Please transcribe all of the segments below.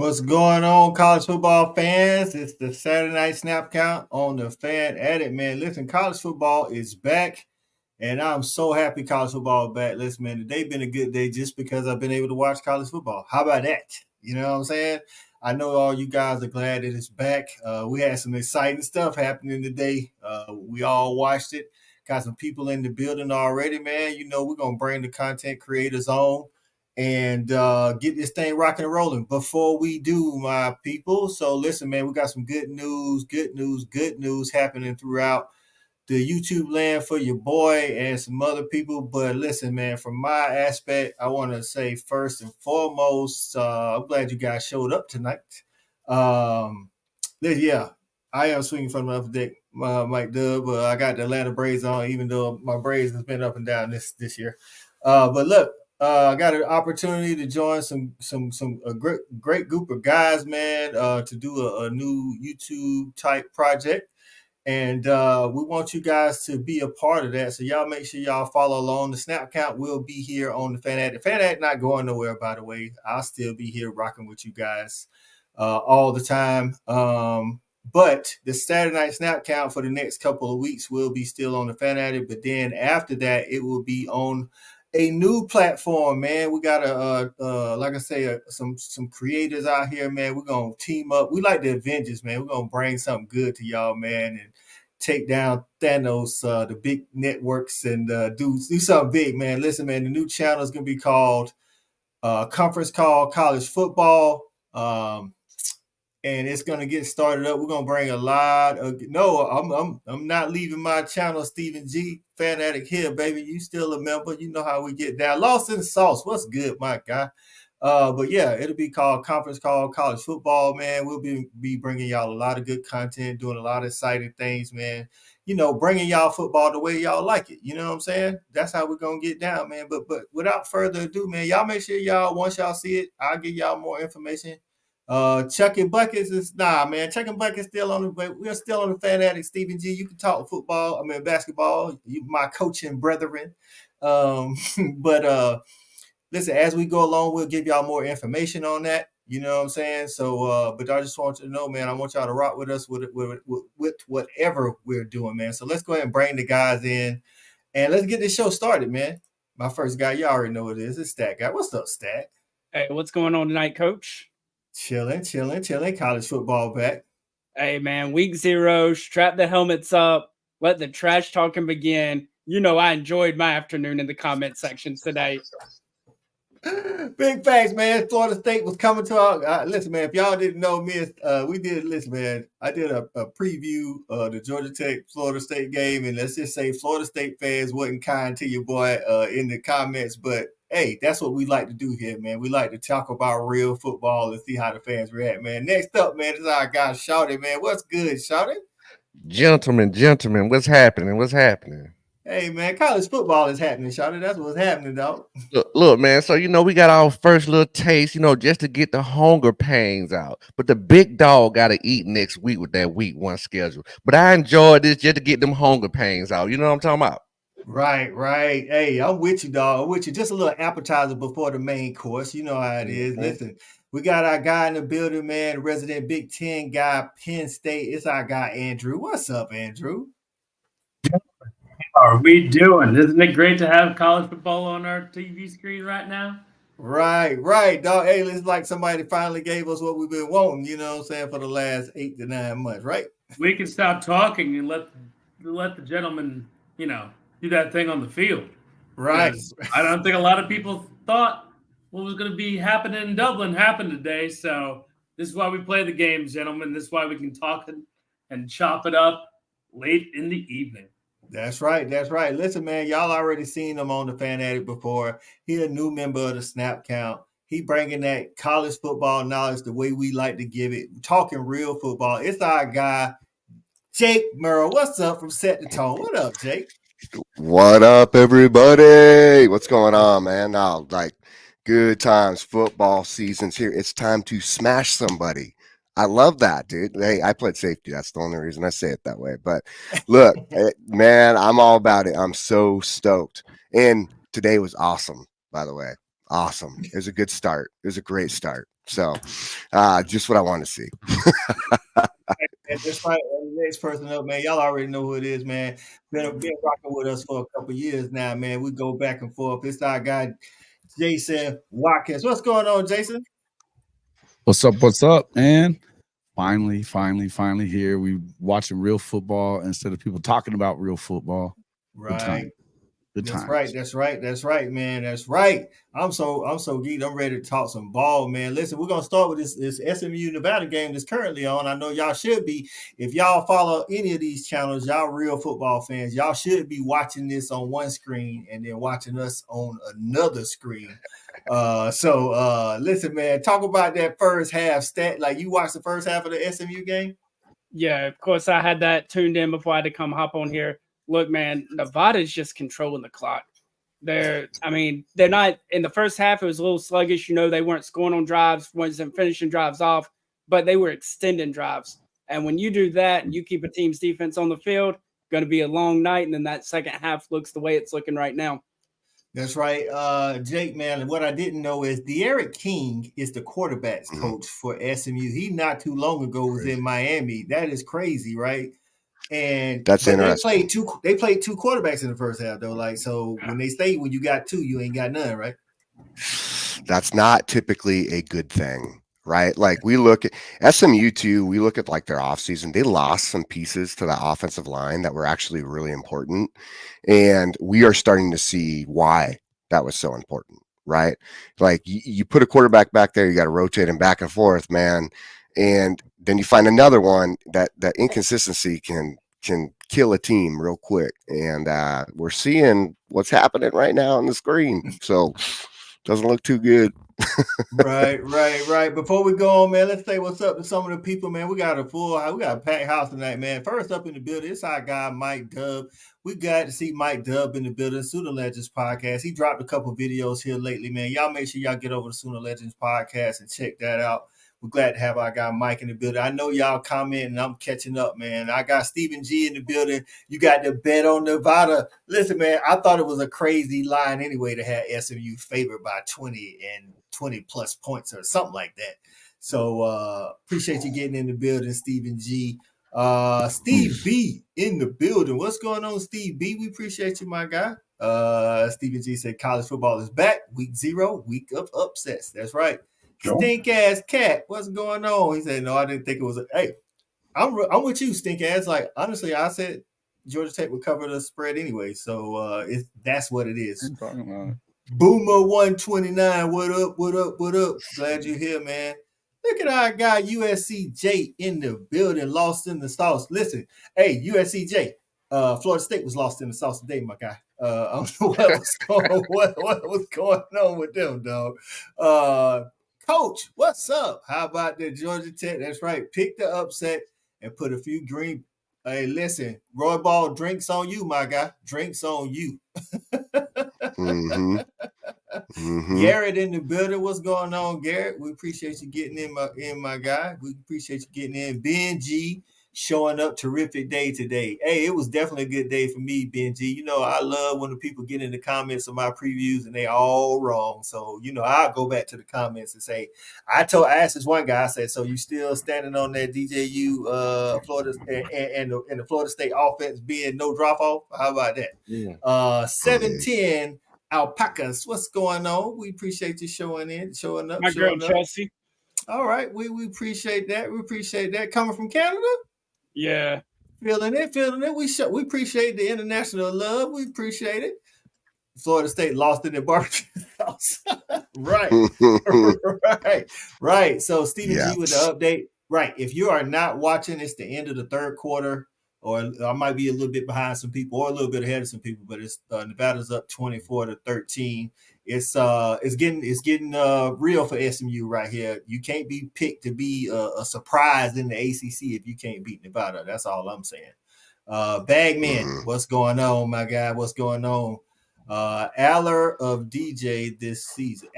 What's going on, college football fans? It's the Saturday night snap count on the Fan Addict, man. Listen, college football is back, and I'm so happy college football is back. Listen, man, today's been a good day just because I've been able to watch college football. How about that? You know what I'm saying? I know all you guys are glad that it's back. We had some exciting stuff happening today. We all watched it. Got some people in the building already, man. You know, we're going to bring the content creators on and get this thing rocking and rolling before we do, my people. So listen, man, we got some good news happening throughout the YouTube land for your boy and some other people. But listen, man, from my aspect, I want to say first and foremost, I'm glad you guys showed up tonight. Um, yeah, I am swinging from the upper deck, Mike Dub. I got the Atlanta braids on, even though my braids has been up and down this year. But look, I got an opportunity to join a great group of guys, man, to do a new YouTube type project. And we want you guys to be a part of that. So y'all make sure y'all follow along. The snap count will be here on the Fan Addict. Fan Addict not going nowhere, by the way. I'll still be here rocking with you guys all the time. But the Saturday night snap count for the next couple of weeks will be still on the Fan Addict. But then after that, it will be on a new platform, man. We got like I say, some creators out here, man. We're gonna team up. We like the Avengers, man. We're gonna bring something good to y'all, man, and take down Thanos, the big networks, and do something big, man. Listen, man, the new channel is gonna be called Conference Call College Football. And it's gonna get started up. We're gonna bring a lot of I'm not leaving my channel, Stephen G. Fan Addict here, baby. You still a member. You know how we get down. Lost in the sauce. What's good, my guy? But yeah, it'll be called Conference Call College Football, man. We'll be bringing y'all a lot of good content, doing a lot of exciting things, man. You know, bringing y'all football the way y'all like it. You know what I'm saying? That's how we're gonna get down, man. But without further ado, man, y'all make sure y'all, once y'all see it, I'll give y'all more information. Chucking buckets is man. Chucking buckets still on the. We're still on the Fan Addict. Stephen G. You can talk football. I mean basketball. You my coaching brethren. But listen, as we go along, we'll give y'all more information on that. You know what I'm saying? So, but I just want you to know, man. I want y'all to rock with us with whatever we're doing, man. So let's go ahead and bring the guys in, and let's get this show started, man. My first guy, you already know what it is. It's Stat Guy. What's up, Stat? Hey, what's going on tonight, Coach? Chilling. College football back. Hey, man, week 0, strap the helmets up, let the trash talking begin. You know, I enjoyed my afternoon in the comment sections today. Big facts, man. Florida State was coming to our listen, man. If y'all didn't know me, we did listen, man. I did a preview of the Georgia Tech Florida State game, and let's just say Florida State fans wasn't kind to your boy in the comments, but hey, that's what we like to do here, man. We like to talk about real football and see how the fans react, man. Next up, man, is our guy Shawty, man. What's good, Shawty? Gentlemen, what's happening? Hey, man, college football is happening, Shawty. That's what's happening, dog. Look, man. So we got our first little taste, just to get the hunger pains out. But the big dog got to eat next week with that week 1 schedule. But I enjoyed this just to get them hunger pains out. You know what I'm talking about? Right. Hey, I'm with you, dog. I'm with you. Just a little appetizer before the main course. You know how it is. Listen, we got our guy in the building, man, resident Big Ten guy, Penn State. It's our guy, Andrew. What's up, Andrew? How are we doing? Isn't it great to have college football on our TV screen right now? Right, dog. Hey, it's like somebody finally gave us what we've been wanting, you know what I'm saying, for the last 8 to 9 months, right? We can stop talking and let the gentleman, do that thing on the field. Right. I don't think a lot of people thought what was going to be happening in Dublin happened today. So this is why we play the games, gentlemen. This is why we can talk and chop it up late in the evening. That's right. Listen, man, y'all already seen him on the Fan Addict before. He a new member of the Snap Count. He bringing that college football knowledge the way we like to give it. Talking real football. It's our guy, Jake Merrill. What's up from Set the Tone? What up, Jake? What up, everybody? What's going on, man? Now, good times. Football season's here. It's time to smash somebody. I love that, dude. Hey, I played safety. That's the only reason I say it that way. But look, man, I'm all about it. I'm so stoked. And today was awesome, by the way. Awesome. It was a good start. It was a great start. So, just what I want to see. And that's right. And the next person up, man. Y'all already know who it is, man. Been rocking with us for a couple years now, man. We go back and forth. It's our guy Jason Watkins. What's going on, Jason? What's up, man? Finally here. We watching real football instead of people talking about real football. Right. Good That's times. right. That's right, man. That's right. I'm so geeked. I'm ready to talk some ball, man. Listen, we're gonna start with this SMU Nevada game that's currently on. I know y'all should be. If y'all follow any of these channels, y'all real football fans, y'all should be watching this on one screen and then watching us on another screen. Listen, man, talk about that first half stat. Like, you watched the first half of the SMU game? Yeah, of course I had that tuned in before I had to come hop on here. Look, man, Nevada's just controlling the clock. They're not in the first half. It was a little sluggish. They weren't scoring on drives, wasn't finishing drives off, but they were extending drives. And when you do that and you keep a team's defense on the field, going to be a long night. And then that second half looks the way it's looking right now. That's right. Jake, man, what I didn't know is De'Aaron King is the quarterbacks coach for SMU. He not too long ago was in Miami. That is crazy, right? And that's interesting. They played two quarterbacks in the first half, though. Like, so when you got two, you ain't got none, right? That's not typically a good thing, right? Like, we look at SMU too. We look at like their offseason. They lost some pieces to the offensive line that were actually really important, and we are starting to see why that was so important, right? Like, you put a quarterback back there, you got to rotate him back and forth, man, and then you find another one that inconsistency can kill a team real quick. And we're seeing what's happening right now on the screen. So doesn't look too good. Right. Before we go on, man, let's say what's up to some of the people, man. We got a packed house tonight, man. First up in the building, it's our guy Mike Dub. We got to see Mike Dub in the building, Sooner Legends podcast. He dropped a couple videos here lately, man. Y'all make sure y'all get over to Sooner Legends podcast and check that out. We're glad to have our guy Mike in the building. I know y'all commenting, I'm catching up, man. I got Stephen G in the building. You got the bet on Nevada. Listen, man, I thought it was a crazy line anyway to have SMU favored by 20 and 20 plus points or something like that. So appreciate you getting in the building, Stephen G. Steve B in the building. What's going on, Steve B? We appreciate you, my guy. Stephen G said college football is back. Week 0, week of upsets. That's right. Stink ass cat, what's going on? He said, no, I didn't think it was hey, I'm with you, stink ass. Like, honestly, I said Georgia Tech would cover the spread anyway. So that's what it is. Boomer 129, what up? Glad you're here, man. Look at our guy USCJ in the building, lost in the sauce. Listen, hey, USCJ, Florida State was lost in the sauce today, my guy. I don't know what was going on with them, dog. Coach, what's up? How about the Georgia Tech? That's right. Pick the upset and put a few green. Hey, listen, Roy Ball, drinks on you, my guy. Drinks on you. Garrett in the building. What's going on, Garrett? We appreciate you getting in, my guy. We appreciate you getting in. Ben G showing up. Terrific day today. Hey, it was definitely a good day for me, Ben G. I love when the people get in the comments of my previews and they all wrong. So, I'll go back to the comments and say, I asked this one guy, I said, so you still standing on that DJU Florida and the Florida State offense being no drop off? How about that? Yeah. 710 Alpacas, what's going on? We appreciate you showing up. My girl Chelsea. All right, we appreciate that. We appreciate that. Coming from Canada? Yeah. Feeling it. We appreciate the international love. We appreciate it. Florida State lost in their barbecue sauce. Right. So Stephen G with the update. Right. If you are not watching, it's the end of the third quarter. Or I might be a little bit behind some people or a little bit ahead of some people, but it's Nevada's up 24-13. It's getting real for SMU right here. You can't be picked to be a surprise in the ACC if you can't beat Nevada. That's all I'm saying. Bagman, what's going on, my guy? What's going on? Aller or DJ this season.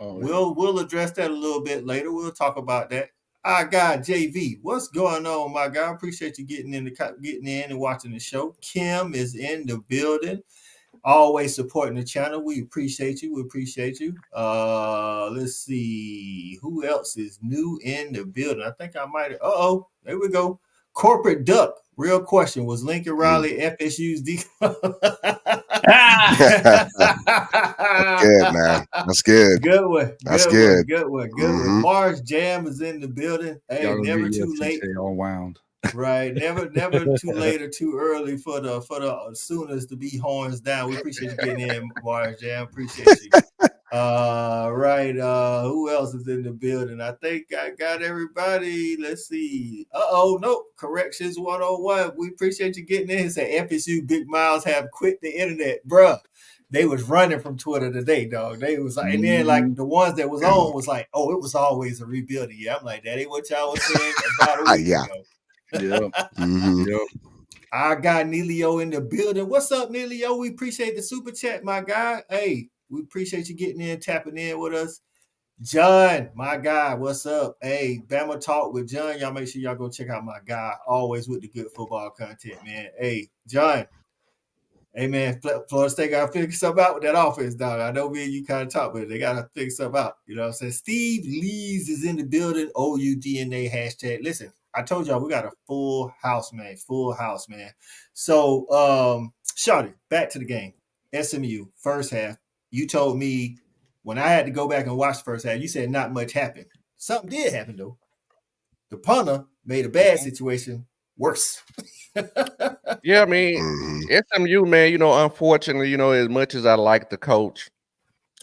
We'll address that a little bit later. We'll talk about that. Our guy JV, what's going on, my guy? I appreciate you getting in and watching the show. Kim is in the building. always supporting the channel. We appreciate you. Let's see who else is new in the building. I think I might. There we go. Corporate Duck. Real question: was Lincoln Riley FSU's D? Good, man. That's good. Good one. That's good. good. One. Good one. Mars Jam is in the building. Hey, Y'all gonna never get too your late. FHA all wound. Right, never too late or too early for the Sooners to be horns down. We appreciate you getting in, Mars Jam. Appreciate you. Right. Who else is in the building? I think I got everybody. Let's see. Nope. Corrections 101. We appreciate you getting in. Say FSU Big Miles have quit the internet, bruh. They was running from Twitter today, dog. They was like, and then like the ones that was on was like, oh, it was always a rebuilding. Yeah, I'm like, that ain't what y'all was saying about a week ago. Yep. Yep. I got Neilio in the building. What's up, Neilio? We appreciate the super chat, my guy. Hey, we appreciate you getting in, tapping in with us. John, my guy, what's up? Hey, Bama Talk with John. Y'all make sure y'all go check out my guy. Always with the good football content, man. Hey, John. Hey, man, Florida State got to figure something out with that offense, dog. I know me and you kind of talk, but they got to figure something out. You know what I'm saying? Steve Lees is in the building. OUDNA hashtag. Listen, I told y'all we got a full house, man. Full house, man. So, Shawty, back to the game. SMU, first half. You told me when I had to go back and watch the first half, you said not much happened. Something did happen, though. The punter made a bad situation worse. Yeah, I mean, SMU, man, unfortunately, as much as I like the coach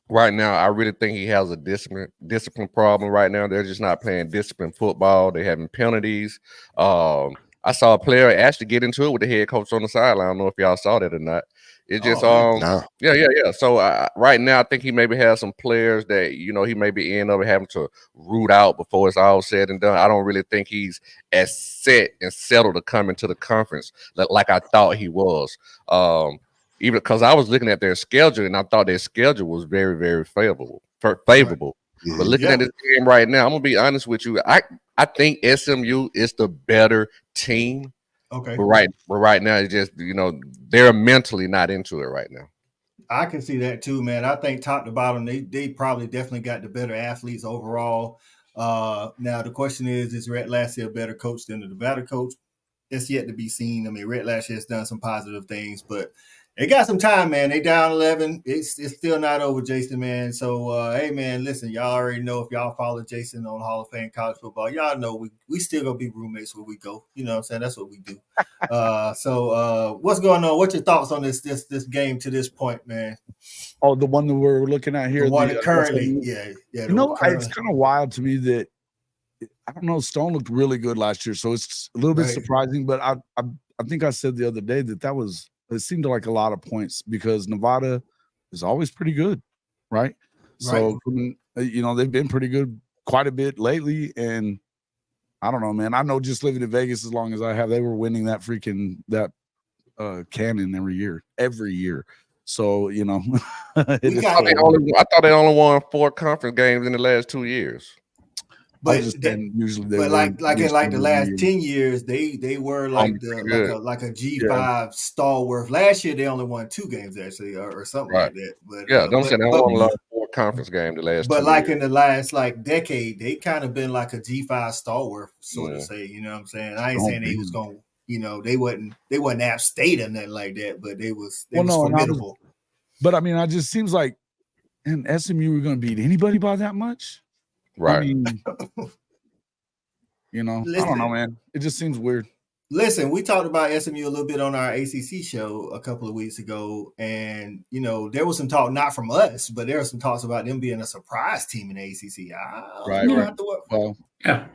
right now, I really think he has a discipline problem right now. They're just not playing disciplined football. They're having penalties. I saw a player actually get into it with the head coach on the sideline. I don't know if y'all saw that or not. It's just, no. Yeah. So right now, I think he maybe has some players that, he maybe end up having to root out before it's all said and done. I don't really think he's as set and settled to come into the conference like I thought he was. Even because I was looking at their schedule and I thought their schedule was very, very favorable. Right. But looking at this game right now, I'm gonna be honest with you. I think SMU is the better team. Okay. But right now, it's just they're mentally not into it right now. I can see that too, man. I think top to bottom, they probably definitely got the better athletes overall. Now the question is Rhett Lassie a better coach than the Nevada coach? It's yet to be seen. I mean, Rhett Lassie has done some positive things, but they got some time, man. They down 11. It's still not over, Jason, man. So, hey, man, listen, y'all already know if y'all follow Jason on Hall of Fame College Football, y'all know we still going to be roommates where we go. You know what I'm saying? That's what we do. So, what's going on? What's your thoughts on this game to this point, man? Oh, the one that we're looking at here. The one currently, yeah. It's kind of wild to me that, I don't know, Stone looked really good last year, so it's a little bit surprising, but I think I said the other day that it seemed like a lot of points because Nevada is always pretty good, right? So, they've been pretty good quite a bit lately, and I don't know, man. I know just living in Vegas as long as I have, they were winning that cannon every year. So, I thought they only won 4 conference games in the last 2 years. But usually, like in the last 10 years, they were like a G5 stalwart. Last year they only won 2 games actually, or something like that. But don't say they only won 4 conference games the last. But like years. In the last decade, they kind of been like a G5 stalwart, sort of say. You know what I'm saying? I ain't saying they was going. They wasn't App State or nothing like that, but they was formidable. But I mean, it just seems like in SMU we're going to beat anybody by that much. Right. I mean, listen, I don't know, man. It just seems weird. Listen, we talked about SMU a little bit on our ACC show a couple of weeks ago, and there was some talk, not from us, but there were some talks about them being a surprise team in the ACC. Well, yeah.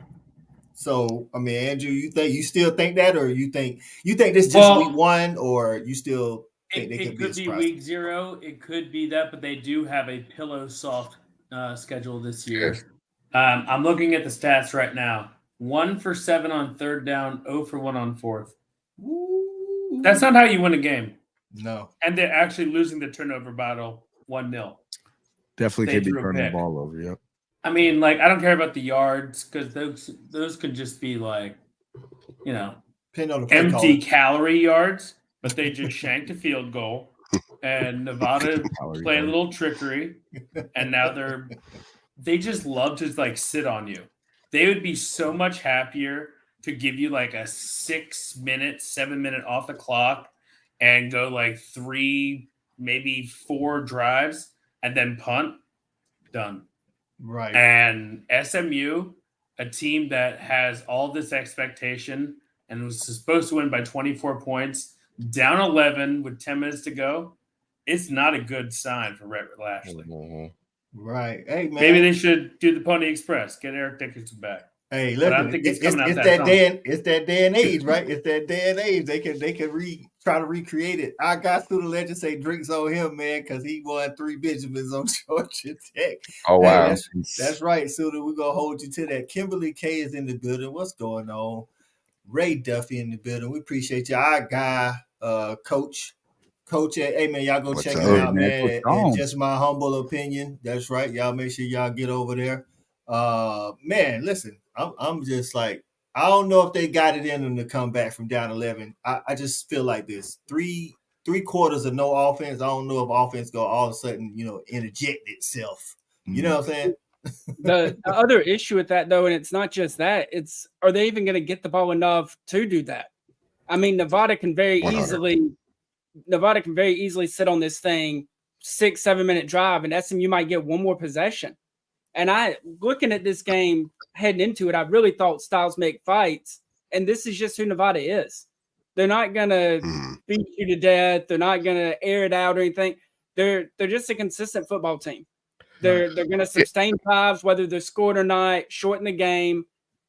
So, I mean, Andrew, you still think that, or you think this just week 1, or you still think they could be week 0? It could be that, but they do have a pillow soft schedule this year. Yes. I'm looking at the stats right now. 1 for 7 on 3rd down, 0 for 1 on 4th. Ooh. That's not how you win a game. No. And they're actually losing the turnover battle 1-0. Definitely could be turning the ball over, yep. I mean, I don't care about the yards because those could just be empty calorie yards, but they just shanked a field goal and Nevada played a little trickery, and now they just love to like sit on you. They would be so much happier to give you like a 6 minute, 7 minute off the clock and go like 3, maybe 4 drives and then punt. Done. Right. And SMU, a team that has all this expectation and was supposed to win by 24 points, down 11 with 10 minutes to go, it's not a good sign for Redwood Lashley. Mhm. Right. Hey, man. Maybe they should do the Pony Express, get Eric Dickerson back. Hey, But I listen, don't think it's coming out that that summer. it's that day and age, right? It's that day and age. They can try to recreate it. I got through the legend say drinks on him, man, because he won 3 Benjamins on Georgia Tech. Oh wow. Hey, that's right, Suda. We're gonna hold you to that. Kimberly K is in the building. What's going on? Ray Duffy in the building. We appreciate you. Our guy, Coach. Hey man, y'all go What's check up? him out, Hey, man, man. what's And on? just my humble opinion. That's right. Y'all make sure y'all get over there. Man, listen, I'm just like, I don't know if they got it in them to come back from down 11. I just feel like this. Three quarters of no offense. I don't know if offense go all of a sudden, interject itself. You know what I'm saying? The other issue with that, though, and it's not just that, it's are they even going to get the ball enough to do that? I mean, Nevada can very 100. easily sit on this thing 6-7 minute drive, and SMU might get one more possession. And looking at this game heading into it, I really thought styles make fights, and this is just who Nevada is. They're not gonna beat you to death. They're not gonna air it out or anything. They're just a consistent football team. They're gonna sustain drives whether they're scored or not, shorten the game.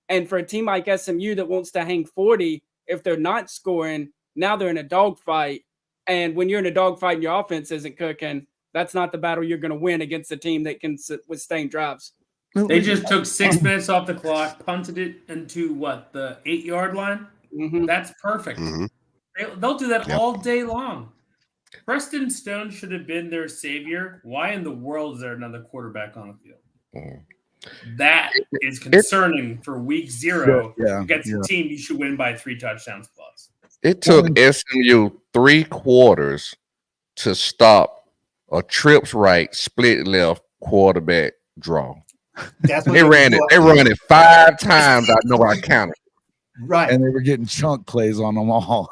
And for a team like SMU that wants to hang 40, if they're not scoring, now they're in a dogfight. And when you're in a dogfight and your offense isn't cooking, that's not the battle you're going to win against a team that can withstand drives. They just took 6 minutes off the clock, punted it into the 8-yard line. Mm-hmm. That's perfect. They'll do that all day long. Preston Stone should have been their savior. Why in the world is there another quarterback on the field? That is concerning for week 0 against a team you should win by 3 touchdowns plus. It took SMU 3 quarters to stop a trips right, split left quarterback draw. That's what They ran it 5 times. I know I counted. Right. And they were getting chunk plays on them all.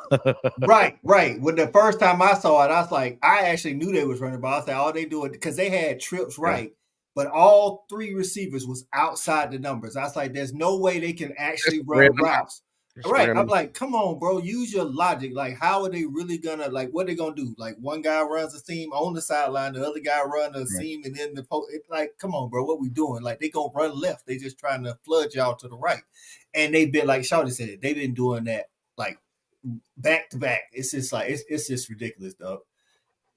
Right. When the first time I saw it, I was like, I actually knew they was running, but I was like, oh, they do it because they had trips right, but all 3 receivers was outside the numbers. I was like, there's no way they can actually run routes. Right. I'm like, come on, bro. Use your logic. Like, how are they really gonna what are they gonna do? Like, one guy runs a seam on the sideline, the other guy runs a seam, and then the post. Like, come on, bro. What we doing? Like, they gonna run left. They just trying to flood y'all to the right. And they've been like Shawty said, they've been doing that like back to back. It's just like it's just ridiculous, though.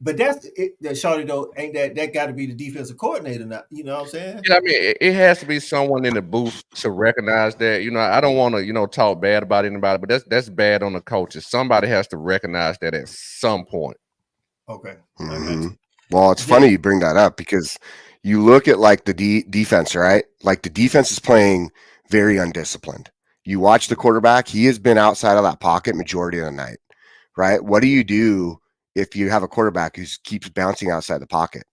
But that's it. That Shawty though ain't that got to be the defensive coordinator now. You know what I'm saying? Yeah, I mean, it has to be someone in the booth to recognize that. I don't want to, talk bad about anybody, but that's bad on the coaches. Somebody has to recognize that at some point. Okay. Well, it's funny you bring that up because you look at like the defense, right? Like the defense is playing very undisciplined. You watch the quarterback; he has been outside of that pocket majority of the night, right? What do you do if you have a quarterback who keeps bouncing outside the pocket?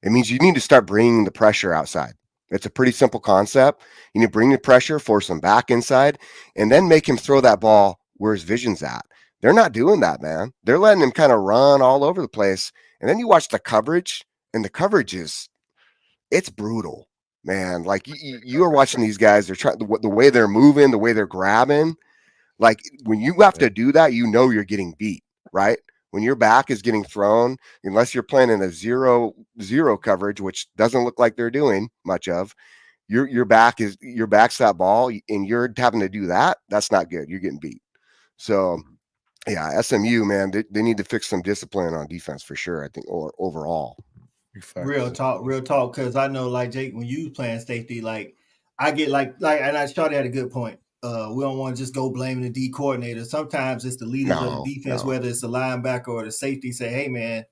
It means you need to start bringing the pressure outside. It's a pretty simple concept. You need to bring the pressure, force him back inside, and then make him throw that ball where his vision's at. They're not doing that, man. They're letting him kind of run all over the place. And then you watch the coverage, and the coverage it's brutal, man. Like you are watching these guys, they're trying the way they're moving, the way they're grabbing. Like when you have to do that, you're getting beat, right? When your back is getting thrown, unless you're playing in a zero coverage, which doesn't look like they're doing much of, your back's that ball, and you're having to do that. That's not good. You're getting beat. So, yeah, SMU, man, they need to fix some discipline on defense for sure. I think, or overall. Real talk. Because I know, like Jake, when you playing safety, like I get like, and I Shawty had a good point. We don't want to just go blaming the D coordinator. Sometimes it's the leaders of the defense, whether it's the linebacker or the safety, say, "Hey, man,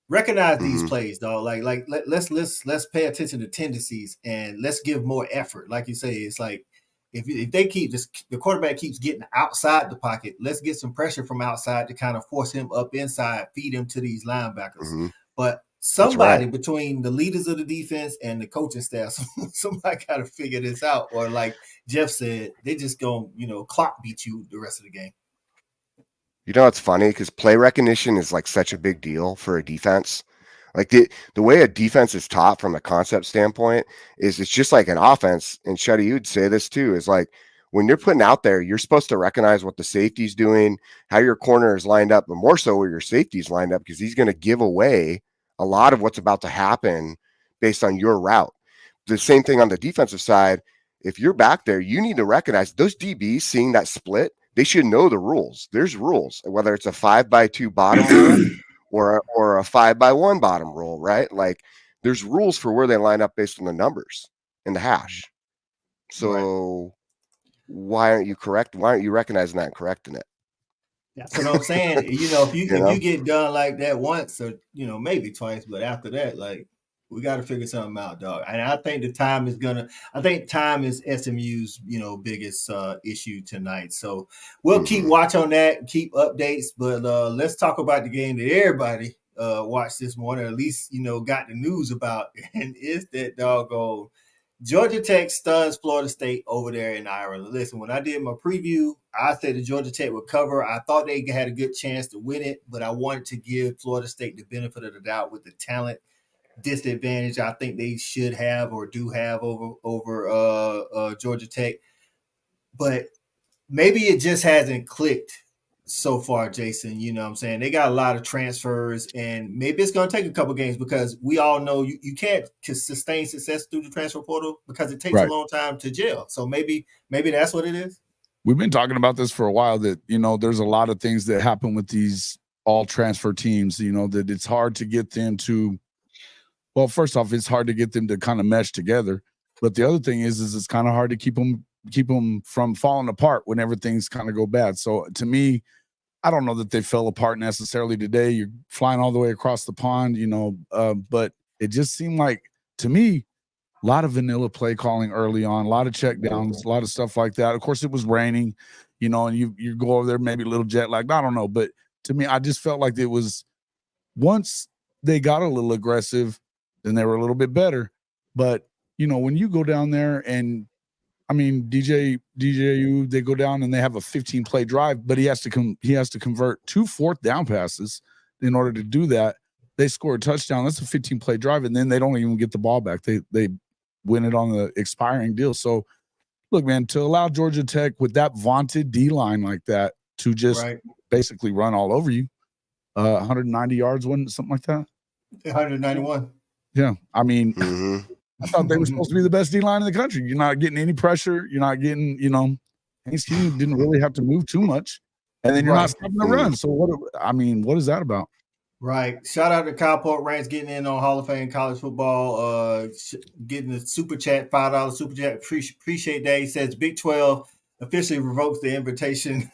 recognize these plays, dog. Like let's pay attention to tendencies and let's give more effort." Like you say, it's like if they keep this, the quarterback keeps getting outside the pocket, let's get some pressure from outside to kind of force him up inside, feed him to these linebackers. Mhm. But somebody right. between the leaders of the defense and the coaching staff, somebody got to figure this out. Or like Jeff said, they just gonna, clock beat you the rest of the game. You know, it's funny because play recognition is like such a big deal for a defense. Like the way a defense is taught from a concept standpoint is it's just like an offense. And Shawty, you'd say this too, is like when you're putting out there, you're supposed to recognize what the safety's doing, how your corner is lined up, but more so where your safety's lined up, because he's going to give away a lot of what's about to happen based on your route. The same thing on the defensive side. If you're back there, you need to recognize those DBs seeing that split. They should know the rules. There's rules, whether it's a 5x2 bottom rule or a 5x1 bottom rule, right? Like there's rules for where they line up based on the numbers in the hash. So why aren't you correct? Why aren't you recognizing that and correcting it? That's what I'm saying. If you get done like that once or maybe twice, but after that, like we got to figure something out, dog. And I think time is SMU's biggest issue tonight. So we'll keep watch on that, keep updates. But let's talk about the game that everybody watched this morning, or at least got the news about, and it's that doggone Georgia Tech stuns Florida State over there in Ireland. Listen, when I did my preview, I said that Georgia Tech would cover. I thought they had a good chance to win it, but I wanted to give Florida State the benefit of the doubt with the talent disadvantage I think they should have or do have over Georgia Tech. But maybe it just hasn't clicked so far, Jason. You know what I'm saying? They got a lot of transfers, and maybe it's going to take a couple games because we all know you can't sustain success through the transfer portal because it takes a long time to gel. So maybe that's what it is. We've been talking about this for a while, that there's a lot of things that happen with these all transfer teams, that it's hard to get them to, well, first off, it's hard to get them to kind of mesh together. But the other thing is it's kind of hard to keep them from falling apart whenever things kind of go bad. So to me, I don't know that they fell apart necessarily today. You're flying all the way across the pond, but it just seemed like, to me, a lot of vanilla play calling early on, a lot of check downs, a lot of stuff like that. Of course, it was raining, and you go over there, maybe a little jet lagged. I don't know. But to me, I just felt like it was, once they got a little aggressive, then they were a little bit better. But, when you go down there and, DJU, they go down and they have a 15-play drive, but he has to convert 2 4th down passes in order to do that. They score a touchdown. That's a 15-play drive, and then they don't even get the ball back. They win it on the expiring deal. So, look, man, to allow Georgia Tech with that vaunted D-line like that to just basically run all over you, 190 yards, wasn't it, something like that? 191. Yeah, I thought they were supposed to be the best D-line in the country. You're not getting any pressure. You're not getting, Haynes King didn't really have to move too much, and then you're not stopping the run. So what is that about? Right. Shout out to Kyle Port Ranks getting in on Hall of Fame college football, getting the super chat, $5 super chat. Appreciate that. He says Big 12 officially revokes the invitation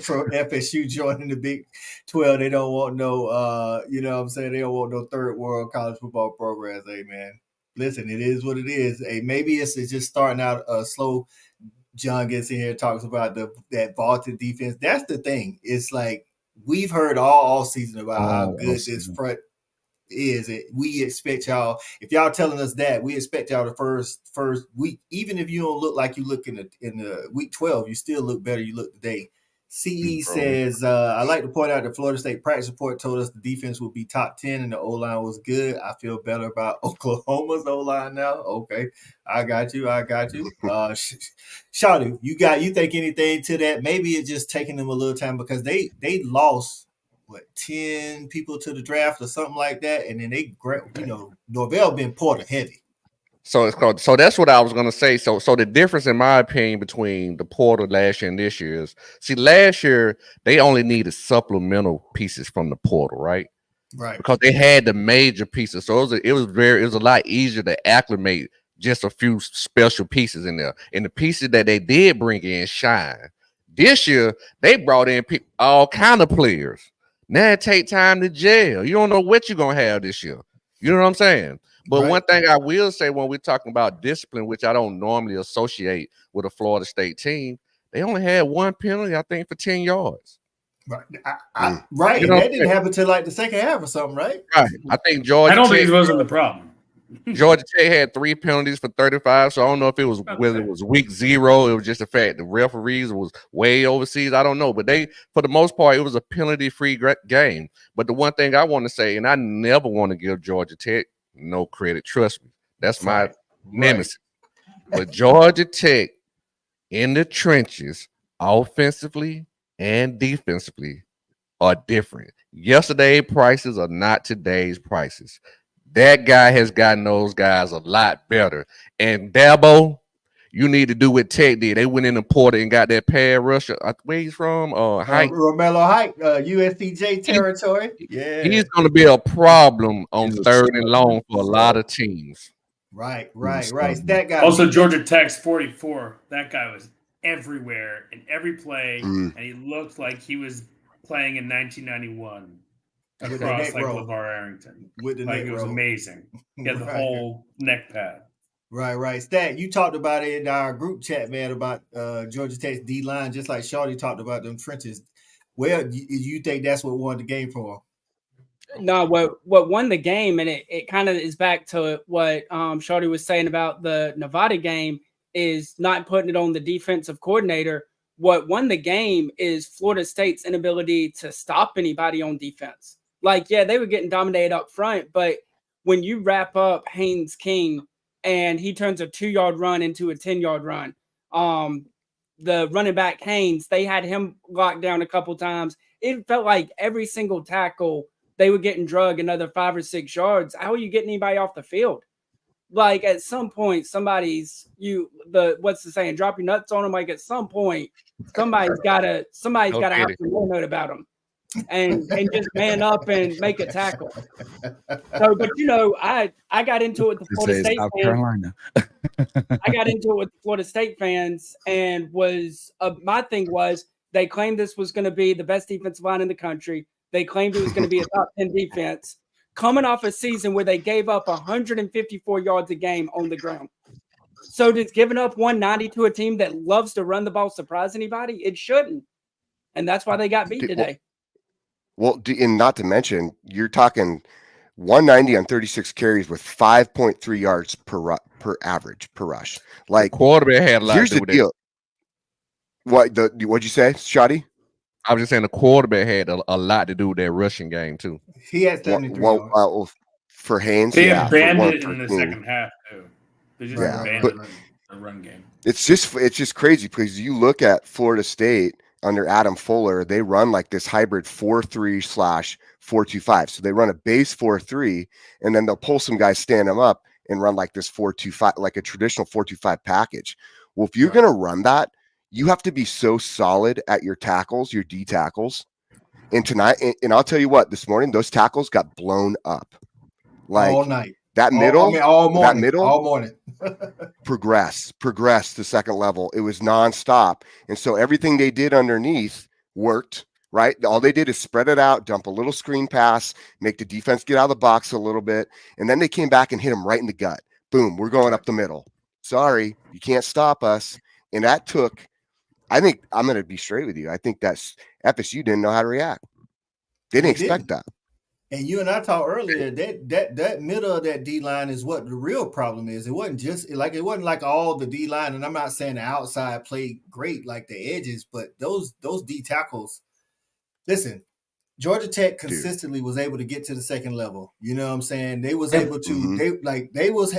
for FSU joining the Big 12. They don't want no, they don't want no third world college football programs. Hey, man, listen, it is what it is. Hey, maybe it's just starting out slow. John gets in here and talks about that vaulted defense. That's the thing. It's like we've heard all season about how good this front is. We expect y'all, if y'all telling us that, we expect y'all the first week, even if you don't look like you look in the week 12, you still look better you look today. CE says, I like to point out that Florida State practice report told us the defense would be top 10 and the O-line was good. I feel better about Oklahoma's O-line now. Okay, I got you. Shawty, you think anything to that? Maybe it's just taking them a little time because they lost 10 people to the draft or something like that, and then they Norvell been Porter heavy. So that's what I was gonna say. So the difference, in my opinion, between the portal last year and this year is, see, last year they only needed supplemental pieces from the portal, right? Right. Because they had the major pieces, so it was a lot easier to acclimate just a few special pieces in there. And the pieces that they did bring in shine. This year they brought in all kind of players. Now it take time to gel. You don't know what you're gonna have this year. You know what I'm saying? But one thing I will say when we're talking about discipline, which I don't normally associate with a Florida State team, they only had one penalty, I think, for 10 yards. Right. You And know, that didn't happen until like the second half or something, right? Right. I think Georgia I don't think Tech it wasn't the problem. Georgia Tech had 3 penalties for 35, so I don't know if it was whether it was week 0. It was just the fact the referees was way overseas. I don't know, but they, for the most part, it was a penalty-free game. But the one thing I want to say, and I never want to give Georgia Tech no credit. Trust me, that's my nemesis. But Georgia Tech in the trenches, offensively and defensively, are different. Yesterday's prices are not today's prices. That guy has gotten those guys a lot better. And Dabo, you need to do what Tech did. They went in the portal and got that pad rusher. Where he's from? Height. Romello Height, USCJ territory. He's going to be a problem on 3rd and long for a lot of teams. Right. That guy. Also, Georgia Tech's 44. That guy was everywhere in every play, and he looked like he was playing in 1991 across like LeVar Arrington. With the it was amazing. He had the whole neck pad. Right. Stat, you talked about it in our group chat, man, about Georgia Tech's D-line, just like Shawty talked about them trenches. Well, you think that's what won the game for him? No, what won the game, and it kind of is back to what Shawty was saying about the Nevada game, is not putting it on the defensive coordinator. What won the game is Florida State's inability to stop anybody on defense. Like, yeah, they were getting dominated up front, but when you wrap up Haynes King and he turns a 2-yard run into a 10-yard run, the running back Haynes, they had him locked down a couple times. It felt like every single tackle they were getting drug another 5 or 6 yards. How are you getting anybody off the field? Like, at some point, what's the saying? Drop your nuts on them. Like, at some point, somebody's gotta have to note about them and just man up and make a tackle. So, but I got into it with the Florida State fans. I got into it with the Florida State fans, and my thing was they claimed this was going to be the best defensive line in the country. They claimed it was going to be a top 10 defense, coming off a season where they gave up 154 yards a game on the ground. So does giving up 190 to a team that loves to run the ball surprise anybody? It shouldn't. And that's why they got beat today. Well, and not to mention, you're talking 190 on 36 carries with 5.3 yards per average per rush. Like, the quarterback had a lot here's to do the with deal. What'd you say, Shawty? I was just saying the quarterback had a lot to do with that rushing game too. He had 73 yards. For Haynes, they abandoned it in the second half too. They just abandoned the run game. It's just crazy because you look at Florida State under Adam Fuller, they run like this hybrid 4-3/4-2-5. So they run a base 4-3, and then they'll pull some guys, stand them up, and run like this 4-2-5, like a traditional 4-2-5 package. Well, if you're going to run that, you have to be so solid at your tackles, your D tackles. And tonight, and I'll tell you what, this morning, those tackles got blown up. Like all night. That middle, all morning. progressed to second level. It was nonstop. And so everything they did underneath worked, right? All they did is spread it out, dump a little screen pass, make the defense get out of the box a little bit. And then they came back and hit them right in the gut. Boom, we're going up the middle. Sorry, you can't stop us. And that took, I think, I'm going to be straight with you. I think that's FSU didn't know how to react. They didn't expect that. And you and I talked earlier that middle of that D line is what the real problem is. It wasn't like all the D line, and I'm not saying the outside played great like the edges, but those D tackles. Listen, Georgia Tech consistently was able to get to the second level. You know what I'm saying? They was able to.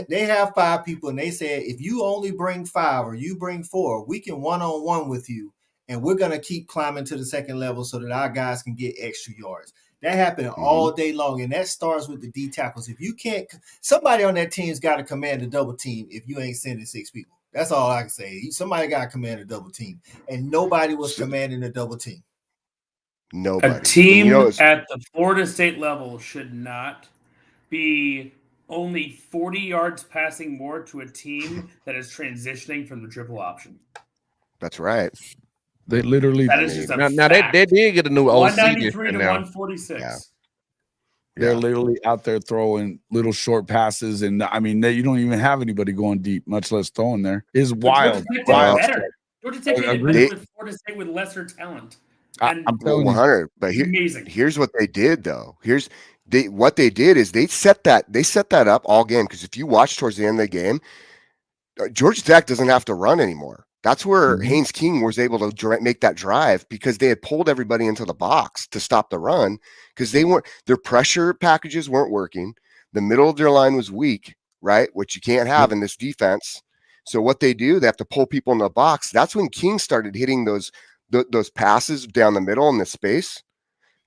They have 5 people, and they said if you only bring 5 or you bring 4, we can one-on-one with you, and we're gonna keep climbing to the second level so that our guys can get extra yards. That happened all day long, and that starts with the D tackles. If you can't, somebody on that team's got to command a double team. If you ain't sending 6 people, that's all I can say. Somebody got to command a double team, and nobody was commanding a double team. Nobody. A team at the Florida State level should not be only 40 yards passing more to a team that is transitioning from the triple option. That's right. They literally. That is just a now they did get a new OC. 193 to 146. Yeah. They're literally out there throwing little short passes, and I mean, you don't even have anybody going deep, much less throwing there. It's wild. Georgia Tech did it better with Florida State with lesser talent. And I'm telling 100. But here's what they did, though. What they did is they set that up all game, because if you watch towards the end of the game, Georgia Tech doesn't have to run anymore. That's where Haynes King was able to make that drive, because they had pulled everybody into the box to stop the run, because their pressure packages weren't working. The middle of their line was weak, right? Which you can't have in this defense. So what they do, they have to pull people in the box. That's when King started hitting those passes down the middle in the space.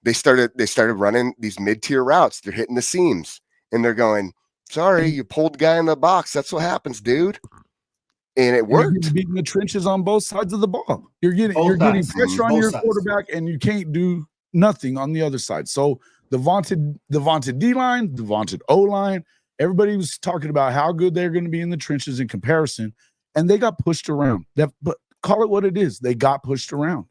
They started running these mid-tier routes. They're hitting the seams, and they're going, sorry, you pulled the guy in the box. That's what happens, dude. And it worked. You're beating the trenches on both sides of the ball. You're getting pressure on your quarterback, and you can't do nothing on the other side. So the vaunted D line, the vaunted O line, everybody was talking about how good they're going to be in the trenches in comparison, and they got pushed around. But call it what it is. They got pushed around.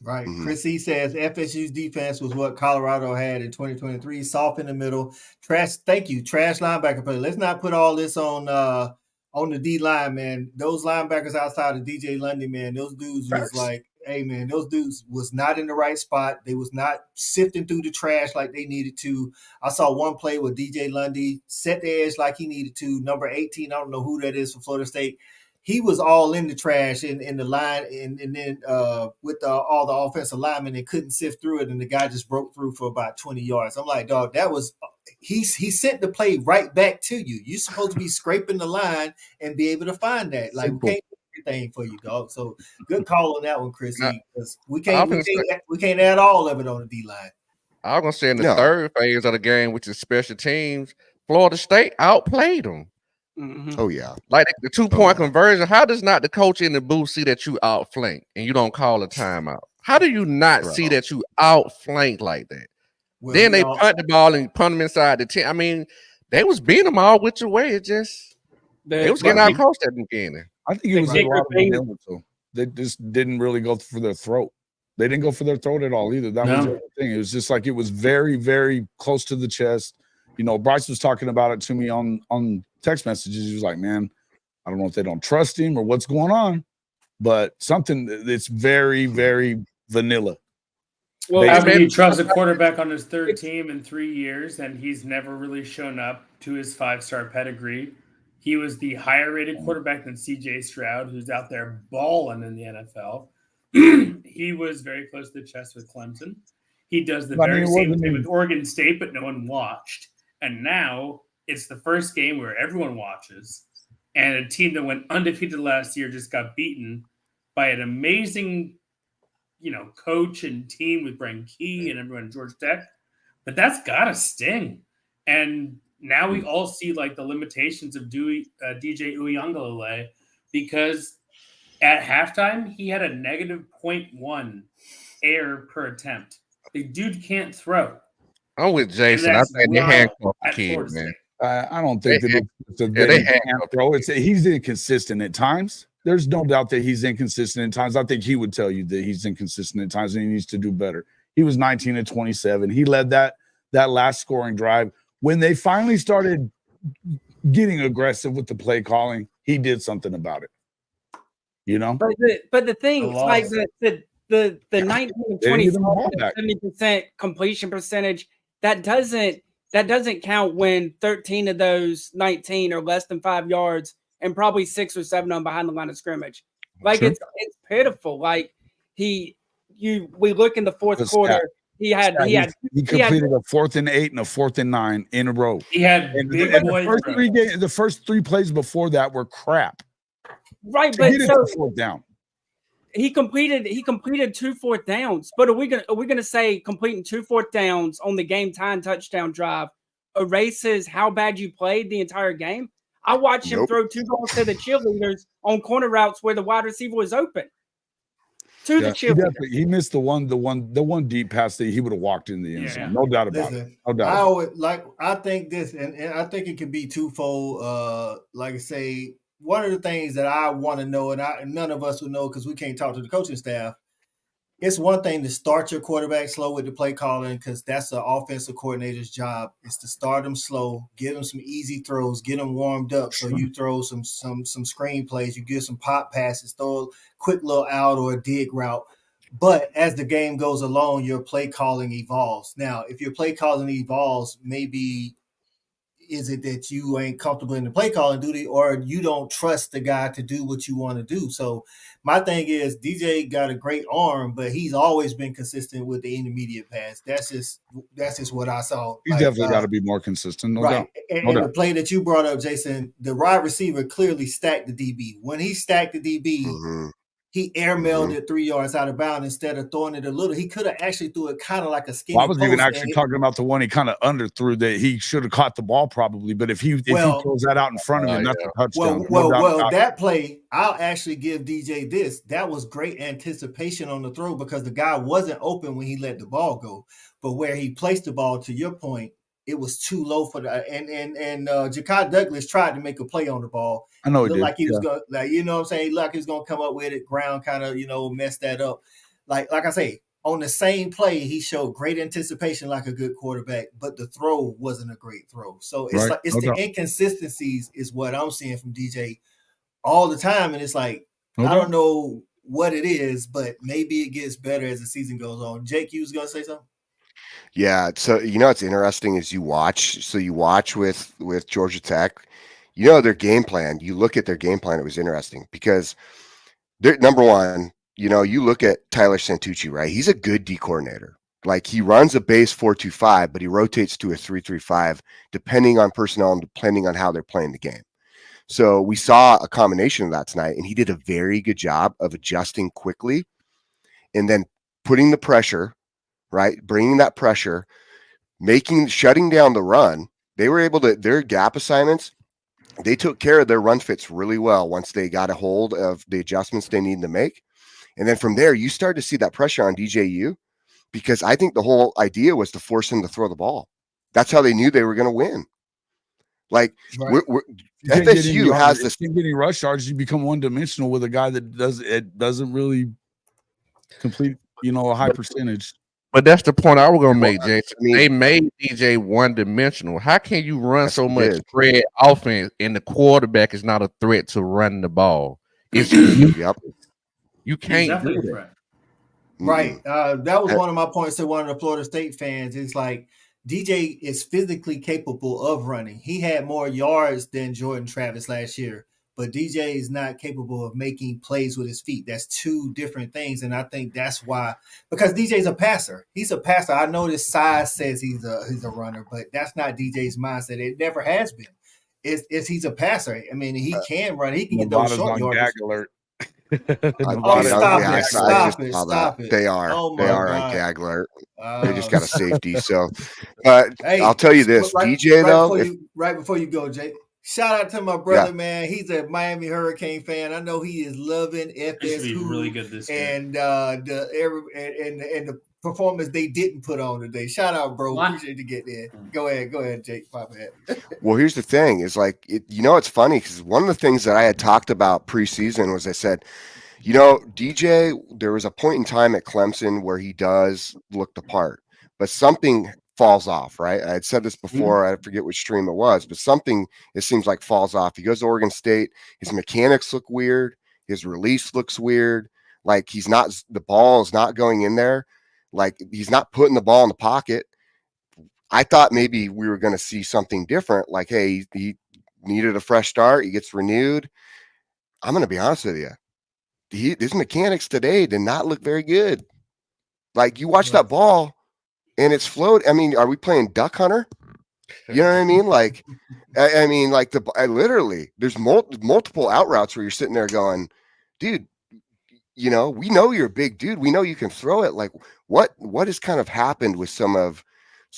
Right. Chris E says FSU's defense was what Colorado had in 2023. Soft in the middle. Trash. Thank you. Trash linebacker play. Let's not put all this on the D line, man. Those linebackers outside of DJ Lundy, man, those dudes was like, hey, man, those dudes was not in the right spot. They was not sifting through the trash like they needed to. I saw one play where DJ Lundy set the edge like he needed to. Number 18, I don't know who that is for Florida State. He was all in the trash in the line, and then with all the offensive linemen, they couldn't sift through it, and the guy just broke through for about 20 yards. I'm like, dog, that was he sent the play right back to you. You're supposed to be scraping the line and be able to find that. Like, we can't do everything for you, dog. So good call on that one, Chris. Because we can't add all of it on the D line. I was gonna say in the third phase of the game, which is special teams, Florida State outplayed them. Oh yeah, like the 2-point conversion. How does not the coach in the booth see that you outflank and you don't call a timeout? How do you not see that you outflank like that? Well, then they punt the ball and punt them inside the 10. I mean, they was beating them all which way. It just they was getting out close at the beginning. I think it was a lot of vanilla too. They just didn't really go for their throat. They didn't go for their throat at all either. That was the thing. It was just like it was very, very close to the chest. You know, Bryce was talking about it to me on text messages. He was like, man, I don't know if they don't trust him or what's going on, but something that's very, very vanilla. Well, I mean, he trusts a quarterback on his third team in 3 years, and he's never really shown up to his 5-star pedigree. He was the higher rated quarterback than CJ Stroud, who's out there balling in the NFL. He was very close to the chest with Clemson. He does the very same thing with Oregon State, but no one watched. And now it's the first game where everyone watches, and a team that went undefeated last year just got beaten by an amazing, coach and team with Brian Key and everyone at Georgia Tech. But that's got to sting. And now we all see like the limitations of DJ Uiagalelei, because at halftime he had a negative 0.1 air per attempt. The dude can't throw. I'm with Jason. I think they handcuffed the kid, man. I don't think they can't throw. He's inconsistent at times. There's no doubt that he's inconsistent at times. I think he would tell you that he's inconsistent at times and he needs to do better. He was 19 and 27. He led that last scoring drive. When they finally started getting aggressive with the play calling, he did something about it. But the thing, like the 19 and 24, 70% completion percentage, that doesn't count when 13 of those 19 are less than 5 yards and probably 6 or 7 of them behind the line of scrimmage. Like it's pitiful. Like we look in the fourth quarter. He completed a 4th and 8 and a 4th and 9 in a row. He had the first 3 plays before that were crap. Right, but so fourth down. He completed 2 4th downs. But are we gonna say completing 2 4th downs on the game time touchdown drive erases how bad you played the entire game? I watched him throw 2 balls to the cheerleaders on corner routes where the wide receiver was open. The cheerleaders. He missed the one deep pass that he would have walked in the end zone. No doubt about it. No doubt. I think this, and I think it can be twofold. Like I say, one of the things that I want to know, and none of us will know because we can't talk to the coaching staff, it's one thing to start your quarterback slow with the play calling because that's the offensive coordinator's job. It's to start them slow, get them some easy throws, get them warmed up. So you throw some screen plays, you give some pop passes, throw a quick little out or a dig route. But as the game goes along, your play calling evolves. Now, if your play calling evolves, maybe is it that you ain't comfortable in the play calling duty or you don't trust the guy to do what you want to do? So my thing is DJ got a great arm, but he's always been consistent with the intermediate pass. That's just what I saw. He's definitely got to be more consistent. No doubt. And the play that you brought up, Jason, the wide receiver clearly stacked the DB. When he stacked the DB, he airmailed it 3 yards out of bounds instead of throwing it a little. He could have actually threw it kind of like a skinny. I was even actually talking about the one he kind of underthrew that he should have caught the ball probably. But if he throws that out in front of him, that's a touchdown. Well, that play, I'll actually give DJ this. That was great anticipation on the throw because the guy wasn't open when he let the ball go. But where he placed the ball, to your point, it was too low for the and Ja'Kai Douglas tried to make a play on the ball. I know he did. Like he was going, like, you know what I'm saying? Like he was going to come up with it. Ground kind of, messed that up. Like I say, on the same play, he showed great anticipation like a good quarterback, but the throw wasn't a great throw. So it's the inconsistencies is what I'm seeing from DJ all the time. And it's like, I don't know what it is, but maybe it gets better as the season goes on. Jake, you was going to say something? Yeah, so it's interesting as you watch. So you watch with Georgia Tech, their game plan. You look at their game plan. It was interesting because they're number one. You look at Tyler Santucci, right? He's a good D coordinator. Like he runs a base 4-2-5, but he rotates to a 3-3-5 depending on personnel and depending on how they're playing the game. So we saw a combination of that tonight, and he did a very good job of adjusting quickly and then putting the pressure. Right, bringing that pressure, shutting down the run. They were able to, their gap assignments, they took care of their run fits really well once they got a hold of the adjustments they needed to make. And then from there, you start to see that pressure on DJU because I think the whole idea was to force him to throw the ball. That's how they knew they were going to win. Like FSU has this. Getting rush yards, you become one-dimensional with a guy that doesn't really complete, a high percentage. But that's the point I was going to make, Jason. They made DJ one-dimensional. How can you run so much spread offense and the quarterback is not a threat to run the ball? It's you can't do that. Right. That was one of my points to one of the Florida State fans. It's like DJ is physically capable of running. He had more yards than Jordan Travis last year. But DJ is not capable of making plays with his feet. That's two different things. And I think that's why, because DJ's a passer. He's a passer. I know this size says he's a runner, but that's not DJ's mindset. It never has been. It's he's a passer. I mean, he can run. He can get those short yards. Stop it. They are on gag alert. They just got a safety. So hey, I'll tell you this, DJ, right before you go, Jake. Shout out to my brother, man. He's a Miami Hurricane fan. I know he is loving FSU. Really good this game. And the performance they didn't put on today. Shout out, bro. Appreciate you getting in. Go ahead, Jake. Pop ahead. Well, here's the thing: is like it's funny because one of the things that I had talked about preseason was I said, DJ. There was a point in time at Clemson where he does look the part, but something falls off, right? I had said this before. I forget which stream it was, but something, it seems like, falls off. He goes to Oregon State. His mechanics look weird. His release looks weird. Like the ball is not going in there. Like he's not putting the ball in the pocket. I thought maybe we were going to see something different. Like, hey, he needed a fresh start. He gets renewed. I'm going to be honest with you. His mechanics today did not look very good. Like you watch that ball, and it's float. I mean, are we playing Duck Hunter? You know what I mean? Like, I mean, like literally, there's multiple out routes where you're sitting there going, dude, we know you're a big dude. We know you can throw it. Like, what has kind of happened with some of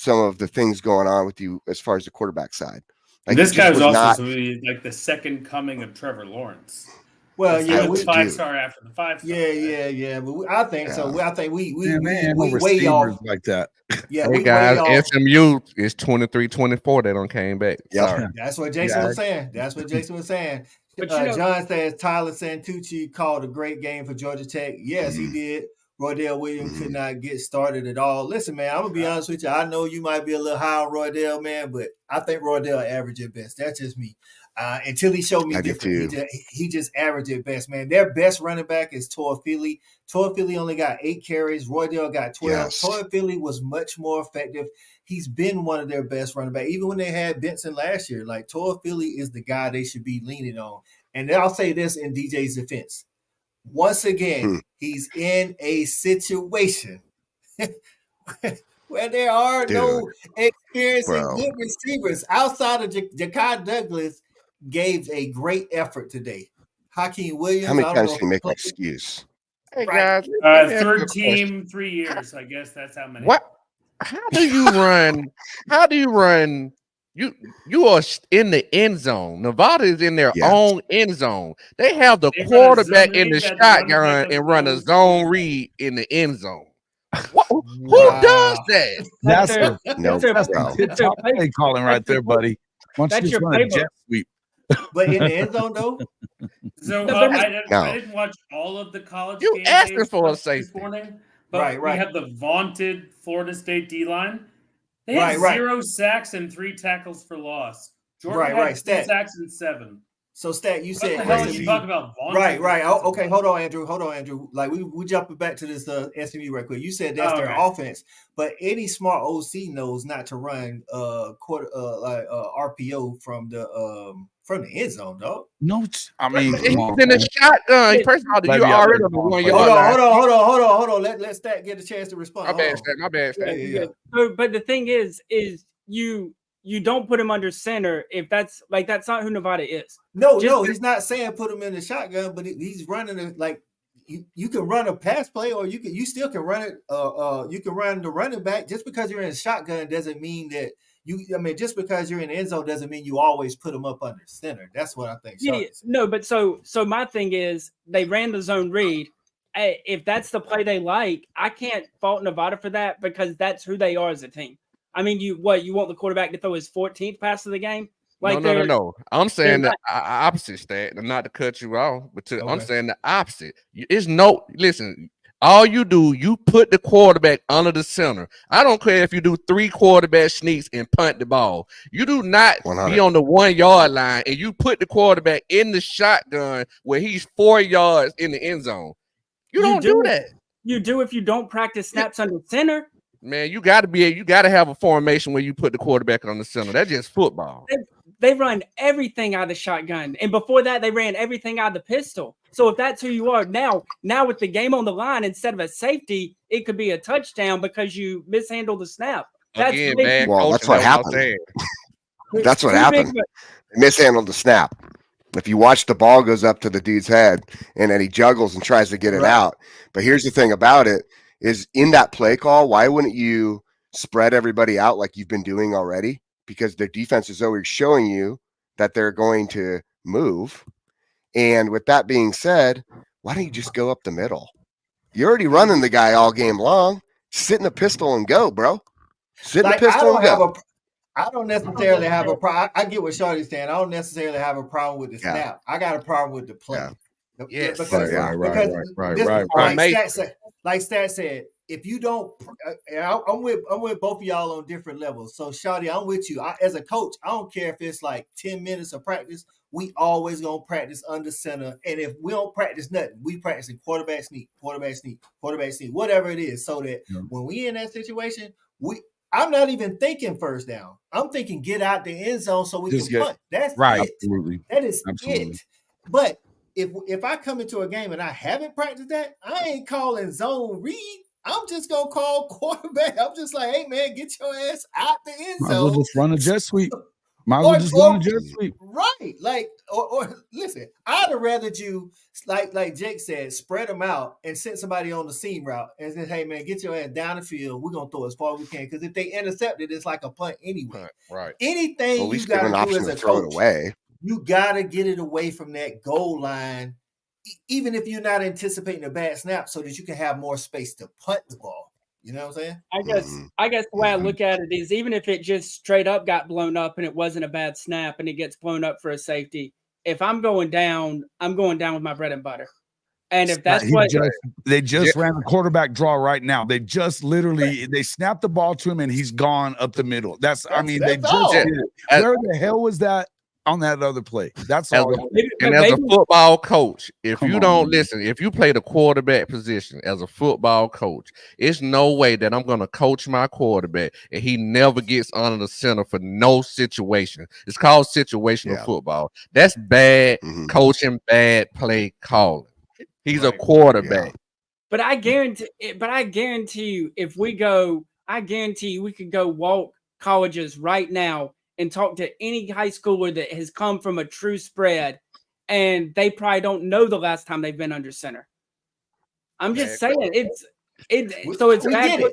the things going on with you as far as the quarterback side? Like, this guy was also like the second coming of Trevor Lawrence. Well, yeah, we 5-star after the 5-star. Yeah. But I think so. I think we way off like that. Yeah, hey guys, SMU is 23-24. They don't came back. Yeah, that's what Jason was saying. But John says Tyler Santucci called a great game for Georgia Tech. Yes, he did. Roydell Williams could not get started at all. Listen, man, I'm gonna be honest with you. I know you might be a little high on Roydell, man, but I think Roydell average at best. That's just me. Until he showed me I do different. too. He just average at best, man. Their best running back is Toa Philly. Toa Philly only got 8 carries. Roydell got 12. Yes. Toa Philly was much more effective. He's been one of their best running back. Even when they had Benson last year, like Toa Philly is the guy they should be leaning on. And then I'll say this in DJ's defense. Once again, he's in a situation where there are no experienced and good receivers outside of Ja'Kai Douglas. Gave a great effort today. Hakeem Williams. How many times can you make an excuse? Hey guys, third team, 3 years. I guess that's how many. What? How do you run? How do you run? You are in the end zone. Nevada is in their own end zone. They have the quarterback in the shotgun and run a zone read in the end zone. Who does that? That's TikTok play calling right there, buddy. Why don't you just run a jet sweep? But in the end zone, though. So I didn't watch all of the college games. You asking for a safety this morning, but we have the vaunted Florida State D-line. They had 0 sacks and 3 tackles for loss. Jordan had 2 sacks and 7. So, Stat, you said what the hell are you talking about? Right. Oh, okay, hold on, Andrew. Like we jumping back to this SMU right quick. You said that's their offense, but any smart OC knows not to run RPO from the end zone, dog. No, I mean he's in a shotgun. First of all, you already on the 1 yard line. Hold on. Let Stat get a chance to respond. My bad, Stat. Yeah. But the thing is you don't put him under center if that's not who Nevada is. No, he's not saying put him in the shotgun, but he's running it like you can run a pass play, or you still can run it. You can run the running back. Just because you're in a shotgun doesn't mean that just because you're in the end zone doesn't mean you always put them up under center. That's what I think. No, but so my thing is they ran the zone read. If that's the play they like, I can't fault Nevada for that because that's who they are as a team. I mean, you want the quarterback to throw his 14th pass of the game? Like no. I'm saying the opposite, Stat. Not to cut you off, but I'm saying the opposite. Listen. All you do, you put the quarterback under the center. I don't care if you do 3 quarterback sneaks and punt the ball. You do not 100. Be on the 1 yard line and you put the quarterback in the shotgun where he's 4 yards in the end zone. You don't do that. You do if you don't practice snaps under center. Man, you got to have a formation where you put the quarterback on the center. That's just football. They run everything out of the shotgun, and before that, they ran everything out of the pistol. So if that's who you are now with the game on the line, instead of a safety, it could be a touchdown because you mishandled the snap. That's what happened. That's what happened. Mishandled the snap. If you watch, the ball goes up to the dude's head, and then he juggles and tries to get it out. But here's the thing about it. Is in that play call, why wouldn't you spread everybody out like you've been doing already? Because their defense is always showing you that they're going to move. And with that being said, why don't you just go up the middle? You're already running the guy all game long. Sit in the pistol and go, bro. Sit in the pistol and go. I don't necessarily have a problem. I get what Shawty's saying. I don't necessarily have a problem with the snap. I got a problem with the play. Yes. Right. Like Stat said, if you don't, I'm with both of y'all on different levels. So Shawty, I'm with you. As a coach, I don't care if it's like 10 minutes of practice. We always gonna practice under center, and if we don't practice nothing, we practicing quarterback sneak, whatever it is. So that when we in that situation, I'm not even thinking first down. I'm thinking get out the end zone so we can punt. That's right. It. Absolutely. That is it. But if I come into a game and I haven't practiced that, I ain't calling zone read. I'm just gonna call quarterback. I'm just like, hey man, get your ass out the end zone. Might as well just run a jet sweep. Run a jet sweep. Right. Like, or listen, I'd have rather you, like Jake said, spread them out and send somebody on the seam route and say, hey man, get your ass down the field. We're gonna throw as far as we can. Because if they intercept it, it's like a punt anyway. Right. Anything you gotta do as a coach, you gotta get it away from that goal line, even if you're not anticipating a bad snap, so that you can have more space to punt the ball. You know what I'm saying? I guess the way I look at it is, even if it just straight up got blown up and it wasn't a bad snap and it gets blown up for a safety, if I'm going down with my bread and butter. And if that's what they just ran the quarterback draw right now. They just literally they snapped the ball to him and he's gone up the middle. They just did it. Where the hell was that on that other play? That's all. And as a football coach, if you don't listen, if you play the quarterback position as a football coach, it's no way that I'm going to coach my quarterback and he never gets under the center for no situation. It's called situational football. That's bad coaching, bad play calling. He's a quarterback. But I guarantee you, if we go, I guarantee you we could go walk colleges right now and talk to any high schooler that has come from a true spread, and they probably don't know the last time they've been under center. I'm just saying it's bad.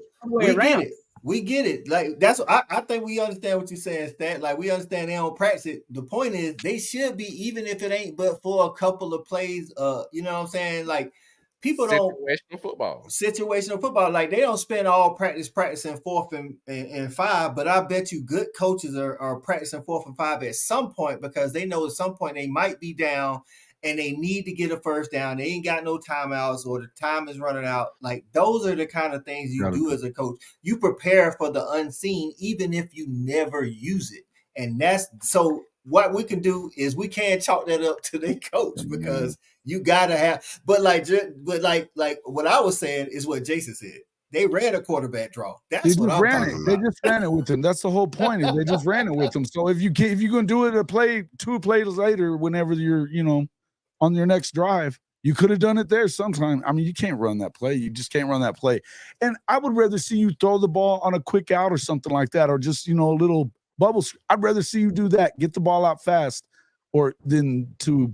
We get it. Like that's I think we understand what you're saying, Stat. Like we understand they don't practice it. The point is they should be, even if it ain't but for a couple of plays. You know what I'm saying? Like people situational football. Like they don't spend all practicing 4th and 5. But I bet you good coaches are practicing 4th and 5 at some point because they know at some point they might be down and they need to get a first down. They ain't got no timeouts or the time is running out. Like those are the kind of things you do as a coach. You prepare for the unseen, even if you never use it. And that's so what we can do is we can't chalk that up to the coach because you gotta have. But like what I was saying is what Jason said. They ran a quarterback draw. That's what I'm talking about. They just ran it with him. That's the whole point. Is they just ran it with him. So if you're gonna do it two plays later, whenever you're on your next drive, you could have done it there sometime. I mean, you can't run that play. You just can't run that play. And I would rather see you throw the ball on a quick out or something like that, or just, a little bubble. I'd rather see you do that, get the ball out fast, or than to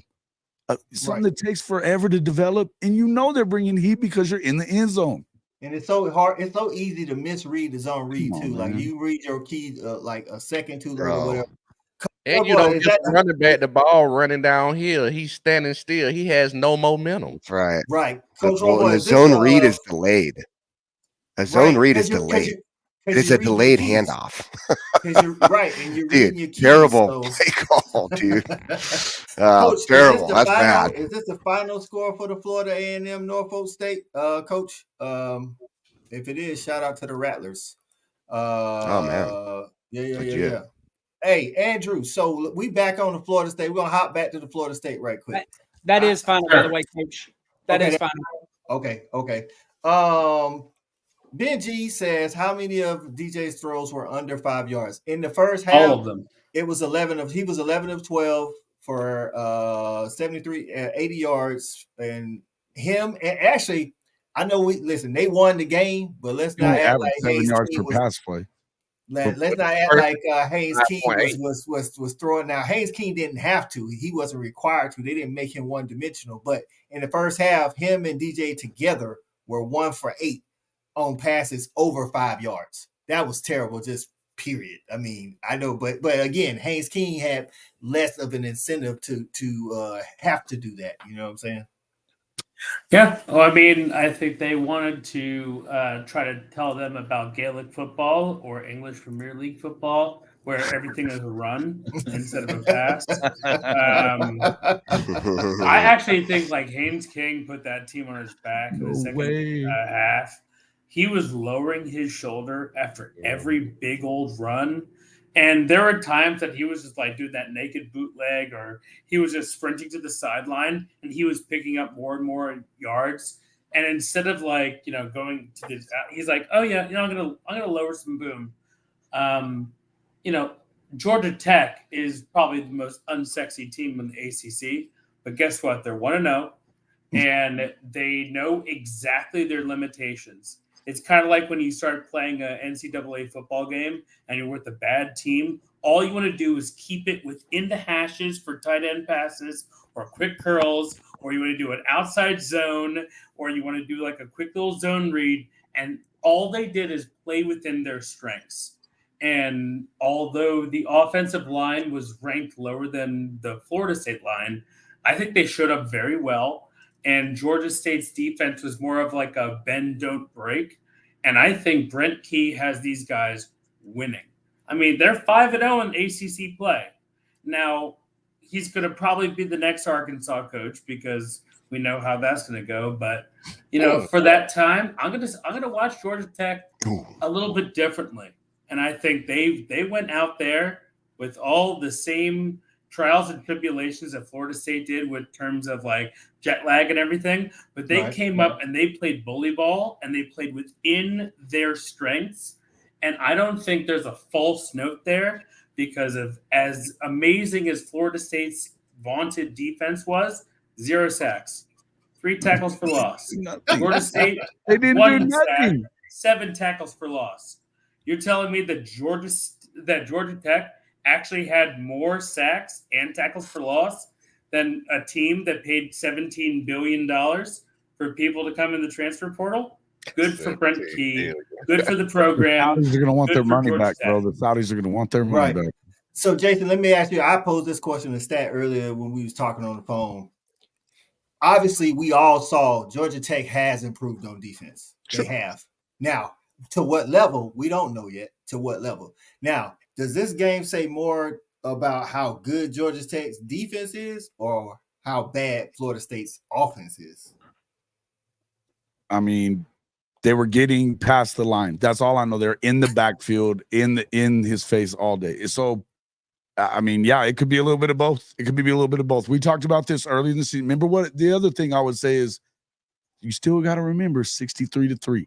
something that takes forever to develop. And they're bringing heat because you're in the end zone. And it's so hard. It's so easy to misread the zone read too. Like you read your key like a second too late or whatever. And you don't just running back the ball running downhill. He's standing still. He has no momentum. Right. Right. Coach, the zone read is delayed. A zone read is delayed. It's a delayed handoff. Right. And you're reading your keys. Terrible play call, dude. Coach, terrible. That's bad. Is this the final score for the Florida A&M Norfolk State, Coach? If it is, shout out to the Rattlers. Oh, man. Yeah. Hey, Andrew, so we back on the Florida State. We're going to hop back to the Florida State right quick. That is final, by the way, Coach. That is final. Okay. Benji says, how many of DJ's throws were under 5 yards? In the first half, all of them. It was 11 of 12 for 80 yards. And him, and actually, I know they won the game, but let's not act like 7 yards per pass play. Let's not act like Haynes King was throwing. Now Haynes King didn't have to; he wasn't required to. They didn't make him one-dimensional. But in the first half, him and DJ together were 1 for 8 on passes over 5 yards. That was terrible. Just period. I mean, I know, but again, Haynes King had less of an incentive to have to do that. You know what I'm saying? Yeah. Well, I mean, I think they wanted to try to tell them about Gaelic football or English Premier League football, where everything is a run instead of a pass. I actually think Haynes King put that team on his back in the second half. He was lowering his shoulder after every big old run. And there were times that he was just doing that naked bootleg, or he was just sprinting to the sideline and he was picking up more and more yards. And instead of going to this, he's like, oh yeah, I'm gonna lower some boom. Georgia Tech is probably the most unsexy team in the ACC, but guess what? They're 1-0, and they know exactly their limitations. It's kind of like when you start playing an NCAA football game and you're with a bad team. All you want to do is keep it within the hashes for tight end passes or quick curls, or you want to do an outside zone, or you want to do a quick little zone read. And all they did is play within their strengths. And although the offensive line was ranked lower than the Florida State line, I think they showed up very well. And Georgia State's defense was more of a bend, don't break. And I think Brent Key has these guys winning. I mean, they're 5-0 in ACC play. Now, he's going to probably be the next Arkansas coach because We know how that's going to go. But for that time, I'm gonna watch Georgia Tech a little bit differently. And I think they went out there with all the same trials and tribulations that Florida State did with terms of like jet lag and everything. But they came up and they played bully ball and they played within their strengths. And I don't think there's a false note there because of as amazing as Florida State's vaunted defense was, 0 sacks, 3 tackles for loss. Florida State, They didn't do 1 sack, nothing. 7 tackles for loss. You're telling me that Georgia Tech actually had more sacks and tackles for loss than a team that paid $17 billion for people to come in the transfer portal? Good for Brent Key. Good for the program. The Saudis are going to want Good their for money Georgia back, Tech. bro. The Saudis are going to want their money back. So, Jason, let me ask you. I posed this question in stat earlier when we was talking on the phone. Obviously, we all saw Georgia Tech has improved on defense. They have. Now, to what level, we don't know yet. To what level. Now, does this game say more about how good Georgia Tech's defense is or how bad Florida State's offense is? I mean, they were getting past the line. That's all I know. They're in the backfield, in his face all day. So, I mean, yeah, it could be a little bit of both. It could be a little bit of both. We talked about this early in the season. Remember what the other thing I would say is you still got to remember 63-3.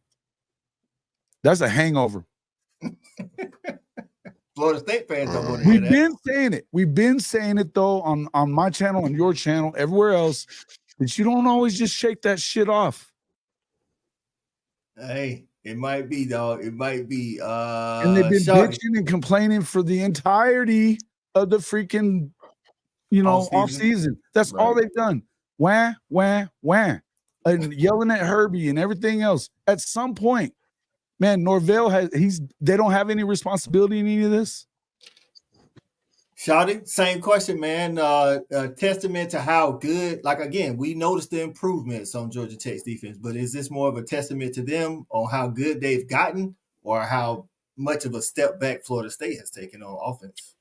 That's a hangover. Florida State fans don't want to hear that. We've been saying it. We've been saying it, though, on my channel, on your channel, everywhere else, that you don't always just shake that shit off. Hey, it might be, dog. It might be. And they've been Shawty. bitching and complaining for the entirety of the freaking, off season. That's all they've done. Wah, wah, wah. And yelling at Herbie and everything else. At some point, man, Norvell they don't have any responsibility in any of this. Shawty, same question, man. Testament to how good, like, again, we noticed the improvements on Georgia Tech's defense, but is this more of a testament to them on how good they've gotten or how much of a step back Florida State has taken on offense?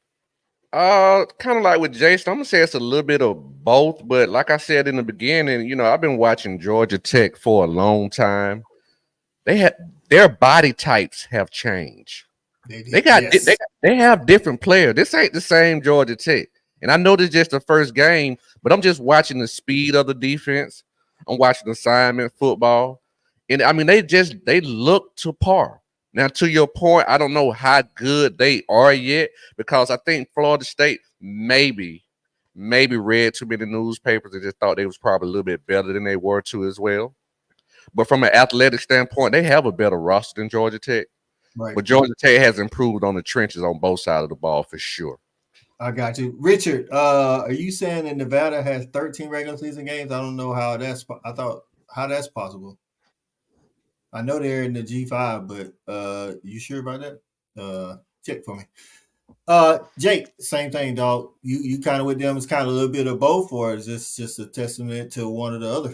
Kind of like with Jason, I'm gonna say it's a little bit of both, but like I said in the beginning, I've been watching Georgia Tech for a long time. Their body types have changed. They have different players. This ain't the same Georgia Tech. And I know this is just the first game, but I'm just watching the speed of the defense. I'm watching assignment football. And I mean, they look to par. Now, to your point, I don't know how good they are yet because I think Florida State maybe read too many newspapers and just thought they was probably a little bit better than they were too as well. But from an athletic standpoint, they have a better roster than Georgia Tech. Right. But Georgia Tech has improved on the trenches on both sides of the ball for sure. I got you. Richard, are you saying that Nevada has 13 regular season games? I don't know how that's possible. I know they're in the G5, but you sure about that? Check for me. Jake, same thing, dog. You kind of with them. It's kind of a little bit of both, or is this just a testament to one or the other?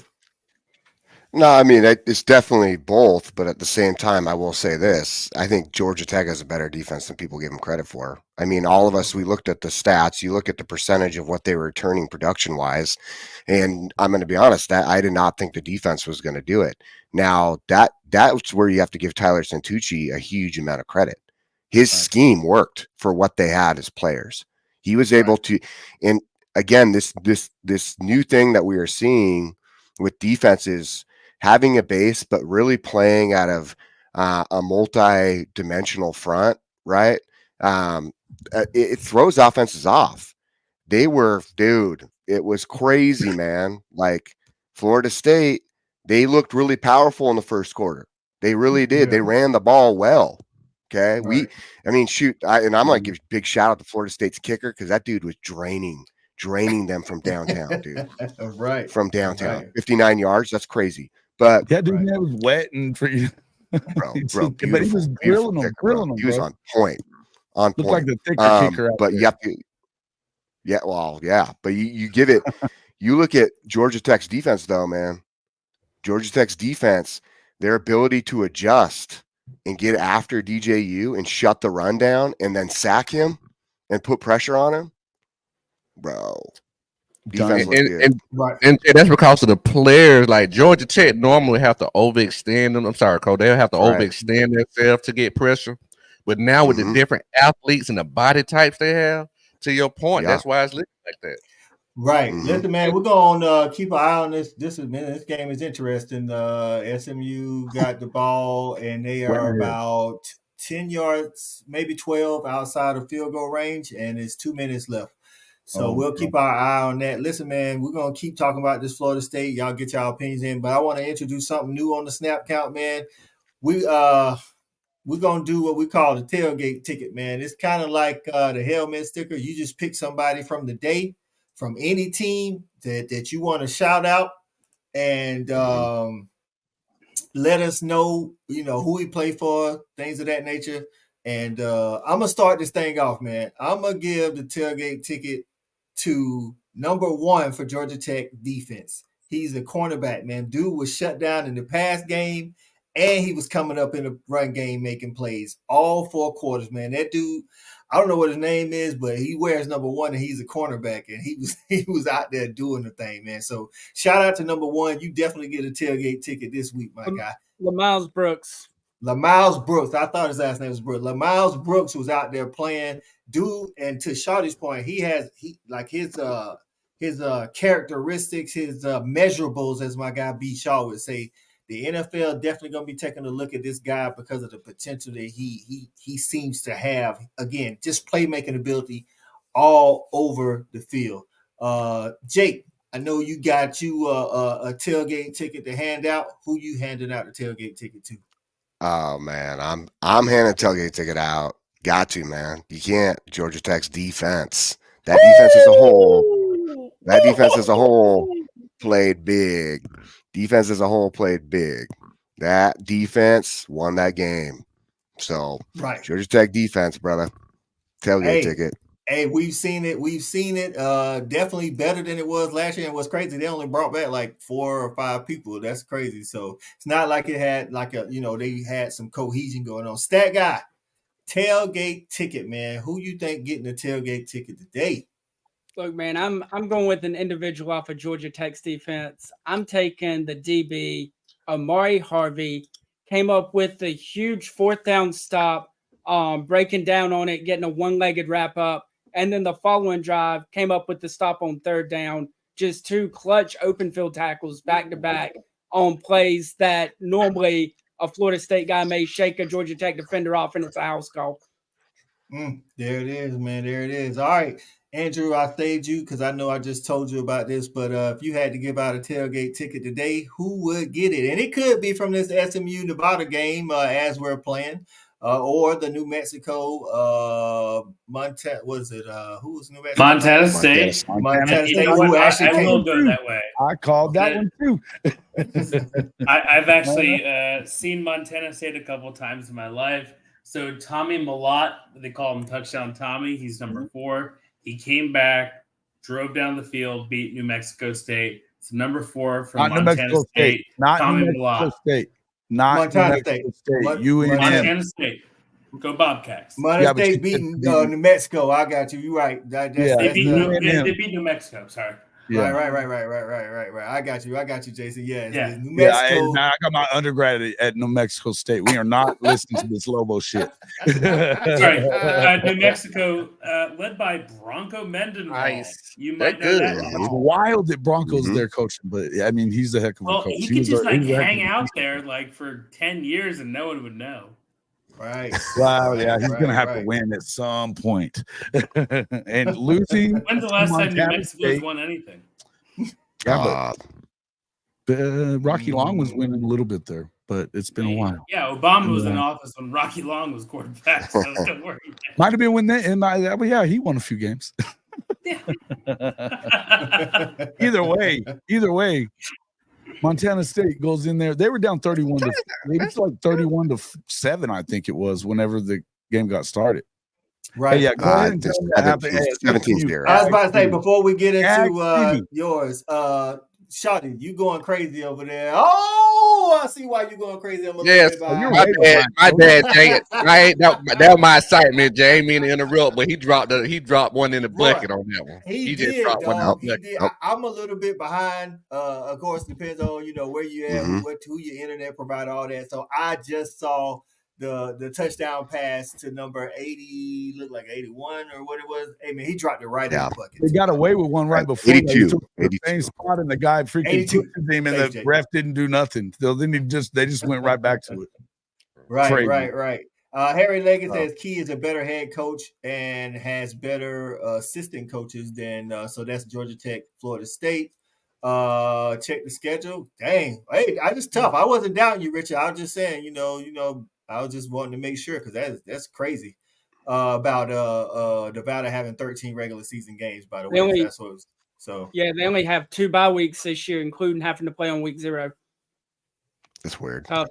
No, I mean, it's definitely both, but at the same time, I will say this. I think Georgia Tech has a better defense than people give them credit for. I mean, all of us, we looked at the stats. You look at the percentage of what they were returning production-wise, and I'm going to be honest, that I did not think the defense was going to do it. Now, that's where you have to give Tyler Santucci a huge amount of credit. His scheme worked for what they had as players. He was able to, and again, this new thing that we are seeing with defenses having a base, but really playing out of a multi-dimensional front, right? It throws offenses off. It was crazy, man. Like Florida State, they looked really powerful in the first quarter. They really did. Yeah. They ran the ball well. Okay. Right. I'm going to give a big shout out to Florida State's kicker because that dude was draining them from downtown, dude. Right. From downtown. Right. 59 yards. That's crazy. But that dude was wet and pretty. Bro, but he was grilling them. He was on point. Looked like the thicker kicker. But you have to. Yeah, well, yeah. But you give it. You look at Georgia Tech's defense, though, man. Georgia Tech's defense, their ability to adjust and get after DJU and shut the run down and then sack him and put pressure on him, bro. Defense And, looked and, good. and, Right. and that's because of the players. Like Georgia Tech normally have to overextend them. I'm sorry, Cole. They'll have to Right. overextend themselves to get pressure. But now with the different athletes and the body types they have, to your point, Yeah. that's why it's looking like that. Right. Mhm. Listen, man, we're gonna keep an eye on this. This game is interesting. SMU got the ball, and they are Right here. about 10 yards, maybe 12 outside of field goal range, and it's 2 minutes left. So we'll keep our eye on that. Listen, man, we're gonna keep talking about this Florida State. Y'all get y'all opinions in, but I want to introduce something new on the snap count, man. We're gonna do what we call the tailgate ticket, man. It's kind of like the helmet sticker. You just pick somebody from the day, from any team that you want to shout out, and let us know, who he play for, things of that nature. And I'm gonna start this thing off, man. I'm gonna give the tailgate ticket to number 1 for Georgia Tech defense. He's a cornerback, man. Dude was shut down in the pass game, and he was coming up in the run game making plays all 4 quarters, man. That dude, I don't know what his name is, but he wears number 1, and he's a cornerback, and he was out there doing the thing, man. So shout out to number 1. You definitely get a tailgate ticket this week, my guy. Lamiles Brooks. Lamiles Brooks. I thought his last name was Brooks. Lamiles Brooks was out there playing. Dude, and to Shawty's point, his characteristics, his measurables, as my guy B. Shaw would say. The NFL definitely gonna be taking a look at this guy because of the potential that he seems to have. Again, just playmaking ability all over the field. Jake, I know you got you a tailgate ticket to hand out. Who you handing out the tailgate ticket to? Oh man, I'm handing a tailgate ticket out. Got to, man. You can't. Georgia Tech's defense. That defense as a whole. That defense as a whole played big. Defense as a whole played big. That defense won that game. So Right. Georgia Tech defense, brother. Tailgate ticket. Hey, we've seen it. Definitely better than it was last year. And what's crazy, they only brought back like 4 or 5 people. That's crazy. So it's not like it had they had some cohesion going on. Stat guy, tailgate ticket, man. Who you think getting a tailgate ticket today? Look, man, I'm going with an individual off of Georgia Tech's defense. I'm taking the DB, Amari Harvey. Came up with a huge 4th down stop, breaking down on it, getting a one-legged wrap up. And then the following drive came up with the stop on 3rd down. Just 2 clutch open field tackles back-to-back on plays that normally a Florida State guy may shake a Georgia Tech defender off, and it's a house call. There it is, man. There it is. All right, Andrew, I saved you because I know I just told you about this, but if you had to give out a tailgate ticket today, who would get it? And it could be from this SMU Nevada game as we're playing, or the New Mexico Montana. Was it who was New Mexico? Montana State. Montana You State. know what? Who actually I will came? go that way. I called that one too. I've actually seen Montana State a couple times in my life. So Tommy Malott, they call him Touchdown Tommy. He's number 4. He came back, drove down the field, beat New Mexico State. It's number 4 from Montana State. Not Tommy New Mexico Malott. State. Not Montana New Mexico State. Montana State. Go Bobcats. Montana State beating New Mexico. I got you. You're right. They beat New Mexico. Sorry. Yeah. Right. I got you, Jason. Yeah. New Mexico. I got my undergrad at New Mexico State. We are not listening to this Lobo shit. Sorry. New Mexico, led by Bronco Mendenhall. Nice. You might know that. It's wild that Bronco's their coaching, but I mean, he's a heck of a coach. He could just hang out there like for 10 years and no one would know. Right. Wow. Yeah, he's gonna have to win at some point. And losing. When's the last time New Mexico's won anything? Yeah, but Rocky Long was winning a little bit there, but it's been a while. Yeah, Obama was in office when Rocky Long was quarterback. So don't worry. Might have been when he won a few games. Either way. Montana State goes in there. They were down 31 to it's like 31 to 7, I think it was, whenever the game got started. Right. Hey, yeah, go ahead and tell me what happened. 17 0. I was about to say before we get into yours, Shawty, you going crazy over there. Oh, I see why you going crazy. I'm a little Yes, bit behind. my bad, Jay. That was my excitement, Jay. I ain't mean to interrupt, but he dropped one in the bucket on that one. He just did, dropped one in the dog. He bucket. did. I'm a little bit behind. Of course, depends on where you at, who your internet provider, all that. So I just saw the touchdown pass to number 80, looked like 81 or what it was. Hey man, he dropped it right in the bucket. They got away with one right before 82. He took the same spot, and the guy freaking 82. pushed him, and the ref didn't do nothing. So then they just went right back to it. Right. Harry Leggett says Key is a better head coach and has better assistant coaches than so that's Georgia Tech, Florida State. Check the schedule. Dang, hey, I just tough. I wasn't doubting you, Richard. I was just saying, I was just wanting to make sure because that's crazy. About Nevada having 13 regular season games, by the way. That's what it was, so yeah, they only have 2 bye weeks this year, including having to play on week 0. That's weird. Tough.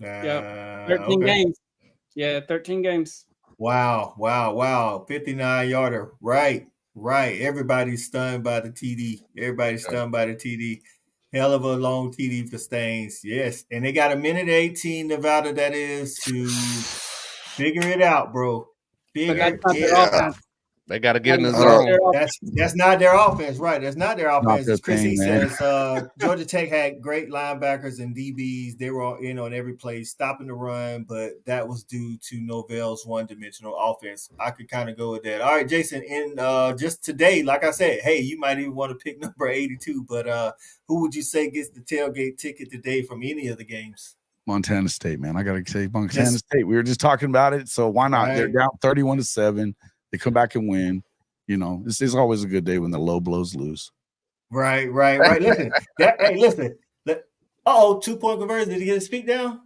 Yeah, 13 games. Yeah, 13 games. Wow. 59-yarder. Right. Everybody's stunned by the TD. Hell of a long TD for Staines. Yes. And they got a minute 18, Nevada, that is, to figure it out, bro. Figure it out. They got to get in the zone. That's not their offense, right? That's not their offense. As Chrissy thing, says, Georgia Tech had great linebackers and DBs. They were in on every play, stopping the run, but that was due to Novell's one-dimensional offense. I could kind of go with that. All right, Jason, in just today, like I said, hey, you might even want to pick number 82, but who would you say gets the tailgate ticket today from any of the games? Montana State, man. I got to say Montana State. We were just talking about it, so why not? Right. They're down 31-7. They come back and win. This is always a good day when the low blows loose. Right. Listen. Listen. 2-point conversion. Did he get his feet down?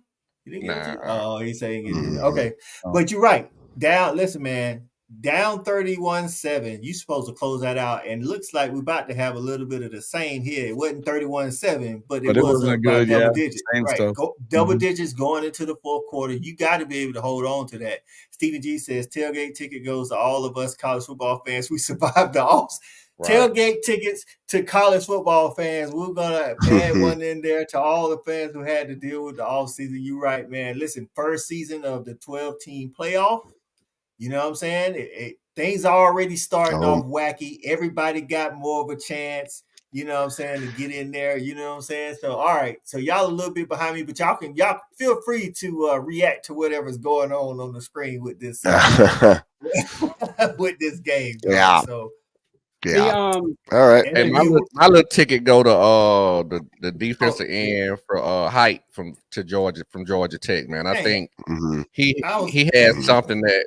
He didn't get it. Oh, he's saying it. Okay. But you're right. Listen, man. Down 31-7. You're supposed to close that out. And it looks like we're about to have a little bit of the same here. It wasn't 31-7, but it was a good double digits. Right. Double digits going into the fourth quarter. You got to be able to hold on to that. Stephen G says tailgate ticket goes to all of us college football fans. We survived the offs. Right. Tailgate tickets to college football fans. We're going to add one in there to all the fans who had to deal with the offseason. You're right, man. Listen, first season of the 12-team playoff. You know what I'm saying? Things are already starting off wacky. Everybody got more of a chance, you know what I'm saying, to get in there. You know what I'm saying? So, all right. So, y'all a little bit behind me, but y'all feel free to react to whatever's going on the screen with this with this game. Yeah. So, yeah. All right. And my little ticket go to the defensive end for Height from Georgia Tech, man. I think he has something that.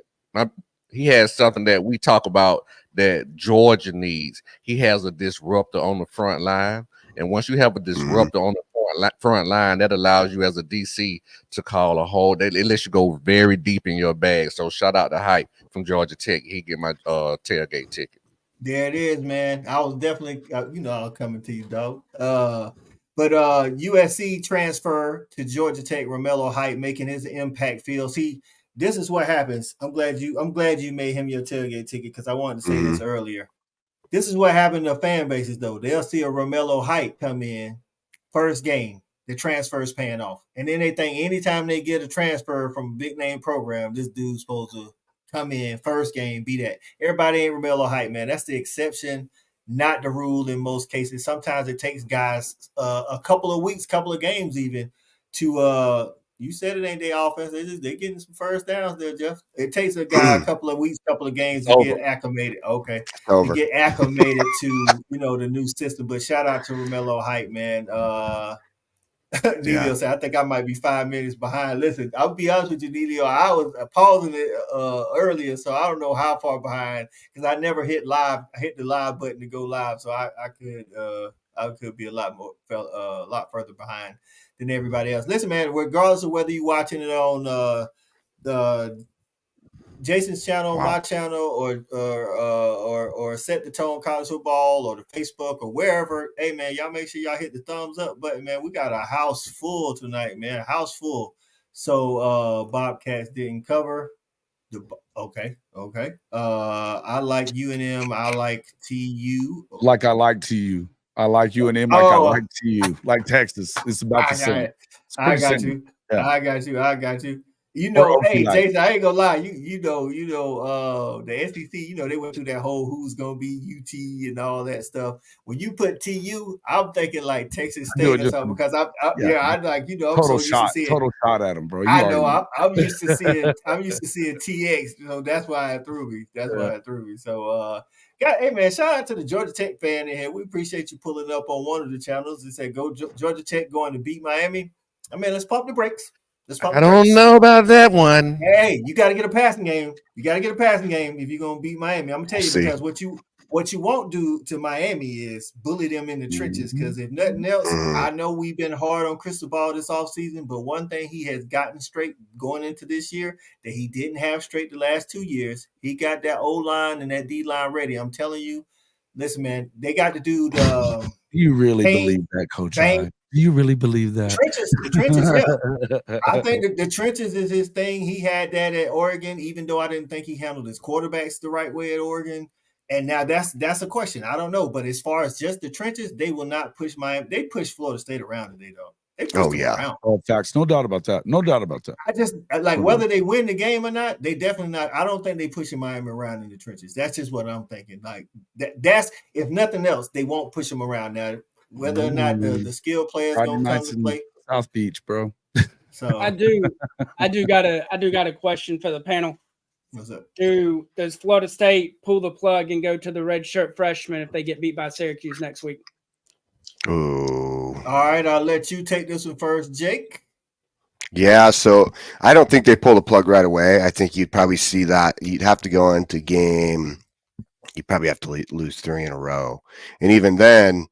He has something that we talk about that Georgia needs. He has a disruptor on the front line. And once you have a disruptor on the front line, that allows you as a DC to call a hold. It lets you go very deep in your bag. So shout out to Hype from Georgia Tech. He get my tailgate ticket. There it is, man. I was definitely, I'll come to you, dog. But USC transfer to Georgia Tech, Romello Height, making his impact feel. See, this is what happens. I'm glad you made him your tailgate ticket because I wanted to say this earlier. This is what happened to fan bases, though. They'll see a Romello Height come in first game. The transfer's paying off. And then they think anytime they get a transfer from a big name program, this dude's supposed to come in first game, be that. Everybody ain't Romello Height, man. That's the exception, not the rule in most cases. Sometimes it takes guys a couple of weeks, couple of games even to you said it ain't their offense. They're getting some first downs there, Jeff. It takes a guy a couple of weeks, couple of games to get acclimated. Okay. To get acclimated to, the new system. But shout out to Romello Height, man. Neilio said, I think I might be 5 minutes behind. Listen, I'll be honest with you, Neilio. I was pausing it earlier, so I don't know how far behind because I never hit live. I hit the live button to go live, so I could be a lot further behind than everybody else. Listen, man, regardless of whether you're watching it on the Jason's channel, my channel, or Set the Tone College Football, or the Facebook, or wherever, hey, man, y'all make sure y'all hit the thumbs up button, man. We got a house full tonight, man, a house full. So Bobcats didn't cover. Okay. I like UNM. I like TU. Like I like TU. I like UNM like I like TU, like Texas. It's about the same. I got you. Yeah. I got you. You know, hey Jason, I ain't gonna lie. You know, the SEC. You know, they went through that whole who's gonna be UT and all that stuff. When you put TU, I'm thinking like Texas State or something because I like I'm total so shot, used to seeing total shot at him, bro. I know I'm used to seeing TX, so that's why it threw me. So hey man, shout out to the Georgia Tech fan in here. We appreciate you pulling up on one of the channels and say go Georgia Tech going to beat Miami. I mean, let's pump the brakes. I don't know about that one. Hey, you got to get a passing game. You got to get a passing game if you're gonna beat Miami. I'm gonna tell you because what you won't do to Miami is bully them in the trenches. Because if nothing else, I know we've been hard on Cristobal this offseason, but one thing he has gotten straight going into this year that he didn't have straight the last 2 years, he got that O line and that D line ready. I'm telling you, listen, man, they got to do the. You really believe that, Coach? Do you really believe that? The trenches, yeah. I think the trenches is his thing. He had that at Oregon, even though I didn't think he handled his quarterbacks the right way at Oregon. And now that's a question. I don't know. But as far as just the trenches, they will not push Miami. They push Florida State around today, though. They push them around. Oh, facts. No doubt about that. I just whether they win the game or not, they definitely not. I don't think they pushing Miami around in the trenches. That's just what I'm thinking. Like that's if nothing else, they won't push them around now. Whether or not the skill players gonna come to play. South Beach, bro. So I do got a question for the panel. What's up? Does Florida State pull the plug and go to the redshirt freshman if they get beat by Syracuse next week? Oh. All right, I'll let you take this one first, Jake. Yeah, so I don't think they pull the plug right away. I think you'd probably see that. You'd have to go into game. You probably have to lose 3 in a row, and even then,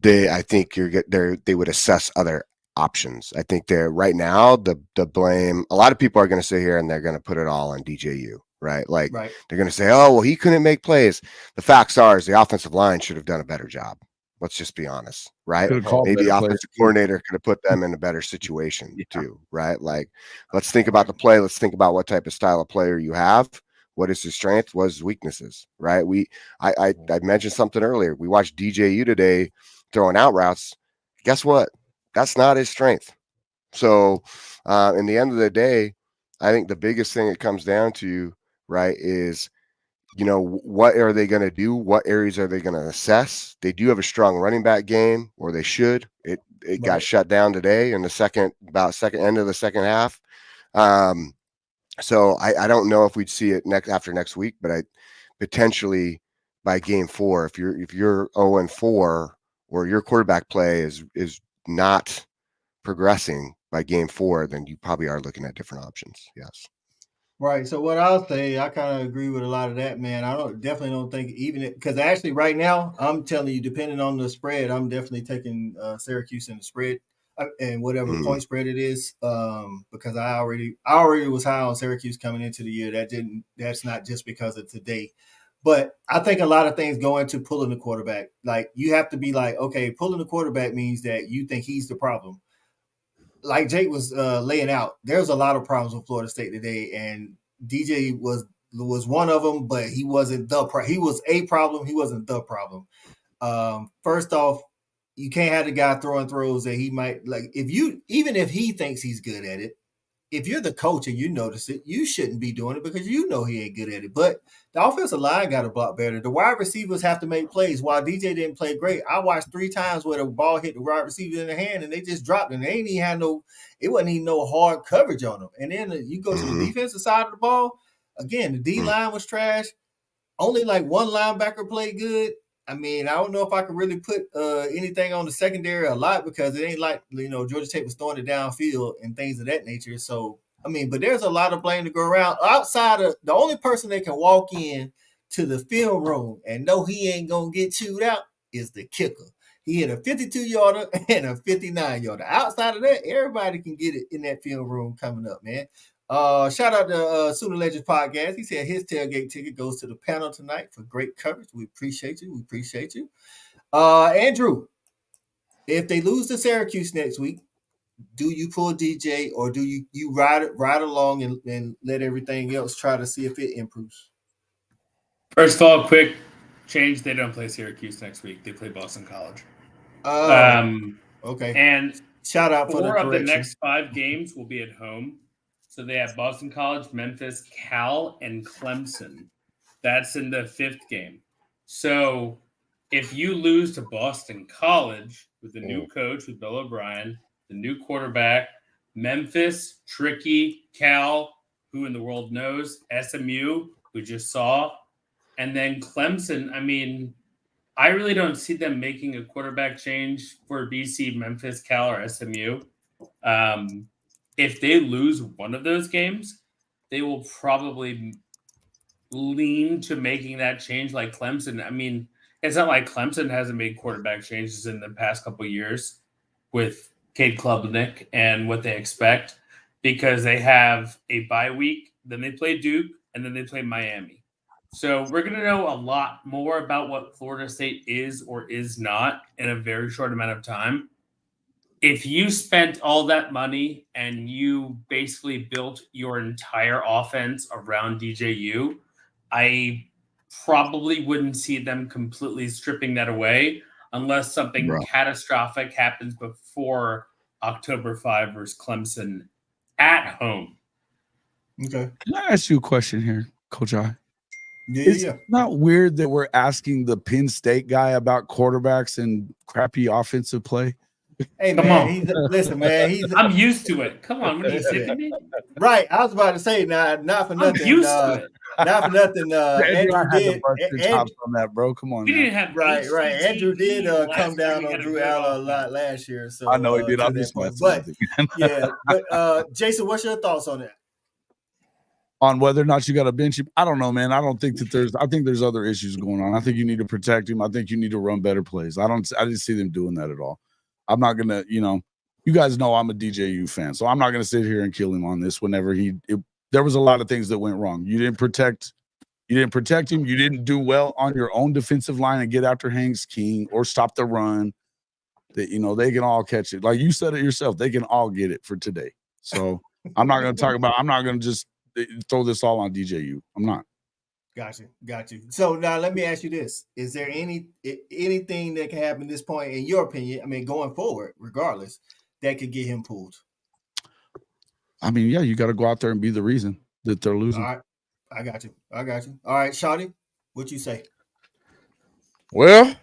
I think they would assess other options. I think they're right now the blame. A lot of people are going to sit here and they're going to put it all on DJU, right? Like they're going to say, "Oh, well, he couldn't make plays." The facts are, is the offensive line should have done a better job. Let's just be honest, right? Maybe the offensive coordinator could have put them in a better situation too, right? Like, let's think about the play. Let's think about what type of style of player you have. What is his strength? What is his weaknesses, right? I mentioned something earlier. We watched DJU today throwing out routes. Guess what? That's not his strength. So in the end of the day, I think the biggest thing it comes down to, right, is, what are they going to do? What areas are they going to assess? They do have a strong running back game, or they should. It got shut down today in the second end of the second half. So I don't know if we'd see it after next week, but I potentially by game 4, if you're 0-4 or your quarterback play is not progressing by game 4, then you probably are looking at different options. Yes. Right. So what I'll say, I kind of agree with a lot of that, man. I definitely don't think because actually right now, I'm telling you, depending on the spread, I'm definitely taking Syracuse in the spread and whatever point spread it is, because I already was high on Syracuse coming into the year. That's not just because of today. But I think a lot of things go into pulling the quarterback. Like, you have to be like, okay, pulling the quarterback means that you think he's the problem. Like Jake was laying out, there's a lot of problems with Florida State today, and DJ was one of them, but he wasn't he was a problem. He wasn't the problem. First off, you can't have the guy throwing throws that he might like. Even if he thinks he's good at it, if you're the coach and you notice it, you shouldn't be doing it because you know he ain't good at it. But the offensive line got to block better. The wide receivers have to make plays. While DJ didn't play great, I watched 3 times where the ball hit the wide receiver in the hand and they just dropped it. And they ain't even had it wasn't even no hard coverage on them. And then you go to the defensive side of the ball. Again, the D line was trash. Only like one linebacker played good. I mean, I don't know if I could really put anything on the secondary a lot because it ain't like, Georgia Tech was throwing it downfield and things of that nature. So, I mean, but there's a lot of blame to go around. Outside of the only person that can walk in to the film room and know he ain't going to get chewed out is the kicker. He hit a 52-yarder and a 59-yarder. Outside of that, everybody can get it in that film room coming up, man. Shout out to Sooner Legends Podcast. He said his tailgate ticket goes to the panel tonight for great coverage. We appreciate you. Andrew, if they lose to Syracuse next week, do you pull DJ or do you ride along and let everything else try to see if it improves? First of all, quick change. They don't play Syracuse next week. They play Boston College. Okay. And shout out for the 4 of the correction. next 5 games will be at home. So they have Boston College, Memphis, Cal, and Clemson. That's in the 5th game. So if you lose to Boston College with the new coach, with Bill O'Brien, the new quarterback, Memphis, tricky, Cal, who in the world knows, SMU, we just saw, and then Clemson, I mean, I really don't see them making a quarterback change for BC, Memphis, Cal, or SMU. If they lose one of those games, they will probably lean to making that change like Clemson. I mean, it's not like Clemson hasn't made quarterback changes in the past couple of years with Cade Klubnik and what they expect, because they have a bye week, then they play Duke, and then they play Miami. So we're going to know a lot more about what Florida State is or is not in a very short amount of time. If you spent all that money and you basically built your entire offense around DJU, I probably wouldn't see them completely stripping that away unless something catastrophic happens before October 5 versus Clemson at home. Okay. Can I ask you a question here, Coach I? Yeah, It's not weird that we're asking the Penn State guy about quarterbacks and crappy offensive play. Hey, Come man, on. listen, man. I'm used to it. Come on, what are you sick of me? Right. I was about to say, not for I'm nothing. used to it. Not for nothing. Andrew did. On that, bro. Come on. We didn't have Right. Andrew did HCTV come down last year. We on had Drew good Allen a offense. lot last year. So I know he did. to I'm that just point. messing But with you. but Jason, what's your thoughts on that? On whether or not you got to bench him, I don't know, man. I don't think that I think there's other issues going on. I think you need to protect him. I think you need to run better plays. I didn't see them doing that at all. I'm not gonna, you guys know I'm a DJU fan, so I'm not gonna sit here and kill him on this. Whenever there was a lot of things that went wrong. You didn't protect him. You didn't do well on your own defensive line and get after Hanks King or stop the run. That they can all catch it. Like you said it yourself, they can all get it for today. So I'm not gonna I'm not gonna just throw this all on DJU. I'm not. Got you. So now let me ask you this: is there anything that can happen at this point, in your opinion? I mean, going forward, regardless, that could get him pulled? I mean, yeah, you got to go out there and be the reason that they're losing. All right, I got you. All right, Shawty, what you say? Well,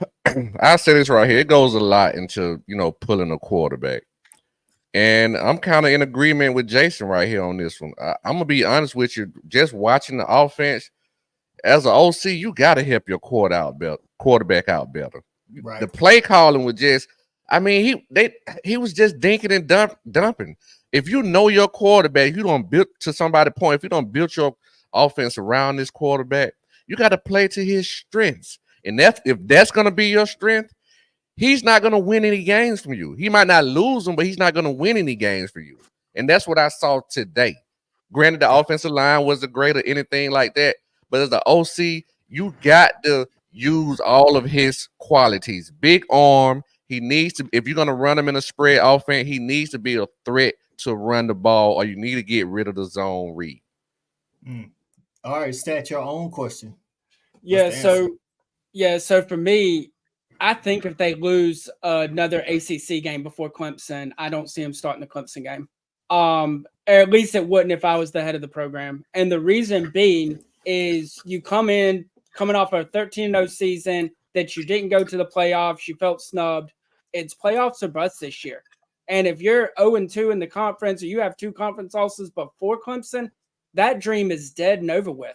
I say this right here. It goes a lot into pulling a quarterback. And I'm kind of in agreement with Jason right here on this one. I'm going to be honest with you. Just watching the offense, as an OC, you got to help your quarterback out better. Right. The play calling was just, I mean, he was just dinking and dumping. If you know your quarterback, you don't build to somebody's point. If you don't build your offense around this quarterback, you got to play to his strengths. And if that's going to be your strength, he's not going to win any games from you. He might not lose them, but he's not going to win any games for you. And that's what I saw today. Granted, the offensive line wasn't great or anything like that, but as the OC, you got to use all of his qualities. Big arm. He needs to, if you're going to run him in a spread offense, he needs to be a threat to run the ball, or you need to get rid of the zone read. All right, Stat, your own question. So for me, I think if they lose another ACC game before Clemson, I don't see them starting the Clemson game. Or at least it wouldn't if I was the head of the program. And the reason being is you coming off a 13-0 season that you didn't go to the playoffs, you felt snubbed. It's playoffs or bust this year. And if you're 0-2 in the conference or you have 2 conference losses before Clemson, that dream is dead and over with.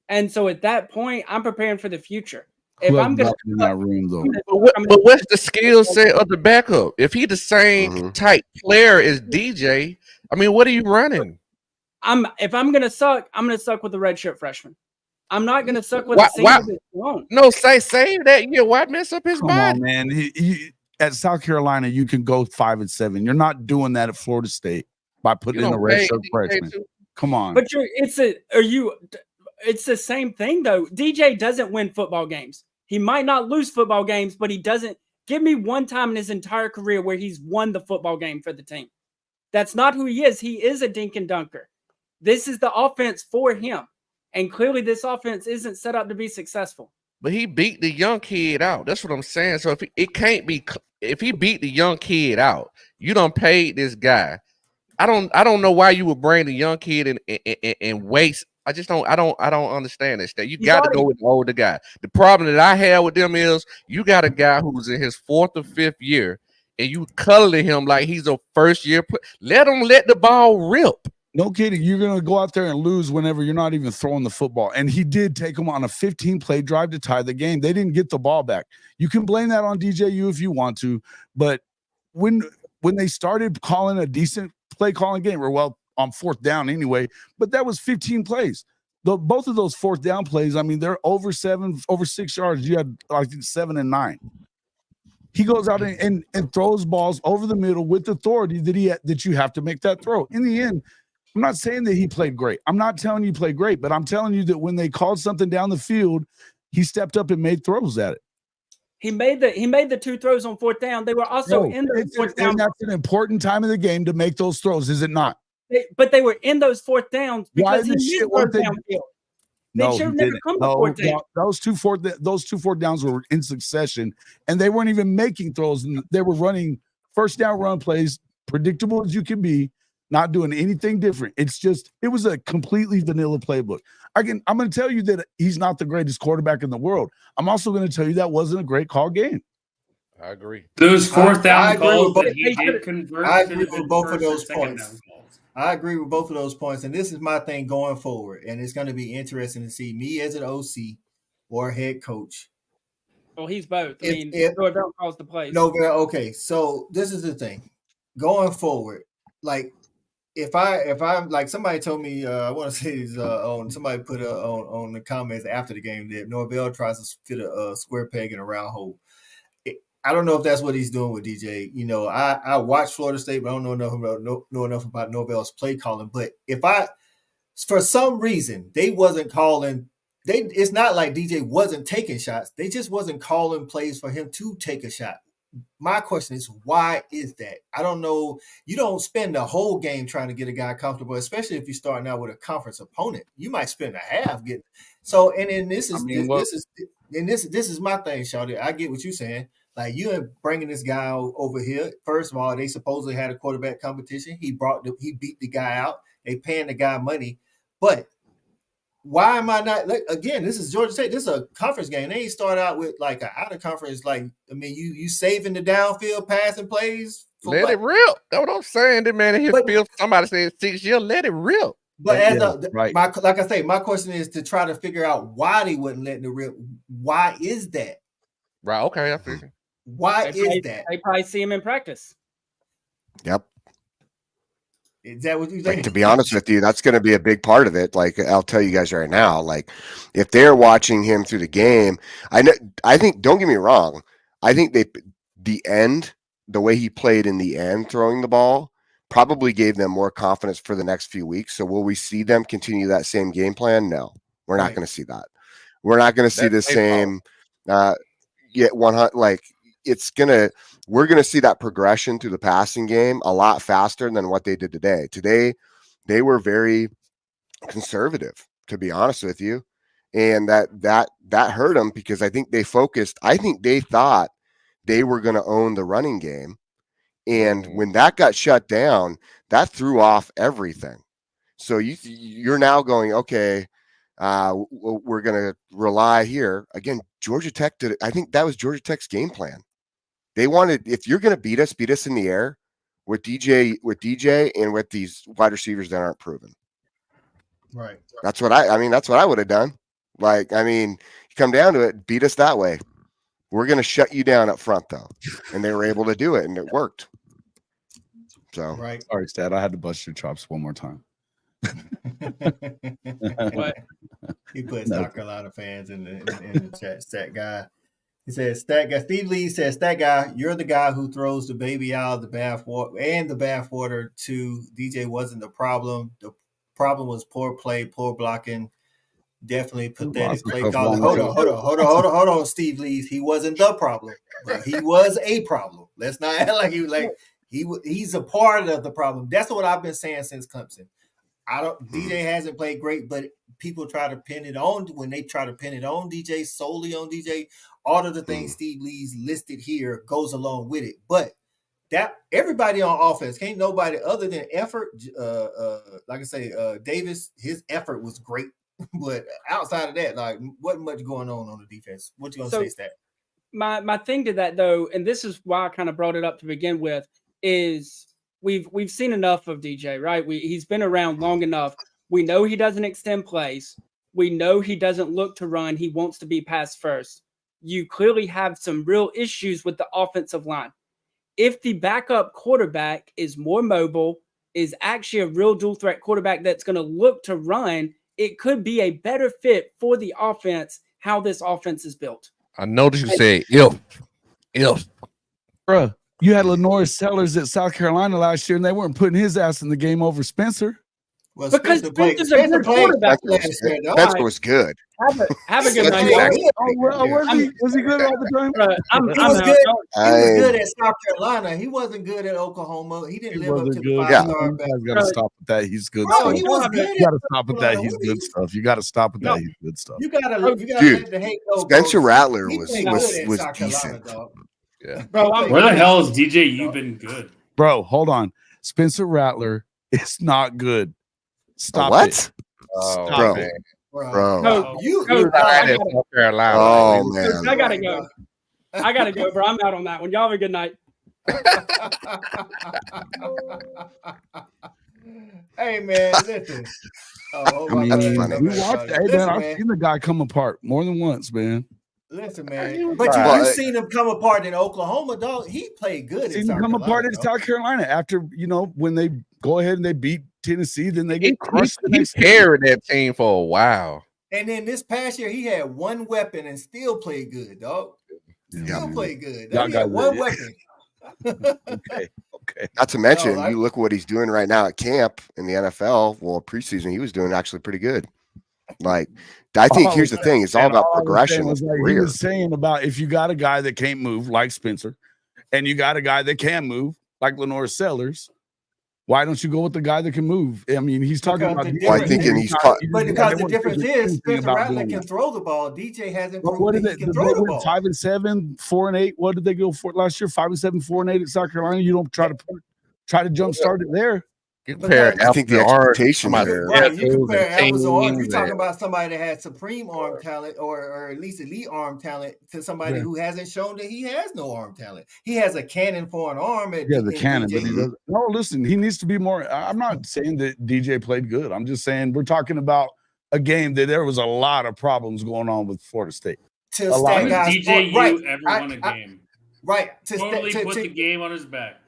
And so at that point, I'm preparing for the future. If I'm going to in that room, though, but what's the skill set of the backup? If he's the same type player as DJ, I mean, what are you running? If I'm going to suck, I'm going to suck with the redshirt freshman. I'm not going to suck with a senior that's alone. No, save that. Yeah, why mess up his body? On, man. He, at South Carolina, you can go 5-7. You're not doing that at Florida State by putting in a redshirt freshman. Come on. But it's the same thing, though. DJ doesn't win football games. He might not lose football games, but he doesn't. Give me one time in his entire career where he's won the football game for the team. That's not who he is. He is a dink and dunker. This is the offense for him. And clearly this offense isn't set up to be successful. But he beat the young kid out. That's what I'm saying. So if he beat the young kid out, you done paid this guy. I don't know why you would bring the young kid and waste. I don't understand this. That you got to go with the older guy. The problem that I have with them is you got a guy who's in his 4th or 5th year, and you cuddling him like he's a first year player. Let him let the ball rip. No kidding. You're going to go out there and lose whenever you're not even throwing the football. And he did take them on a 15-play drive to tie the game. They didn't get the ball back. You can blame that on DJU if you want to, but when they started calling a decent play calling game, or well, on 4th down anyway, but that was 15 plays. Both of those 4th down plays, I mean, they're over 6 yards. You had, I think, 7 and 9. He goes out and throws balls over the middle with authority that you have to make that throw. In the end, I'm not saying that he played great. I'm not telling you he played great, but I'm telling you that when they called something down the field, he stepped up and made throws at it. He made the 2 throws on 4th down. They were also in the 4th down. And that's an important time of the game to make those throws, is it not? But they were in those 4th downs because he missed third they downfield. No, they should have never come to 4th down. Those two 4th downs were in succession, and they weren't even making throws. And they were running first down run plays, predictable as you can be, not doing anything different. It was a completely vanilla playbook. I'm going to tell you that he's not the greatest quarterback in the world. I'm also going to tell you that wasn't a great call game. I agree. Those 4th down calls that he did convert. I agree with both of those points. I agree with both of those points, and this is my thing going forward, and it's going to be interesting to see me as an OC or head coach. Well, he's both. Norvell calls the plays. Okay, so this is the thing. Going forward, like if I'm like somebody told me, I want to say this on somebody put on the comments after the game that Norvell tries to fit a square peg in a round hole. I don't know if that's what he's doing with DJ. You know, I watched Florida State, but I don't know enough about Norvell's play calling. But for some reason, they wasn't calling. It's not like DJ wasn't taking shots. They just wasn't calling plays for him to take a shot. My question is, why is that? I don't know. You don't spend the whole game trying to get a guy comfortable, especially if you're starting out with a conference opponent. You might spend a half getting. So, and then this is my thing, Shawty. I get what you're saying. Like, you are bringing this guy over here. First of all, they supposedly had a quarterback competition. He beat the guy out. They paying the guy money. But why am I not? Again, this is Georgia State. This is a conference game. They ain't start out with like an out of conference. Like, I mean, you saving the downfield passing plays. Let it rip. That's what I'm saying. That man in his field. Somebody said 6 years. Let it rip. But like I say, my question is to try to figure out why they wouldn't let it rip. Why is that? Right. Okay. I figure. Why is that? They probably see him in practice. Yep. Is that what you think? Like, to be honest with you, that's going to be a big part of it. Like, I'll tell you guys right now, like, if they're watching him through the game, I think, don't get me wrong, I think the way he played in the end, throwing the ball, probably gave them more confidence for the next few weeks. So will we see them continue that same game plan? No, we're not going to see that. We're not going to see the same, we're going to see that progression through the passing game a lot faster than what they did today. Today, they were very conservative, to be honest with you. And that hurt them because I think they thought they were going to own the running game. And when that got shut down, that threw off everything. So you're now going, okay, we're going to rely here. Again, Georgia Tech did it. I think that was Georgia Tech's game plan. They wanted, if you're going to beat us in the air with DJ and with these wide receivers that aren't proven. Right. That's what I would have done. Like, I mean, you come down to it, beat us that way. We're going to shut you down up front, though. And they were able to do it, and it worked. So, right. Sorry, Stat. I had to bust your chops one more time. What? He put South Carolina fans in the chat. Stat guy. He says, "Stat guy." Steve Lee says, "Stat guy, you're the guy who throws the baby out of the bathwater to DJ. Wasn't the problem. The problem was poor play, poor blocking. Definitely pathetic play calling." Hold on, Steve Lee. He wasn't the problem, but he was a problem. Let's not act like he's a part of the problem. That's what I've been saying since Clemson. DJ hasn't played great, but people try to pin it on when they try to pin it on DJ, solely on DJ. All of the things Steve Lee's listed here goes along with it. But that everybody on offense, can't nobody other than effort. Like I say, Davis, his effort was great. But outside of that, like wasn't much going on the defense. What you gonna say, Stat? My thing to that though, and this is why I kind of brought it up to begin with, is we've seen enough of DJ, right? He's been around long enough. We know he doesn't extend plays. We know he doesn't look to run. He wants to be pass first. You clearly have some real issues with the offensive line. If the backup quarterback is more mobile, is actually a real dual threat quarterback that's going to look to run, it could be a better fit for the offense, how this offense is built. I noticed you said if. Bruh, you had Lenore Sellers at South Carolina last year, and they weren't putting his ass in the game over Spencer. Well, Because Spencer's a good quarterback. Spencer was good. Have a good night. Was he good all the time? He was good. He was good at South Carolina. He wasn't good at Oklahoma. He didn't live up to the 5-star. You got to stop with that. He's good. Bro, he was good. You got to stop with that. He's good stuff. You got to stop with that. He's good stuff. You got to let the hate go. Spencer Rattler was decent. Yeah. Bro, where the hell is DJ? You've been good. Bro, hold on. Spencer Rattler is not good. Stop what? It. Stop it. Bro. No, you South Carolina. Oh, man. I gotta go. Bro. I'm out on that one. Y'all have a good night. Hey, man, listen. That's funny. I've seen the guy come apart more than once, man. Listen, man. But you've seen him come apart in Oklahoma, dog. He played good. Seen him come apart in South Carolina after, when they go ahead and they beat Tennessee, then they get crushed. He carried that team for a while. And then this past year, he had one weapon and still played good, dog. Still played good. He had one weapon. Okay. Not to mention, you look what he's doing right now at camp in the NFL. Well, preseason, he was doing actually pretty good. Like, I think here's the thing: it's all about progression. He was saying about if you got a guy that can't move like Spencer, and you got a guy that can move like Lenore Sellers, why don't you go with the guy that can move? I mean, he's talking about. Well, I think because the difference is Spencer Rattler can throw the ball. DJ hasn't proved that he can throw the ball. 5-7, 4-8. What did they go for last year? 5-7, 4-8 at South Carolina. You don't try to jump start it there. I think the expectation there. Right, you compare apples to oranges. You're talking about somebody that had supreme arm talent or at least elite arm talent to somebody who hasn't shown that he has no arm talent. He has a cannon for an arm. The cannon. But he doesn't. No, listen, he needs to be more. I'm not saying that DJ played good. I'm just saying we're talking about a game that there was a lot of problems going on with Florida State. DJ won a game. Right. Totally put the game on his back.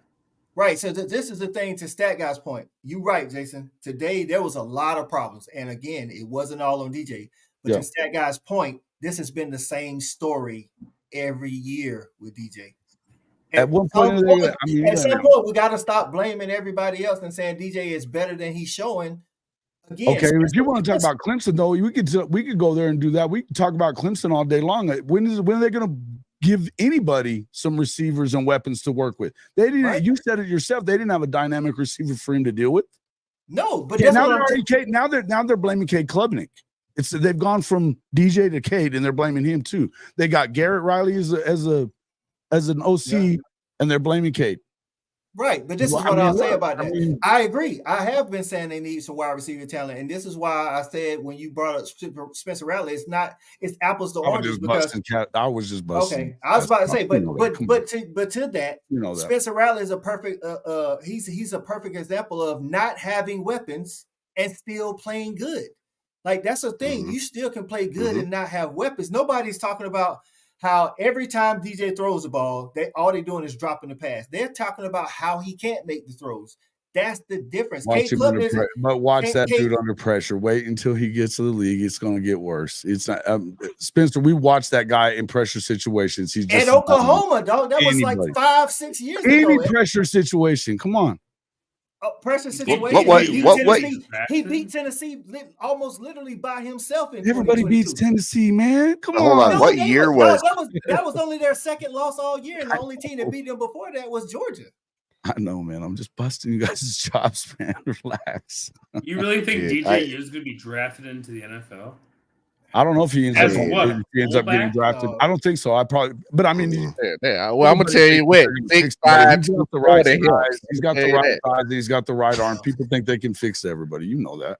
Right. So this is the thing to Stat Guy's point. You're right, Jason. Today, there was a lot of problems. And again, it wasn't all on DJ. But to Stat Guy's point, this has been the same story every year with DJ. At some point, we got to stop blaming everybody else and saying DJ is better than he's showing. Again, okay, if you want to talk about Clemson, though, we could go there and do that. We can talk about Clemson all day long. When are they going to give anybody some receivers and weapons to work with? They didn't. Right. You said it yourself. They didn't have a dynamic receiver for him to deal with. No, but now they're blaming Cade Klubnik. They've gone from DJ to Cade, and they're blaming him too. They got Garrett Riley as an OC, and they're blaming Cade. Right, but this is what I'll say about that. I agree. I have been saying they need some wide receiver talent, and this is why I said when you brought up Spencer Rattler, it's apples to oranges. I was just busting. Okay, I was about to say, but to that, Spencer Rattler is a perfect. He's a perfect example of not having weapons and still playing good. Like that's the thing. Mm-hmm. You still can play good and not have weapons. Nobody's talking about how every time DJ throws the ball, all they're doing is dropping the pass. They're talking about how he can't make the throws. That's the difference. Watch that dude under pressure. Wait until he gets to the league. It's going to get worse. It's not Spencer. We watched that guy in pressure situations. He's just at Oklahoma, dog. That was like 5-6 years ago. Any pressure situation. Come on. Pressure situation. What? He beat Tennessee almost literally by himself. Everybody beats Tennessee, man. Come on. Hold on. What year was that? Was only their second loss all year, and the only team that beat them before that was Georgia. I know, man. I'm just busting you guys' chops, man. Relax. You really think Dude, DJ is going to be drafted into the NFL? I don't know if he ends As up what? if he ends up getting Fullback? drafted. I don't think so. But I mean, Well, I'm gonna tell you what. he's 6'5", got the right 240 size. He's got the Tell you right that. size. He's got the right arm. People think they can fix everybody. You know that.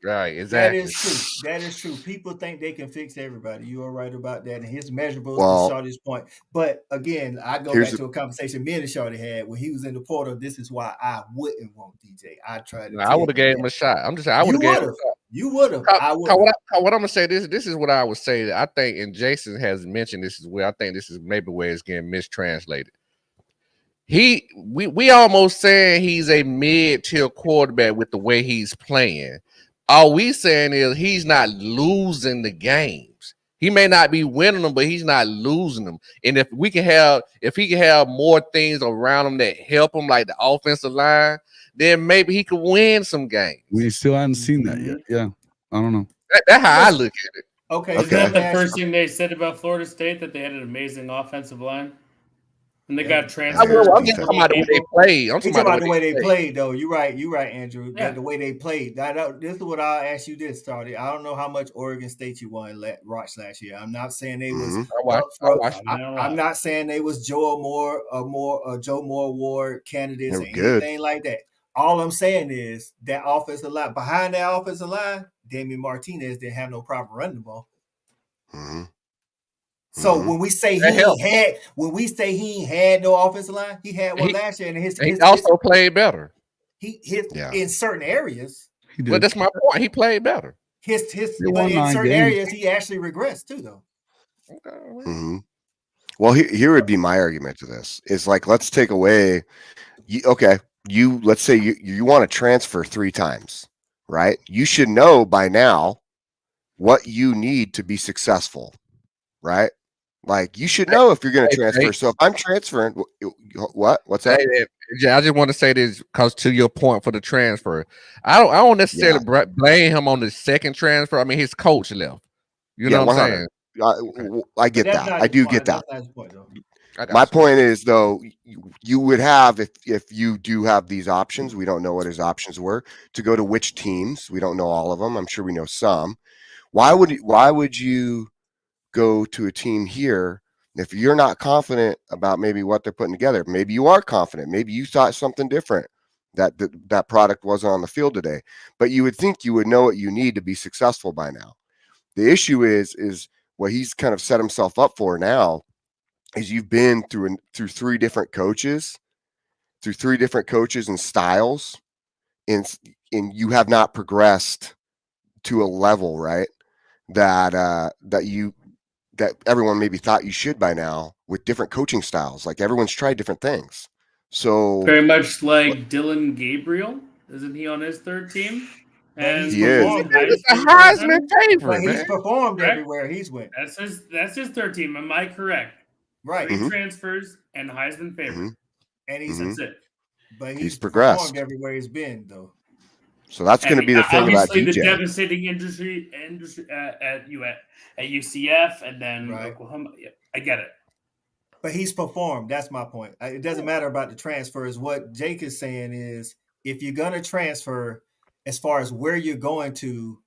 Right, exactly. That is true. That is true. People think they can fix everybody. You are right about that. And his measurables, Well, to Shawty's point. But again, I go back to a conversation me and Shawty had when he was in the portal. This is why I wouldn't want DJ. I tried to. I would have gave him a shot. I'm just saying I would have gave him a shot. You would have. I would. What I'm gonna say this is what I would say. I think, and Jason has mentioned this as well. I think this is maybe where it's getting mistranslated. We almost saying he's a mid-tier quarterback with the way he's playing. All we saying is he's not losing the games. He may not be winning them, but he's not losing them. And if he can have more things around him that help him, like the offensive line, then maybe he could win some games. We still haven't seen that yet. Yeah, I don't know. That's how I look at it. Okay. Isn't that the first thing they said about Florida State, that they had an amazing offensive line? And they got transferred. I'm just talking about the way they played. I'm talking about the way they played, though. You're right, Andrew. Yeah. The way they played. This is what I'll ask you this, Shawty. I don't know how much Oregon State you won watch last year. I'm not saying they was. I'm not saying they was Joe Moore Award candidates or anything like that. All I'm saying is that offensive line, behind that offensive line, Damian Martinez didn't have no problem running the ball. Mm-hmm. So when we say he had no offensive line, he had one last year, and he also played better. In certain areas. But that's my point. He played better. But in certain areas, he actually regressed too, though. Okay. Mm-hmm. Well, here would be my argument to this. Is like, let's take away. Let's say you want to transfer 3 times, right? You should know by now what you need to be successful, right? Like, you should know if you're going to transfer. So if I'm transferring, what's that? I just want to say this because to your point for the transfer, I don't necessarily blame him on the second transfer. I mean, his coach left. You know what I'm saying? I get that. I do get that. My point is, though, you would have, if you do have these options, we don't know what his options were, to go to which teams. We don't know all of them. I'm sure we know some. Why would you go to a team here if you're not confident about maybe what they're putting together? Maybe you are confident. Maybe you thought something different, that product wasn't on the field today, but you would think you would know what you need to be successful by now. The issue is what he's kind of set himself up for now is you've been through 3 different coaches, and styles, and you have not progressed to a level, right, that everyone maybe thought you should by now, with different coaching styles. Like, everyone's tried different things. So very much like Dylan Gabriel, isn't he on his 3rd team? And he is. He's a Heisman favorite. He's performed everywhere he's went. That's his 3rd team. Am I correct? Right. 3 transfers and Heisman favorite. And that's it. But he's progressed everywhere he's been, though. So that's going to be the thing about DJ. The devastating industry at UCF and then Oklahoma. Yeah, I get it. But he's performed. That's my point. It doesn't matter about the transfers. What Jake is saying is, if you're going to transfer, as far as where you're going to,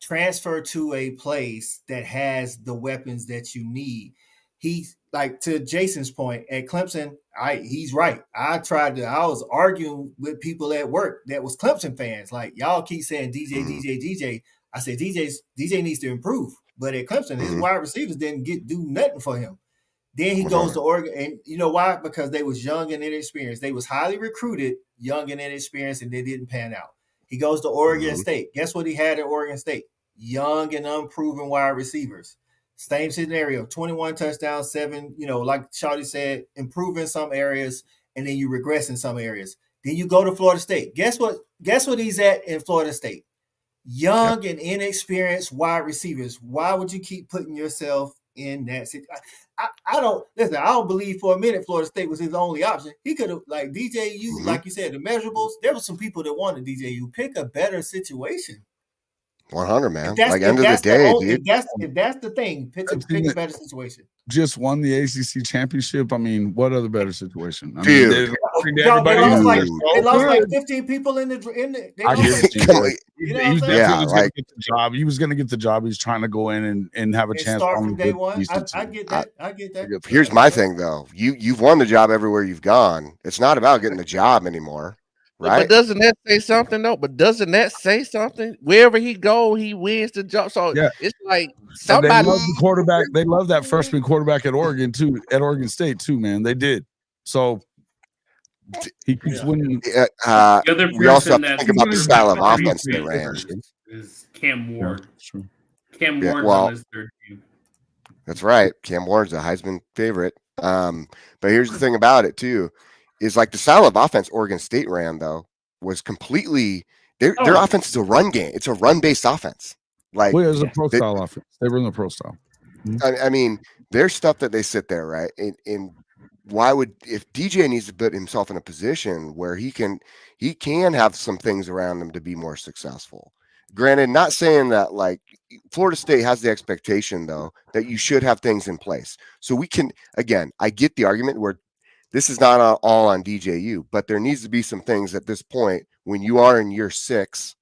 transfer to a place that has the weapons that you need. He's like, to Jason's point at Clemson, he's right. I was arguing with people at work that was Clemson fans. Like, y'all keep saying DJ. I said, DJ needs to improve. But at Clemson, his wide receivers didn't do nothing for him. Then he goes to Oregon, and you know why? Because they was young and inexperienced. They was highly recruited, young and inexperienced, and they didn't pan out. He goes to Oregon State. Guess what he had at Oregon State? Young and unproven wide receivers. Same scenario, 21 touchdowns, 7, like Shawty said, improve in some areas, and then you regress in some areas. Then you go to Florida State. Guess what he's at in Florida State? Young and inexperienced wide receivers. Why would you keep putting yourself in that situation? I don't believe for a minute Florida State was his only option. He could have, like DJU, like you said, the measurables. There were some people that wanted DJU. Pick a better situation. 100, man. Like end of the day, dude. If that's the thing, pick a better situation. Just won the ACC championship. I mean, what other better situation? I Dude, mean, they lost like 15 people in the. I hear you. Get the job. He was going to get the job. He's trying to go in and have a chance start from day one. I get that. I get that. Here's my thing, though. You've won the job everywhere you've gone. It's not about getting the job anymore. Right. But doesn't that say something though? But doesn't that say something? Wherever he go, he wins the job. So it's like somebody. They love the quarterback. They love that freshman quarterback at Oregon too, at Oregon State too, man. They did. So he keeps winning. We also have to think about the style of offense they ran. Is Cam Ward. True. Cam Ward's on his third team. That's right. Cam Ward's a Heisman favorite. But here's the thing about it too. Is like the style of offense Oregon State ran though was completely their offense is a run game. It's a run-based offense. Like it's a pro style offense. They run the pro style. I mean, there's stuff that they sit there, right? And why would if DJ needs to put himself in a position where he can have some things around him to be more successful. Granted, not saying that like Florida State has the expectation though that you should have things in place. So we can again, I get the argument where this is not all on DJU, but there needs to be some things at this point when you are in year 6,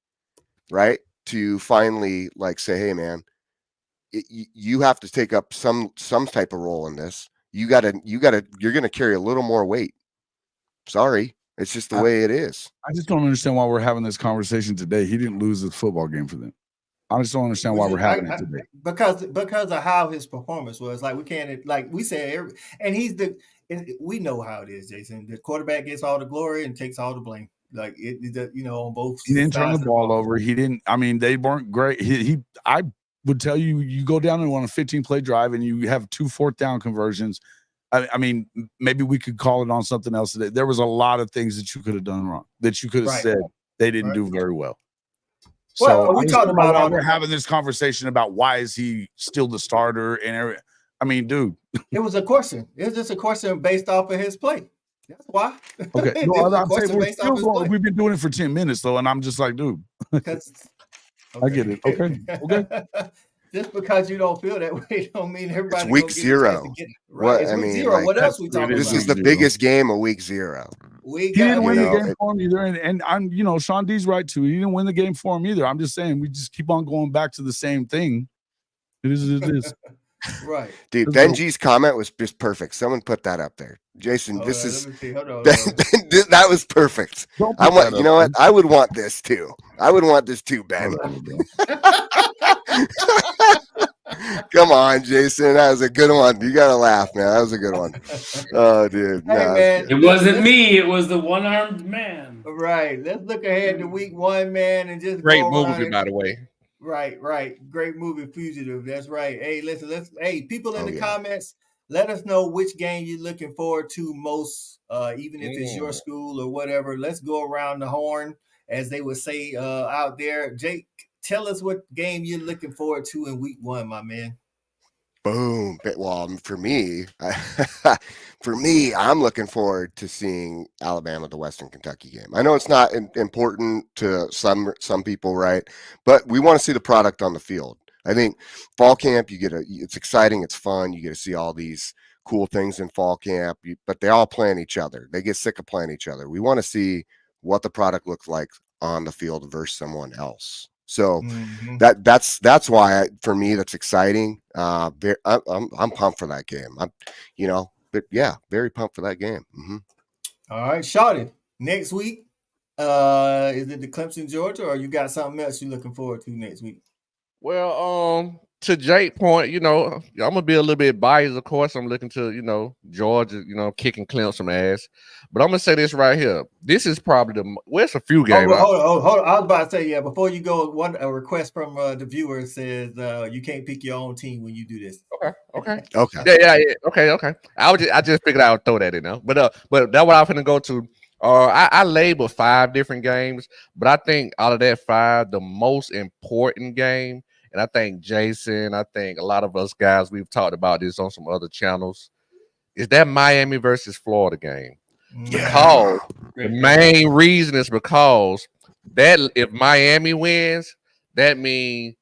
right? To finally like say, hey man, you have to take up some type of role in this. You're going to carry a little more weight. Sorry. It's just the way it is. I just don't understand why we're having this conversation today. He didn't lose the football game for them. I just don't understand why we're having it today. Because of how his performance was. Like we can't, like we said, and we know how it is, Jason. The quarterback gets all the glory and takes all the blame. Like on both. He didn't turn the ball over. He didn't. I mean, they weren't great. I would tell you, you go down and on a 15-play drive and you have 2 4th down conversions. I mean, maybe we could call it on something else today. There was a lot of things that you could have done wrong, that you could have said they didn't do very well. So we talking about we're having this conversation about why is he still the starter and everything. I mean, dude, it was a question. It was just a question based off of his play. That's why. Okay, no, I'm saying we've been doing it for 10 minutes though, and I'm just like, dude, I get it. Okay. Just because you don't feel that way, don't mean everybody. It's week 0. Right? What? Week 0. Like, what else we talking about? This is the biggest game of week 0. He didn't win the game for him either, and I'm, Sean D's right too. He didn't win the game for him either. I'm just saying we just keep on going back to the same thing. It is. Right, dude. Benji's comment was just perfect. Someone put that up there, Jason. This is that was perfect. I want. You know what? I would want this too. Ben. Come on, Jason. That was a good one. You gotta laugh, man. That was a good one. Oh, dude. Hey, man, it wasn't me. It was the one-armed man. Right. Let's look ahead to week 1, man, and just great movie, by the way. Right. Great movie, Fugitive. That's right. Hey, listen. People in the comments, let us know which game you're looking forward to most. Even if it's your school or whatever. Let's go around the horn, as they would say out there. Jake, tell us what game you're looking forward to in week 1, my man. Boom. Well, for me, I'm looking forward to seeing Alabama, the Western Kentucky game. I know it's not important to some people, right? But we want to see the product on the field. I think fall camp, it's exciting, it's fun. You get to see all these cool things in fall camp, but they all playing each other. They get sick of playing each other. We want to see what the product looks like on the field versus someone else. So that's why for me that's exciting. I'm pumped for that game. Very pumped for that game. Mm-hmm. All right, Shawty. Next week, is it the Clemson, Georgia, or you got something else you're looking forward to next week? Well, to Jake's point, I'm gonna be a little bit biased. Of course, I'm looking to Georgia, kicking Clemson ass. But I'm gonna say this right here. This is probably it's a few games. Hold on. I was about to say, before you go, a request from the viewer says you can't pick your own team when you do this. Okay. Yeah. Okay. I just figured I would throw that in there. But that's what I'm gonna go to. I labeled 5 different games, but I think out of that 5, the most important game. And I think Jason, a lot of us guys, we've talked about this on some other channels, is that Miami versus Florida game. Because the main reason is because that if Miami wins, that means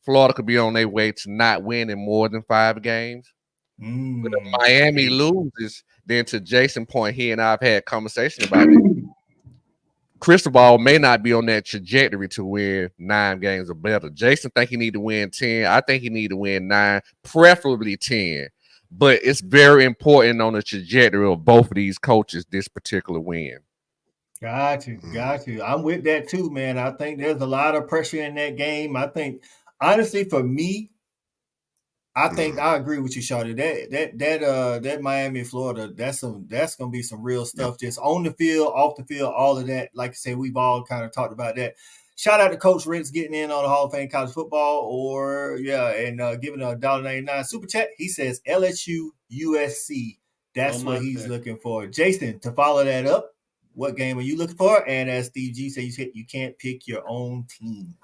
Florida could be on their way to not winning more than 5 games. But if Miami loses, then to Jason's point, he and I have had conversation about it. Cristobal may not be on that trajectory to win 9 games or better. Jason think he need to win 10. I think he need to win 9, preferably 10. But it's very important on the trajectory of both of these coaches this particular win. Got you. I'm with that too, man. I think there's a lot of pressure in that game. I think, honestly, for me, I think I agree with you, Shawty. That Miami, Florida, that's gonna be some real stuff. Just on the field, off the field, all of that. Like I said, we've all kind of talked about that. Shout out to Coach Ritz getting in on the Hall of Fame college football, and giving a $1.99 super chat. He says LSU USC. That's what he's looking for. Jason, to follow that up, what game are you looking for? And as Steve G said, you can't pick your own team.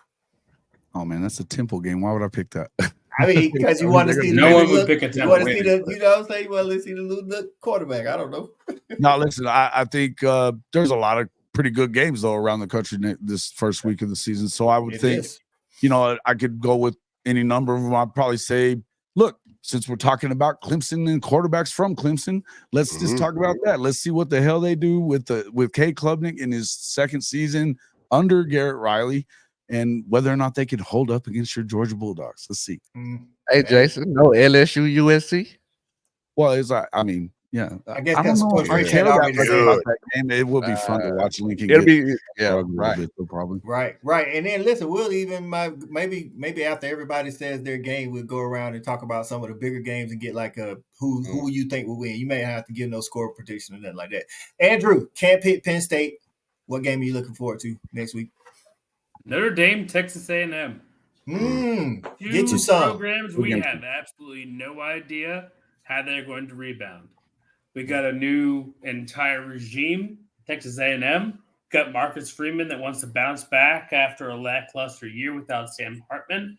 Oh man, that's a Temple game. Why would I pick that? I mean, because you want to see no one would pick a Temple. You want to see the, you know what I'm saying? You want to see the quarterback. I don't know. No, listen, I think there's a lot of pretty good games though around the country this first week of the season. So I would think, I could go with any number of them. I'd probably say, look, since we're talking about Clemson and quarterbacks from Clemson, let's just talk about that. Let's see what the hell they do with Cade Klubnik in his second season under Garrett Riley, and whether or not they can hold up against your Georgia Bulldogs. Let's see. Hey, Jason, no LSU USC? Well, I guess I don't know if I care that much about that game. It will be fun to watch Lincoln. It'll be right. Probably. Right. And then listen, we'll even maybe after everybody says their game, we'll go around and talk about some of the bigger games and get like who you think will win. You may have to give no score prediction or nothing like that. Andrew, can't pick Penn State. What game are you looking forward to next week? Notre Dame, Texas A&M. Get you some programs. We have absolutely no idea how they're going to rebound. We got a new entire regime, Texas A&M. Got Marcus Freeman that wants to bounce back after a lackluster year without Sam Hartman.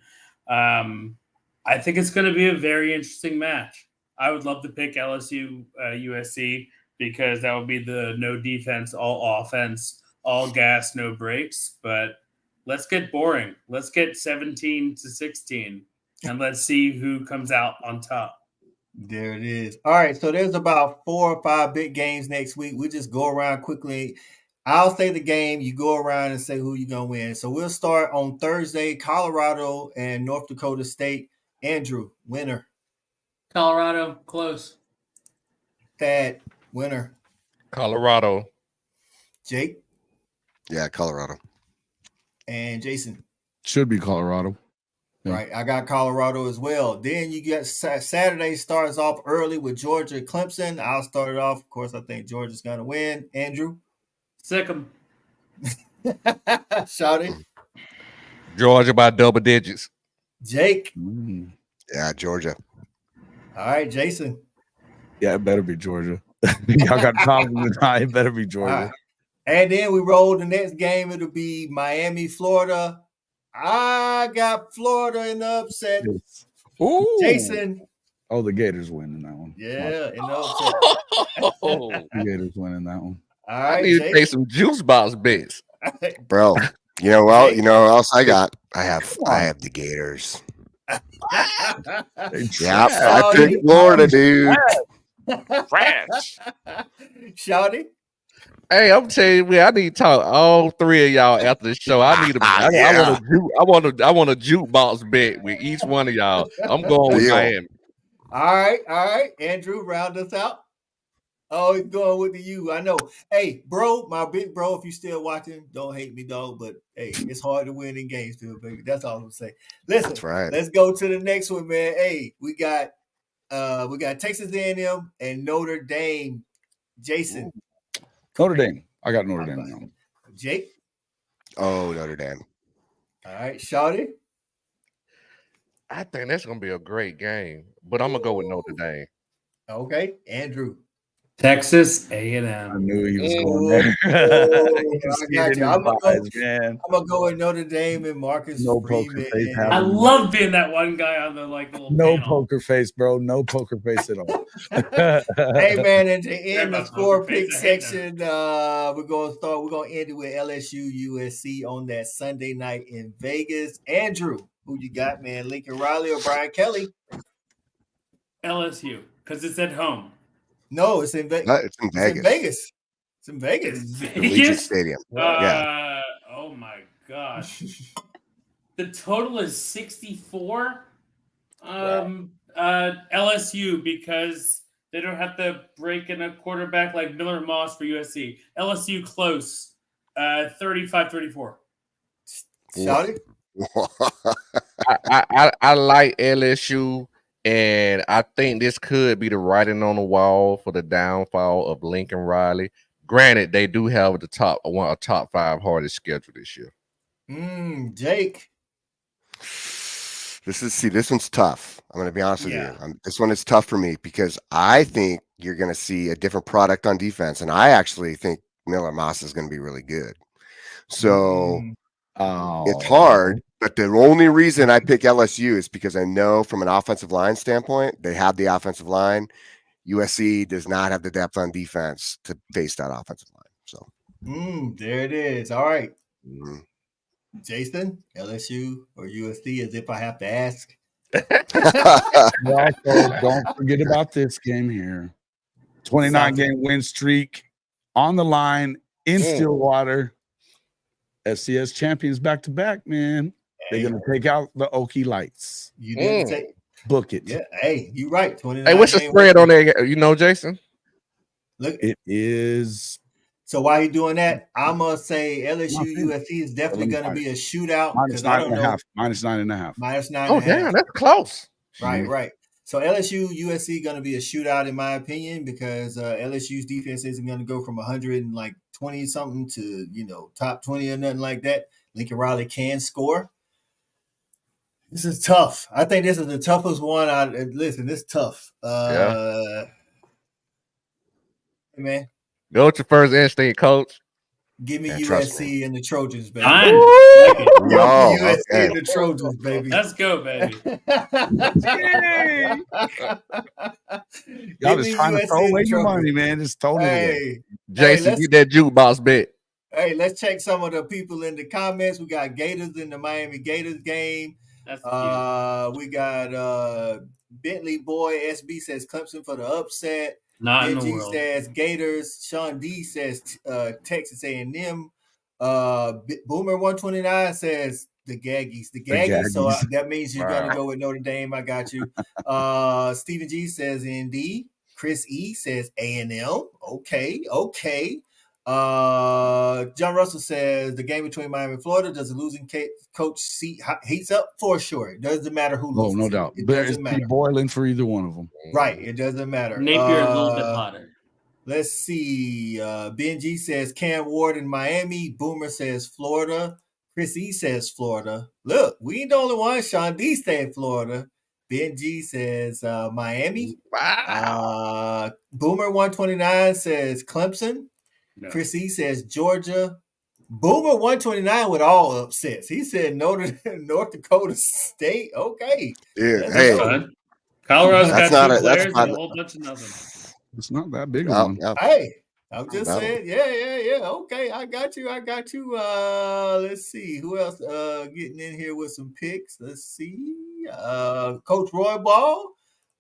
I think it's going to be a very interesting match. I would love to pick LSU USC because that would be the no defense, all offense, all gas, no brakes. But let's get boring. Let's get 17-16, and let's see who comes out on top. There it is. All right, so there's about 4 or 5 big games next week. We'll just go around quickly. I'll say the game. You go around and say who you're going to win. So we'll start on Thursday, Colorado and North Dakota State. Andrew, winner. Colorado, close. Thad, winner. Colorado. Jake? Yeah, Colorado. And Jason? Should be Colorado. Yeah. Right, I got Colorado as well. Then you get Saturday starts off early with Georgia Clemson. I'll start it off. Of course, I think Georgia's going to win. Andrew? Sick 'em. Shawty? Georgia by double digits. Jake? Yeah, Georgia. All right, Jason? Yeah, it better be Georgia. Y'all got problems with that. It better be Georgia. Right. And then we roll the next game. It'll be Miami, Florida. I got Florida in the upset. Ooh. Jason. Oh, the Gators win in that one. Yeah, in the upset. The Gators win in that one. All right, I need to take some juice box bets. Bro, you know what else I got? I have the Gators. Yeah, I picked Florida, dude. Trash. Shawty? Hey, I'm telling you, I need to talk all 3 of y'all after the show. I need I want a jukebox bet with each one of y'all. I'm going with Miami. All right. Andrew, round us out. Oh, he's going with the U. I know. Hey, bro, my big bro, if you still watching, don't hate me, dog. But hey, it's hard to win in games, too, baby. That's all I'm gonna say. Listen, that's right. Let's go to the next one, man. Hey, we got Texas A&M and Notre Dame. Jason. Notre Dame. I got Notre Dame now. Jake. Oh, Notre Dame. All right, Shawty. I think that's gonna be a great game, but I'm gonna go with Notre Dame. Okay, Andrew. Texas I A&M. knew he was going there. You can I see it got in you. his eyes, man. I'm gonna go with Notre Dame and Marcus No poker Freeman. face and- I happening. love being that one guy on the little No panel. poker face, bro. No poker face at all. Hey man, and to end the about score poker face, pick I hate that. section, we're gonna end it with LSU USC on that Sunday night in Vegas. Andrew, who you got, man? Lincoln Riley or Brian Kelly? LSU, because it's at home. No, it's in Vegas. It's in Vegas. It's in Vegas. Allegiant Vegas? Stadium. Oh my gosh. The total is 64. LSU, because they don't have to break in a quarterback like Miller Moss for USC. LSU close. 35-34. Shawty? I like LSU, and I think this could be the writing on the wall for the downfall of Lincoln Riley. Granted, they do have a top 5 hardest schedule this year. Jake. This one's tough. I'm going to be honest with you. This one is tough for me because I think you're going to see a different product on defense, and I actually think Miller Moss is going to be really good. So it's hard, but the only reason I pick LSU is because I know from an offensive line standpoint, they have the offensive line. USC does not have the depth on defense to face that offensive line. So there it is. All right. Jason, LSU or USC, as if I have to ask. Also, don't forget about this game here. 29-game win streak on the line in Stillwater. FCS champions back-to-back, man. They're going to take out the Okie Lights. You didn't say. Book it. Yeah, hey, you're right. Hey, what's the spread on there? You know, Jason? Look, it is. So while you're doing that, I'm gonna say LSU USC is definitely gonna be a shootout because I don't know. -9.5. -9.5. Oh, damn, that's close. Right. So LSU USC gonna be a shootout in my opinion because LSU's defense isn't gonna go from 120 something to top 20 or nothing like that. Lincoln Riley can score. This is tough. I think this is the toughest one. Listen, this is tough. Hey, man. Go with your first instinct, coach. Give me USC and the Trojans, baby. USC and the Trojans, baby. Let's go, baby. Y'all just trying to throw away your money, man. Just throw it away. Jason, get that jukebox bet. Hey, let's check some of the people in the comments. We got Gators in the Miami Gators game. That's we got Bentley Boy SB says Clemson for the upset. Not in the world. says Gators. Sean D says Texas A&M. Boomer 129 says the Gaggies. The Gaggies. So that means you're gonna go with Notre Dame. I got you. Stephen G says ND. Chris E says A&M. Okay. John Russell says the game between Miami and Florida, does the losing coach seat heats up? For sure. It doesn't matter who loses. Oh, no doubt. It but doesn't matter. Boiling for either one of them. Right. It doesn't matter. Napier a little bit hotter. Let's see. Benji says Cam Ward in Miami. Boomer says Florida. Chris E says Florida. Look, we ain't the only one. Sean D said Florida. Benji says Miami. Wow. Boomer 129 says Clemson. No. Chris E says Georgia. Boomer 129 with all upsets. He said North Dakota State. Okay. Yeah, hey. Colorado's got two players and a whole bunch of nothing. It's not that big of one. Hey, I'm just saying. Yeah. Okay, I got you. Let's see. Who else getting in here with some picks? Let's see. Coach Roy Ball.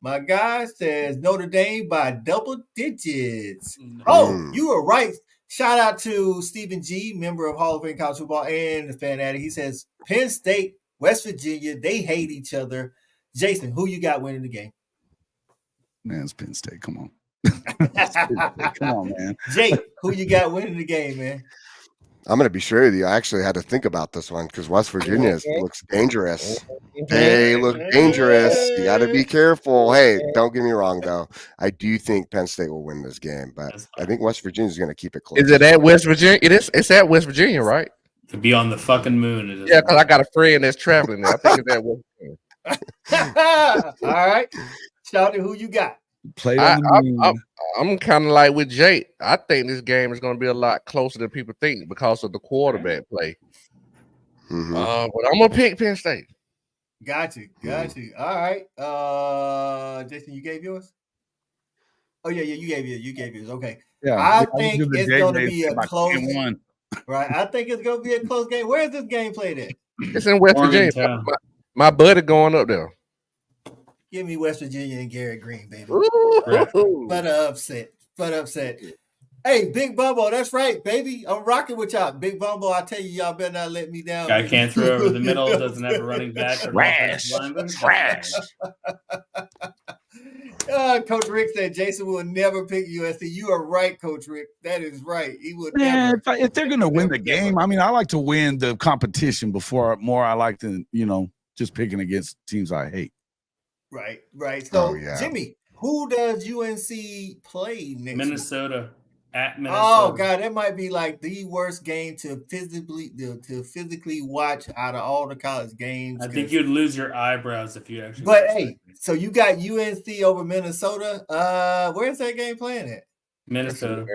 My guy says Notre Dame by double digits. Oh, you were right. Shout out to Stephen G, member of Hall of Fame College Football and the Fan Addict. He says Penn State, West Virginia, they hate each other. Jason, who you got winning the game? Man, it's Penn State. Come on. Come on, man. Jake, who you got winning the game, man? I'm going to be sure with you. I actually had to think about this one because West Virginia looks dangerous. They look dangerous. You got to be careful. Hey, don't get me wrong, though. I do think Penn State will win this game, but I think West Virginia is going to keep it close. Is it at West Virginia? It's at West Virginia, right? To be on the fucking moon. Yeah, because I got a friend that's traveling there. I think it's at West Virginia. All right. Shawty, who you got? Played on the moon. I'm kind of like with Jake. I think this game is going to be a lot closer than people think because of the quarterback play. Mhm. But I'm gonna pick Penn State. Got you. All right. Jason, you gave yours? Oh yeah, you gave yours. Okay. Yeah, I think it's gonna be a close one. Right. I think it's gonna be a close game. Where is this game played at? It's in West Virginia. My buddy going up there. Give me West Virginia and Garrett Green, baby. Ooh. But upset. Hey, Big Bumbo, that's right, baby. I'm rocking with y'all. Big Bumbo, I tell you, y'all better not let me down. Guy can't throw over the middle, doesn't have a running back. Trash. Coach Rick said Jason will never pick USC. You are right, Coach Rick. That is right. He would never. If they're going to win the game, I mean, I like to win the competition I like to, just picking against teams I hate. Right. So, Jimmy, who does UNC play next Minnesota. week? At Minnesota. Oh God, that might be like the worst game to physically watch out of all the college games. I think you'd lose your eyebrows if you actually. But hey, so you got UNC over Minnesota. Where's that game playing at? Minnesota.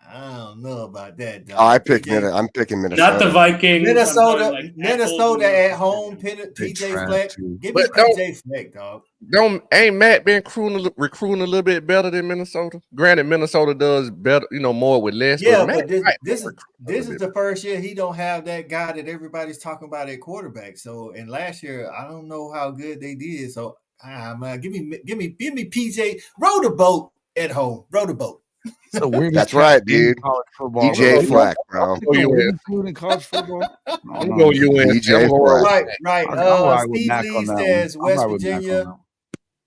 I don't know about that. Dog. I'm picking Minnesota. Not the Vikings. Minnesota at home. PJ Fleck. Give me PJ Fleck, dog. Ain't Matt been recruiting a little bit better than Minnesota? Granted, Minnesota does better, more with less. Yeah, but this is the first year he don't have that guy that everybody's talking about at quarterback. So, and last year I don't know how good they did. So, man, give me PJ. Row the boat at home. Row the boat. So that's right, dude. DJ Fleck, bro. Including college football. DJ Fleck. Right. Steve Lee says West Virginia.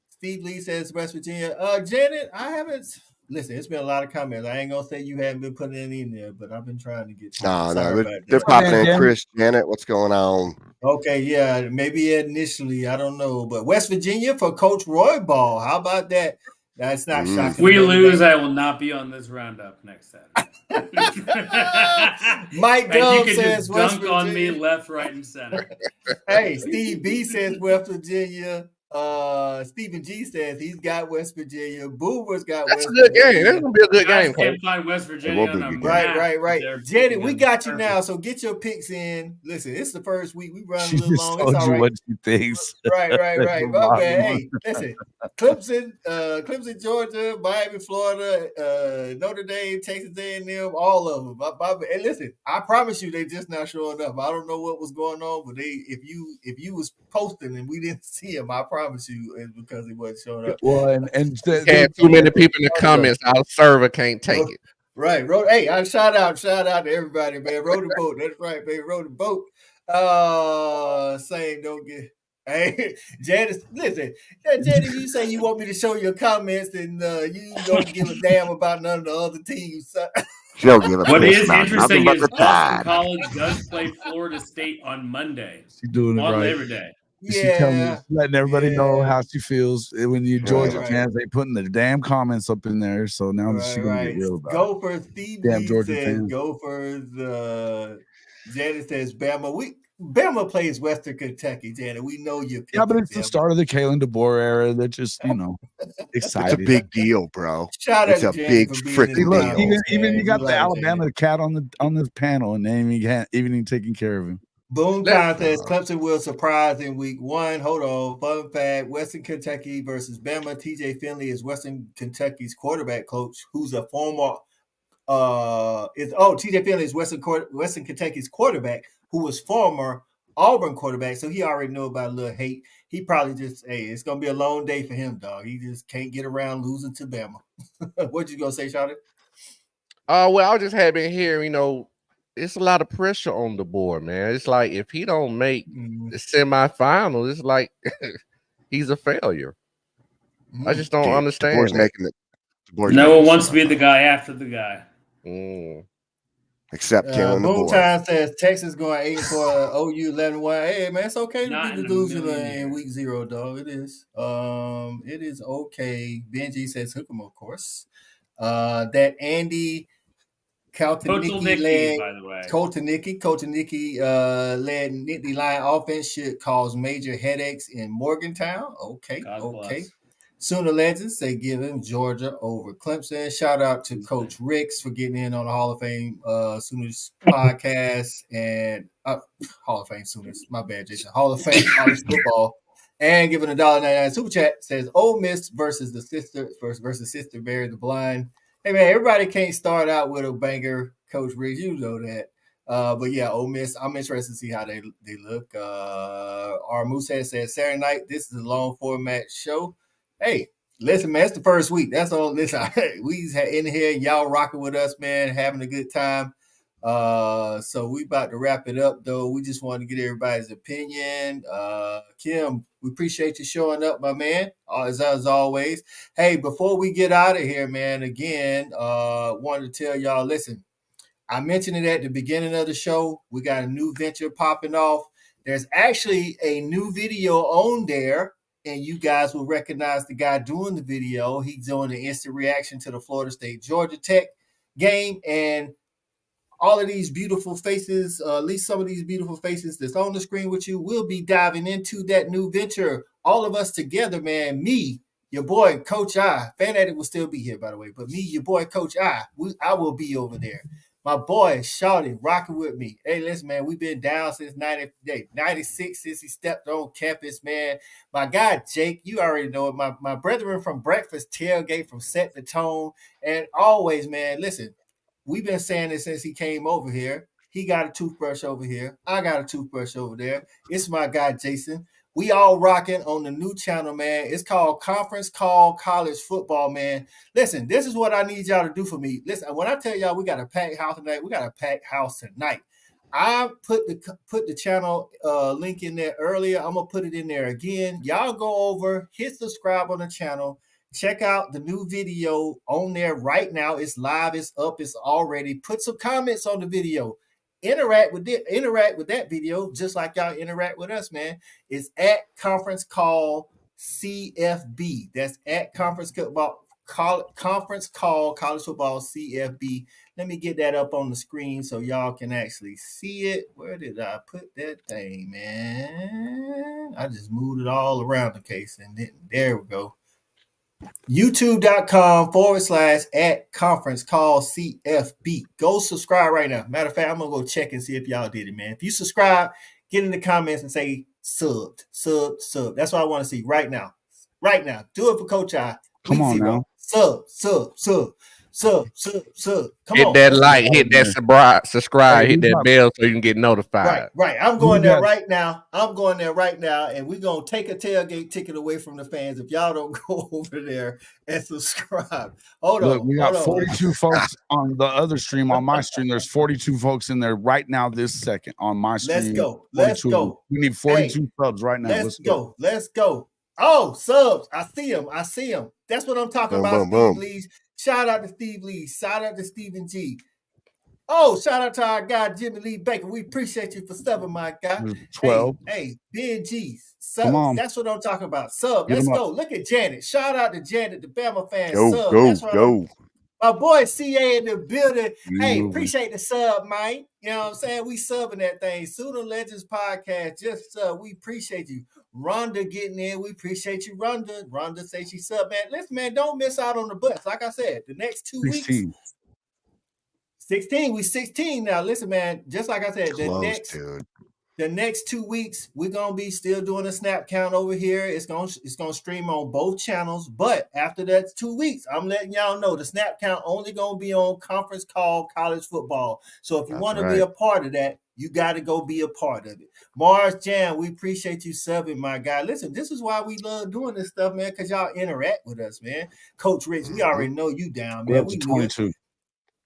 Steve Lee says West Virginia. Janet, I haven't. Listen, it's been a lot of comments. I ain't gonna say you haven't been putting it in there, but I've been trying to get. No, they're popping in. Chris, Janet, what's going on? Okay, yeah, maybe initially, I don't know, but West Virginia for Coach Roy Ball. How about that? That's not shocking. If we lose, I will not be on this roundup next Saturday. Mike Dove says just West dunk Virginia. on me left, right, and center. Hey, Steve B says West Virginia. Stephen G says he's got West Virginia. Boomer's got That's West a good Virginia. game. That's gonna be a good game. Can't find West Virginia. Right. Janet, we got you now. So get your picks in. Listen, it's the first week. We run a little long. It's all right. What she thinks. Right. My bad. Hey, listen. Clemson, Georgia, Miami, Florida, Notre Dame, Texas A&M, all of them. And listen, I promise you, they just not showing up. I don't know what was going on, but if you was posting and we didn't see them, I promise you, it's because he wasn't showing up. Well, and had too many people in the comments. Our server can't take it. Right. Hey, I shout out to everybody, man. Row the boat. That's right, baby. Row the boat. Saying don't get. Hey, Janice, listen. Janice, you say you want me to show your comments, and you don't give a damn about none of the other teams. What is interesting is Boston College does play Florida State on Monday. She's doing it on right. Labor Day. She's letting everybody know how she feels when you Georgia fans. They putting the damn comments up in there, so now she's gonna get real about Gophers, Steve damn Lee Georgia says fans. Gophers. Janet says Bama. Bama plays Western Kentucky, Janet. We know you. Yeah, but it's the start of the Kalen DeBoer era. They're just excited. It's a big deal, bro. It's a big freaking deal. Even you got the Alabama cat on the panel, and they even taking care of him. Boom says Clemson will surprise in week 1. Hold on. Fun fact: Western Kentucky versus Bama. TJ Finley is Western Kentucky's quarterback coach, who's a former. TJ Finley is Western Kentucky's quarterback, who was former Auburn quarterback. So he already know about a little hate. He probably just, it's gonna be a long day for him, dog. He just can't get around losing to Bama. What you gonna say, Shawty? Well, I just have been hearing, it's a lot of pressure on the board, man. It's like if he don't make the semifinal, it's like he's a failure. I just don't understand. No one wants to be the guy after the guy. Except Kalen Boom Time says Texas going 8-4, OU 11-1. Hey man, it's okay to be the loser in week 0, dog. It is. It is okay. Benji says Hookem, of course. That Andy Kaltanicki led Nittany Lion offense should cause major headaches in Morgantown. Okay. Sooner Legends, they giving Georgia over Clemson. Shout out to Coach Ricks for getting in on the Hall of Fame Sooners podcast and Hall of Fame Sooners. My bad, Jason. Hall of Fame college football. And giving a $1.99 super chat says Ole Miss versus Sister Barry the Blind. Hey man, everybody can't start out with a banger, Coach Ricks. You know that. But yeah, Ole Miss, I'm interested to see how they look. Our Moosehead says Saturday night, this is a long format show. Hey, listen, man, it's the first week. That's all. Listen, we in here, y'all rocking with us, man, having a good time. So we about to wrap it up, though. We just want to get everybody's opinion. Kim, we appreciate you showing up, my man, as always. Hey, before we get out of here, man, again, wanted to tell y'all, listen, I mentioned it at the beginning of the show. We got a new venture popping off. There's actually a new video on there, and you guys will recognize the guy doing the video. He's doing the instant reaction to the Florida State Georgia Tech game, and all of these beautiful faces, at least some of these beautiful faces that's on the screen with you, will be diving into that new venture. All of us together, man. Me, your boy, Coach I. Fan Addict will still be here, by the way, but me, your boy, Coach I will be over there. My boy, Shawty, rocking with me. Hey, listen, man, we've been down since 96 since he stepped on campus, man. My guy, Jake, you already know it. My brethren from Breakfast Tailgate from Set the Tone. And always, man, listen, we've been saying this since he came over here. He got a toothbrush over here. I got a toothbrush over there. It's my guy, Jason. We all rocking on the new channel, man. It's called Conference Call College Football, man. Listen, this is what I need y'all to do for me. Listen, when I tell y'all we got a packed house tonight, we got a packed house tonight. I put the channel link in there earlier. I'm going to put it in there again. Y'all go over, hit subscribe on the channel. Check out the new video on there right now. It's live. It's up. It's already. Put some comments on the video. Interact with that video just like y'all interact with us, man. It's at Conference Call CFB. That's at Conference Call College Football CFB. Let me get that up on the screen so y'all can actually see it. Where did I put that thing, man? I just moved it all around the case, and then there we go. YouTube.com/at Conference Call CFB. Go subscribe right now. Matter of fact, I'm going to go check and see if y'all did it, man. If you subscribe, get in the comments and say subbed. That's what I want to see right now. Right now. Do it for Coach I. Come on now. Sub. Come hit on. That like, hit that subscribe, hit that bell so you can get notified. Right. I'm going there right now. And we're going to take a tailgate ticket away from the fans if y'all don't go over there and subscribe. Look, we got 42 folks on the other stream. On my stream, there's 42 folks in there right now this second on my stream. Let's go. We need 42 subs right now. Let's go. Oh, subs. I see them. That's what I'm talking about, Steve Lees. Shout out to Steve Lee. Shout out to Stephen G. Oh, shout out to our guy, Jimmy Lee Baker. We appreciate you for subbing, my guy. 12. Hey, Ben G's. Sub. That's what I'm talking about. Sub. Let's go. Look at Janet. Shout out to Janet, the Bama fan. Go. My boy CA in the building. Hey, appreciate the sub, man. You know what I'm saying? We subbing that thing. Sooner Legends podcast. Just we appreciate you. Rhonda getting in. We appreciate you, Rhonda. Rhonda says she sub, man. Listen, man, don't miss out on the bus. Like I said, the next 2 weeks. 16. We 16 now. Listen, man, just like I said, the next 2 weeks, we're gonna be still doing a snap count over here. It's gonna stream on both channels. But after that 2 weeks, I'm letting y'all know the snap count only gonna be on Conference Call College Football. So if you want to be a part of that, you got to go be a part of it. Mars Jam, we appreciate you subbing, my guy. Listen, this is why we love doing this stuff, man, because y'all interact with us, man. Coach Rich, we already know you down, man. We 22.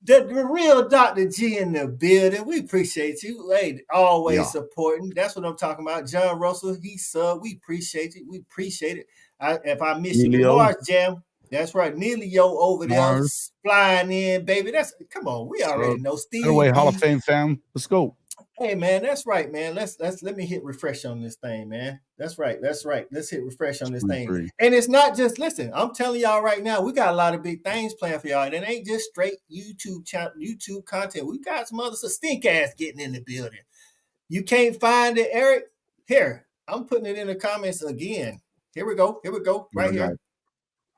The real Dr. G in the building. We appreciate you. Hey, always supporting. That's what I'm talking about. John Russell, he sub. We appreciate it. If I miss you, Mars Jam. That's right. Neilio over there flying in, baby. Come on. We already know Steve. Hall of Fame fam. Let's go. Hey man, that's right, man. Let me hit refresh on this thing, man. That's right. Let's hit refresh on this thing. And it's not just I'm telling y'all right now, we got a lot of big things planned for y'all. And it ain't just straight YouTube content. We got some other stink ass getting in the building. You can't find it, Eric? Here, I'm putting it in the comments again. Here we go. Right here.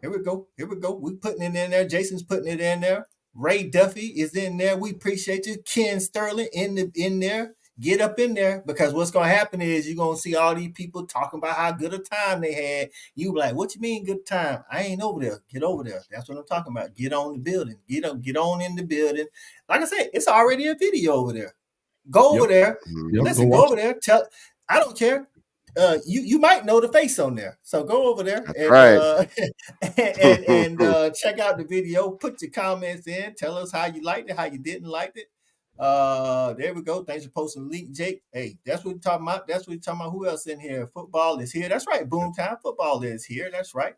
Here we go. Here we go. We putting it in there. Jason's putting it in there. Ray Duffy is in there. We appreciate you. Ken Sterling in there. Get up in there, because what's going to happen is you're going to see all these people talking about how good a time they had. You be like, what you mean good time? I ain't over there. Get over there. That's what I'm talking about. Get on the building. Get on in the building. Like I said, it's already a video over there. Go over there. Listen, go over there. I don't care. You might know the face on there. So go over there and check out the video. Put your comments in. Tell us how you liked it, how you didn't like it. There we go. Thanks for posting the link, Jake. Hey, that's what we're talking about. That's what we're talking about. Who else in here? Football is here. That's right. Boomtown football is here. That's right.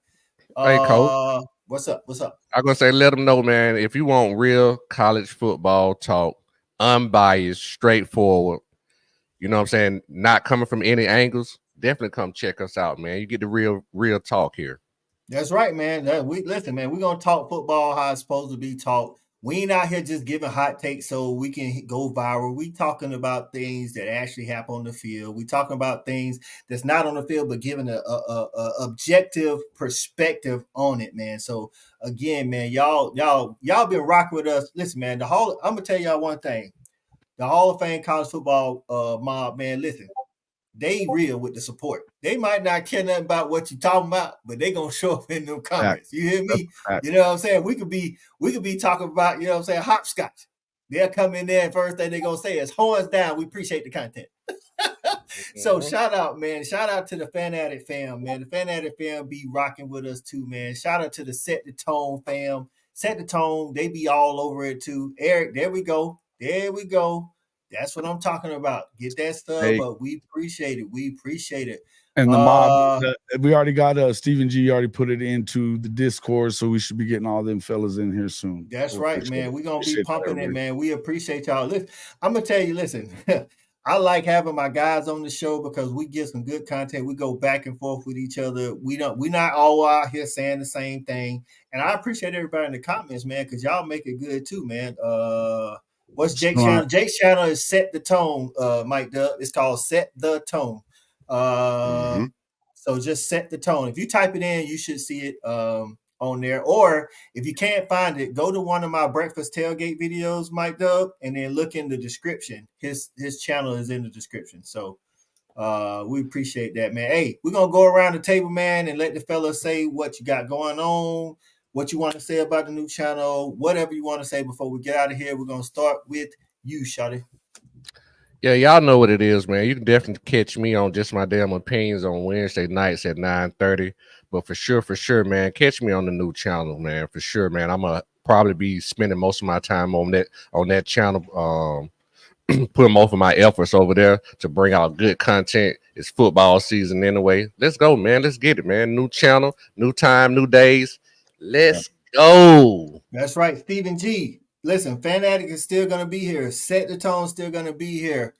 Hey, Coach. What's up? What's up? I'm gonna say, let them know, man. If you want real college football talk, unbiased, straightforward, you know what I'm saying, not coming from any angles, definitely come check us out, man. You get the real talk here. That's right, man. Listen, man, we're gonna talk football how it's supposed to be taught. We ain't out here just giving hot takes so we can go viral. We talking about things that actually happen on the field. We talking about things that's not on the field, but giving a objective perspective on it, man. So again, man, y'all been rocking with us. Listen, man, I'm gonna tell y'all one thing. The Hall of Fame college football mob, man, listen. They real with the support. They might not care nothing about what you talking about, but they gonna show up in them comments. You hear me? You know what I'm saying? We could be talking about, you know what I'm saying, hopscotch. They'll come in there and first thing they're gonna say is horns down. We appreciate the content. So shout out, man. Shout out to the Fan Addict fam, man. The Fan Addict fam be rocking with us too, man. Shout out to the Set the Tone fam. Set the Tone, they be all over it too. Eric, there we go. There we go. That's what I'm talking about. Get that stuff up. We appreciate it. We appreciate it. And the mob, we already got Stephen G already put it into the Discord, so we should be getting all them fellas in here soon. That's right, man. We're gonna be pumping it, man. We appreciate y'all. Listen, I'm gonna tell you, listen, I like having my guys on the show because we get some good content. We go back and forth with each other. We're not all out here saying the same thing. And I appreciate everybody in the comments, man, because y'all make it good too, man. What's Jake's channel? Jake's channel is Set the Tone, Mike Dub. It's called Set the Tone. So just Set the Tone. If you type it in, you should see it on there. Or if you can't find it, go to one of my breakfast tailgate videos, Mike Dub, and then look in the description. His channel is in the description. So we appreciate that, man. Hey, we're gonna go around the table, man, and let the fellas say what you got going on, what you want to say about the new channel, whatever you want to say before we get out of here. We're going to start with you, Shawty. Yeah, y'all know what it is, man. You can definitely catch me on Just My Damn Opinions on Wednesday nights at 9:30. But for sure, man, catch me on the new channel, man. For sure, man. I'm going to probably be spending most of my time on that channel, putting most of my efforts over there to bring out good content. It's football season anyway. Let's go, man. Let's get it, man. New channel, new time, new days. Let's go. That's right. Stephen G. Listen, Fan Addict is still going to be here. Set the Tone still going to be here.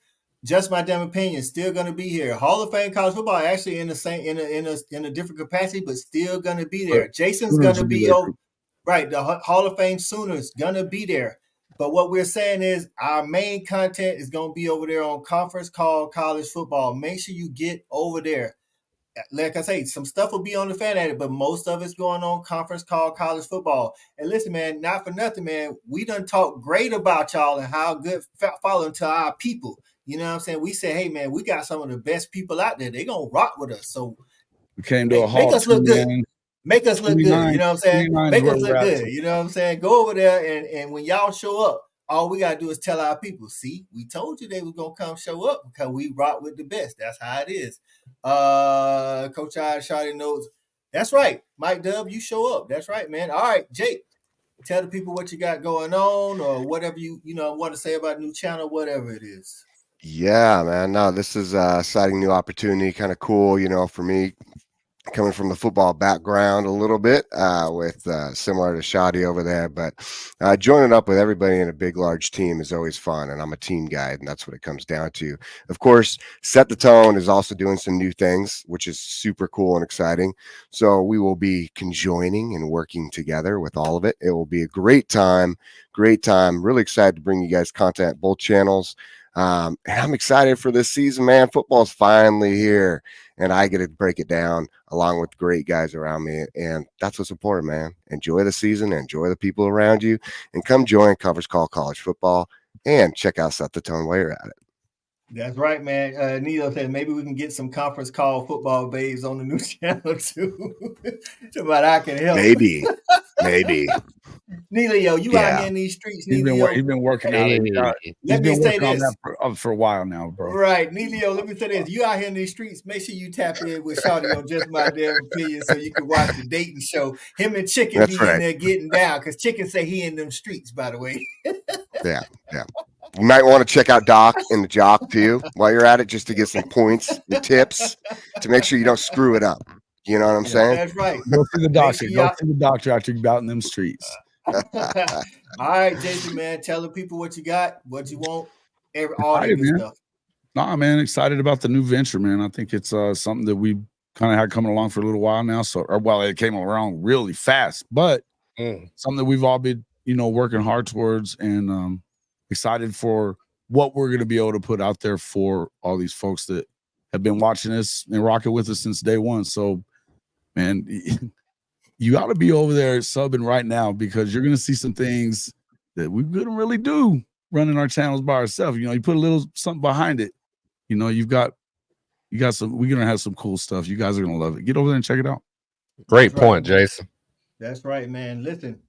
Just My Damn Opinion still going to be here. Hall of Fame college football actually in the same in a different capacity, but still going to be there. Jason's going to be over. Right. The Hall of Fame Sooners going to be there. But what we're saying is our main content is going to be over there on Conference Call College Football. Make sure you get over there. Like I say, some stuff will be on the Fan Addict, but most of it's going on Conference Call College Football. And listen, man, not for nothing, man. We done talk great about y'all and how good following to our people. You know what I'm saying? We say, hey, man, we got some of the best people out there. They gonna rock with us. So we came to make us look good. Make us look good. You know what I'm saying? Make us look good. You know what I'm saying? Go over there and when y'all show up, all we gotta do is tell our people, see, we told you they was gonna come show up because we rock with the best. That's how it is. Coach I Shawty knows. That's right. Mike Dub, you show up. That's right, man. All right, Jake, tell the people what you got going on or whatever you want to say about new channel, whatever it is. Yeah, man. No, this is a exciting new opportunity. Kind of cool, for me. Coming from the football background a little bit with similar to Shawty over there, but joining up with everybody in a big, large team is always fun. And I'm a team guy, and that's what it comes down to. Of course, Set the Tone is also doing some new things, which is super cool and exciting. So we will be conjoining and working together with all of it. It will be a great time. Really excited to bring you guys content, both channels. And I'm excited for this season, man. Football's finally here, and I get to break it down along with great guys around me. And that's what's important, man. Enjoy the season, enjoy the people around you, and come join Coverage Call College Football and check out Set the Tone while you're at it. That's right, man. Nito said maybe we can get some conference call football babes on the new channel too. But I can help. Maybe. Neilio, you out here in these streets, He's Neilio. been working on it. Let me say on this that for a while now, bro. Right, Neilio, let me say this. You out here in these streets, make sure you tap in with Shawty on Just My Damn Opinion so you can watch the dating show. Him and Chicken That's be right. in there getting down, because Chicken say he in them streets, by the way. Yeah. You might want to check out Doc and the Jock too while you're at it, just to get some points and tips to make sure you don't screw it up. You know what I'm saying? That's right. Go see the doctor. sure Go see the doctor after you're out in them streets. All right, Jason, man, tell the people what you got, what you want, all that good stuff. Nah, man, excited about the new venture, man. I think it's something that we kind of had coming along for a little while now. It came around really fast, but something that we've all been, working hard towards, and excited for what we're going to be able to put out there for all these folks that have been watching us and rocking with us since day one. So, man, you ought to be over there subbing right now, because you're going to see some things that we couldn't really do running our channels by ourselves. You put a little something behind it. You got some, we're going to have some cool stuff. You guys are going to love it. Get over there and check it out. Great point, Jason. That's right, man. Listen,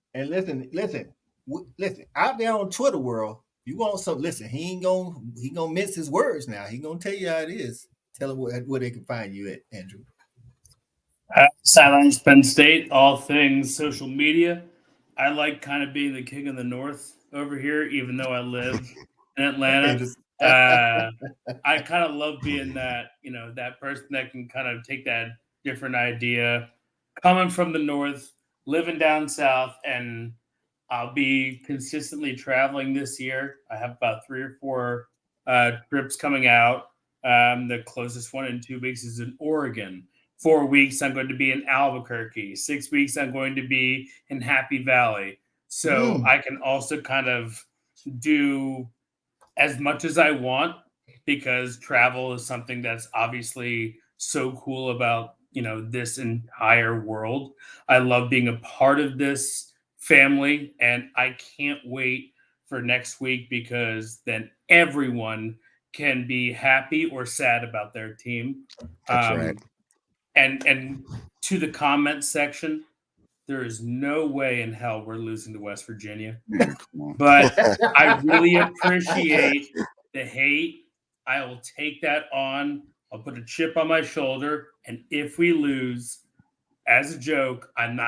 out there on Twitter world, you want some, listen, he gonna mince his words now. He gonna tell you how it is. Tell him where they can find you at, Andrew. Sideline Penn State, all things social media. I like kind of being the king of the North over here, even though I live in Atlanta. I kind of love being that, that person that can kind of take that different idea, coming from the North, living down South, and I'll be consistently traveling this year. I have about 3 or 4 trips coming out. The closest one in 2 weeks is in Oregon. 4 weeks, I'm going to be in Albuquerque. 6 weeks, I'm going to be in Happy Valley. So I can also kind of do as much as I want, because travel is something that's obviously so cool about, this entire world. I love being a part of this family, and I can't wait for next week, because then everyone can be happy or sad about their team. That's right. And to the comment section, there is no way in hell we're losing to West Virginia. But I really appreciate the hate. I will take that on. I'll put a chip on my shoulder, and if we lose, as a joke, I'm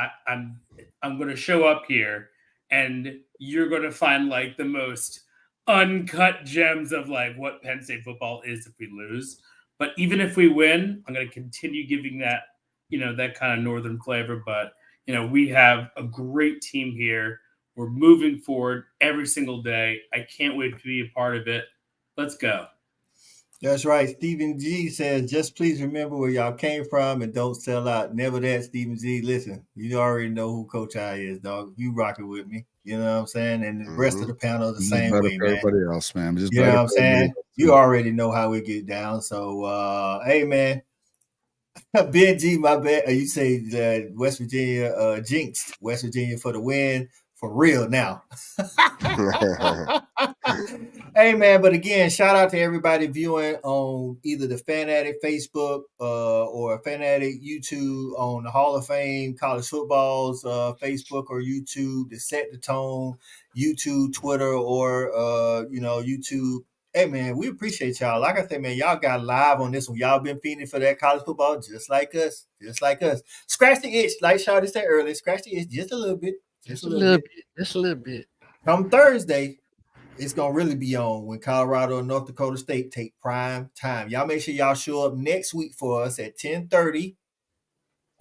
going to show up here, and you're going to find like the most uncut gems of like what Penn State football is if we lose. But even if we win, I'm going to continue giving that, that kind of Northern flavor. But, we have a great team here. We're moving forward every single day. I can't wait to be a part of it. Let's go. That's right. Stephen G says, just please remember where y'all came from and don't sell out. Never that, Stephen G. Listen, you already know who Coach I is, dog. You rocking with me. You know what I'm saying? And the rest of the panel the same way, man. Everybody else, man. You know what I'm saying? You already know how we get down. So, hey, man. Ben G, my bad. You say that West Virginia jinxed West Virginia for the win. For real now. Hey, man, but again, shout out to everybody viewing on either the Fan Addict Facebook or Fan Addict YouTube, on the Hall of Fame College Football's Facebook or YouTube, to Set the Tone, YouTube, Twitter, or, YouTube. Hey, man, we appreciate y'all. Like I said, man, y'all got live on this one. Y'all been feeding for that college football just like us. Scratch the itch, like Shawty said earlier. Scratch the itch just a little bit. Just a little bit. Come Thursday, it's going to really be on when Colorado and North Dakota State take prime time. Y'all make sure y'all show up next week for us at 10:30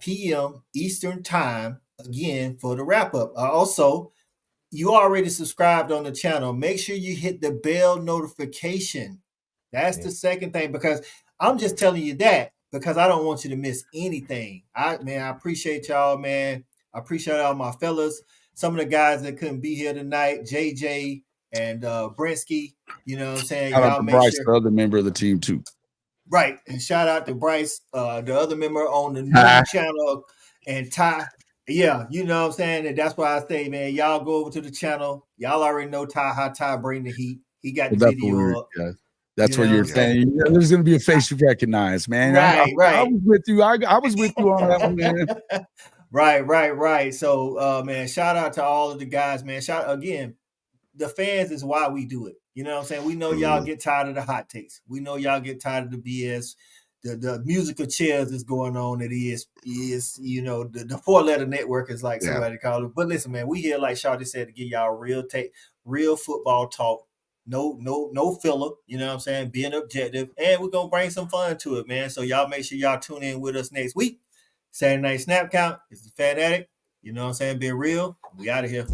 p.m. Eastern Time, again, for the wrap-up. Also, you already subscribed on the channel. Make sure you hit the bell notification. That's the second thing, because I'm just telling you that because I don't want you to miss anything. I appreciate y'all, man. I appreciate all my fellas. Some of the guys that couldn't be here tonight, JJ, and Brinsky. You know what I'm saying? Shout out Y'all to make Bryce, sure. the other member of the team too. Right. And shout out to Bryce, the other member on the new Ty. channel, and Ty. Yeah, you know what I'm saying? And that's why I say, man, y'all go over to the channel. Y'all already know Ty, how Ty bring the heat. He got the Well, that's what video we're, up. yeah. That's You what know you're what I'm saying? saying. Yeah, there's going to be a face you recognize, man. I Right. was with you. I was with you on that one, man. Right. So, man, shout out to all of the guys, man. Again, the fans is why we do it. You know what I'm saying? We know y'all get tired of the hot takes. We know y'all get tired of the BS. The musical chairs is going on. It is you know, the 4-letter network is like somebody call it. But listen, man, we here, like Shawty said, to give y'all real football talk. No filler. You know what I'm saying? Being objective. And we're gonna bring some fun to it, man. So y'all make sure y'all tune in with us next week. Saturday Night Snap Count is the Fat Addict. You know what I'm saying? Be real. We out of here.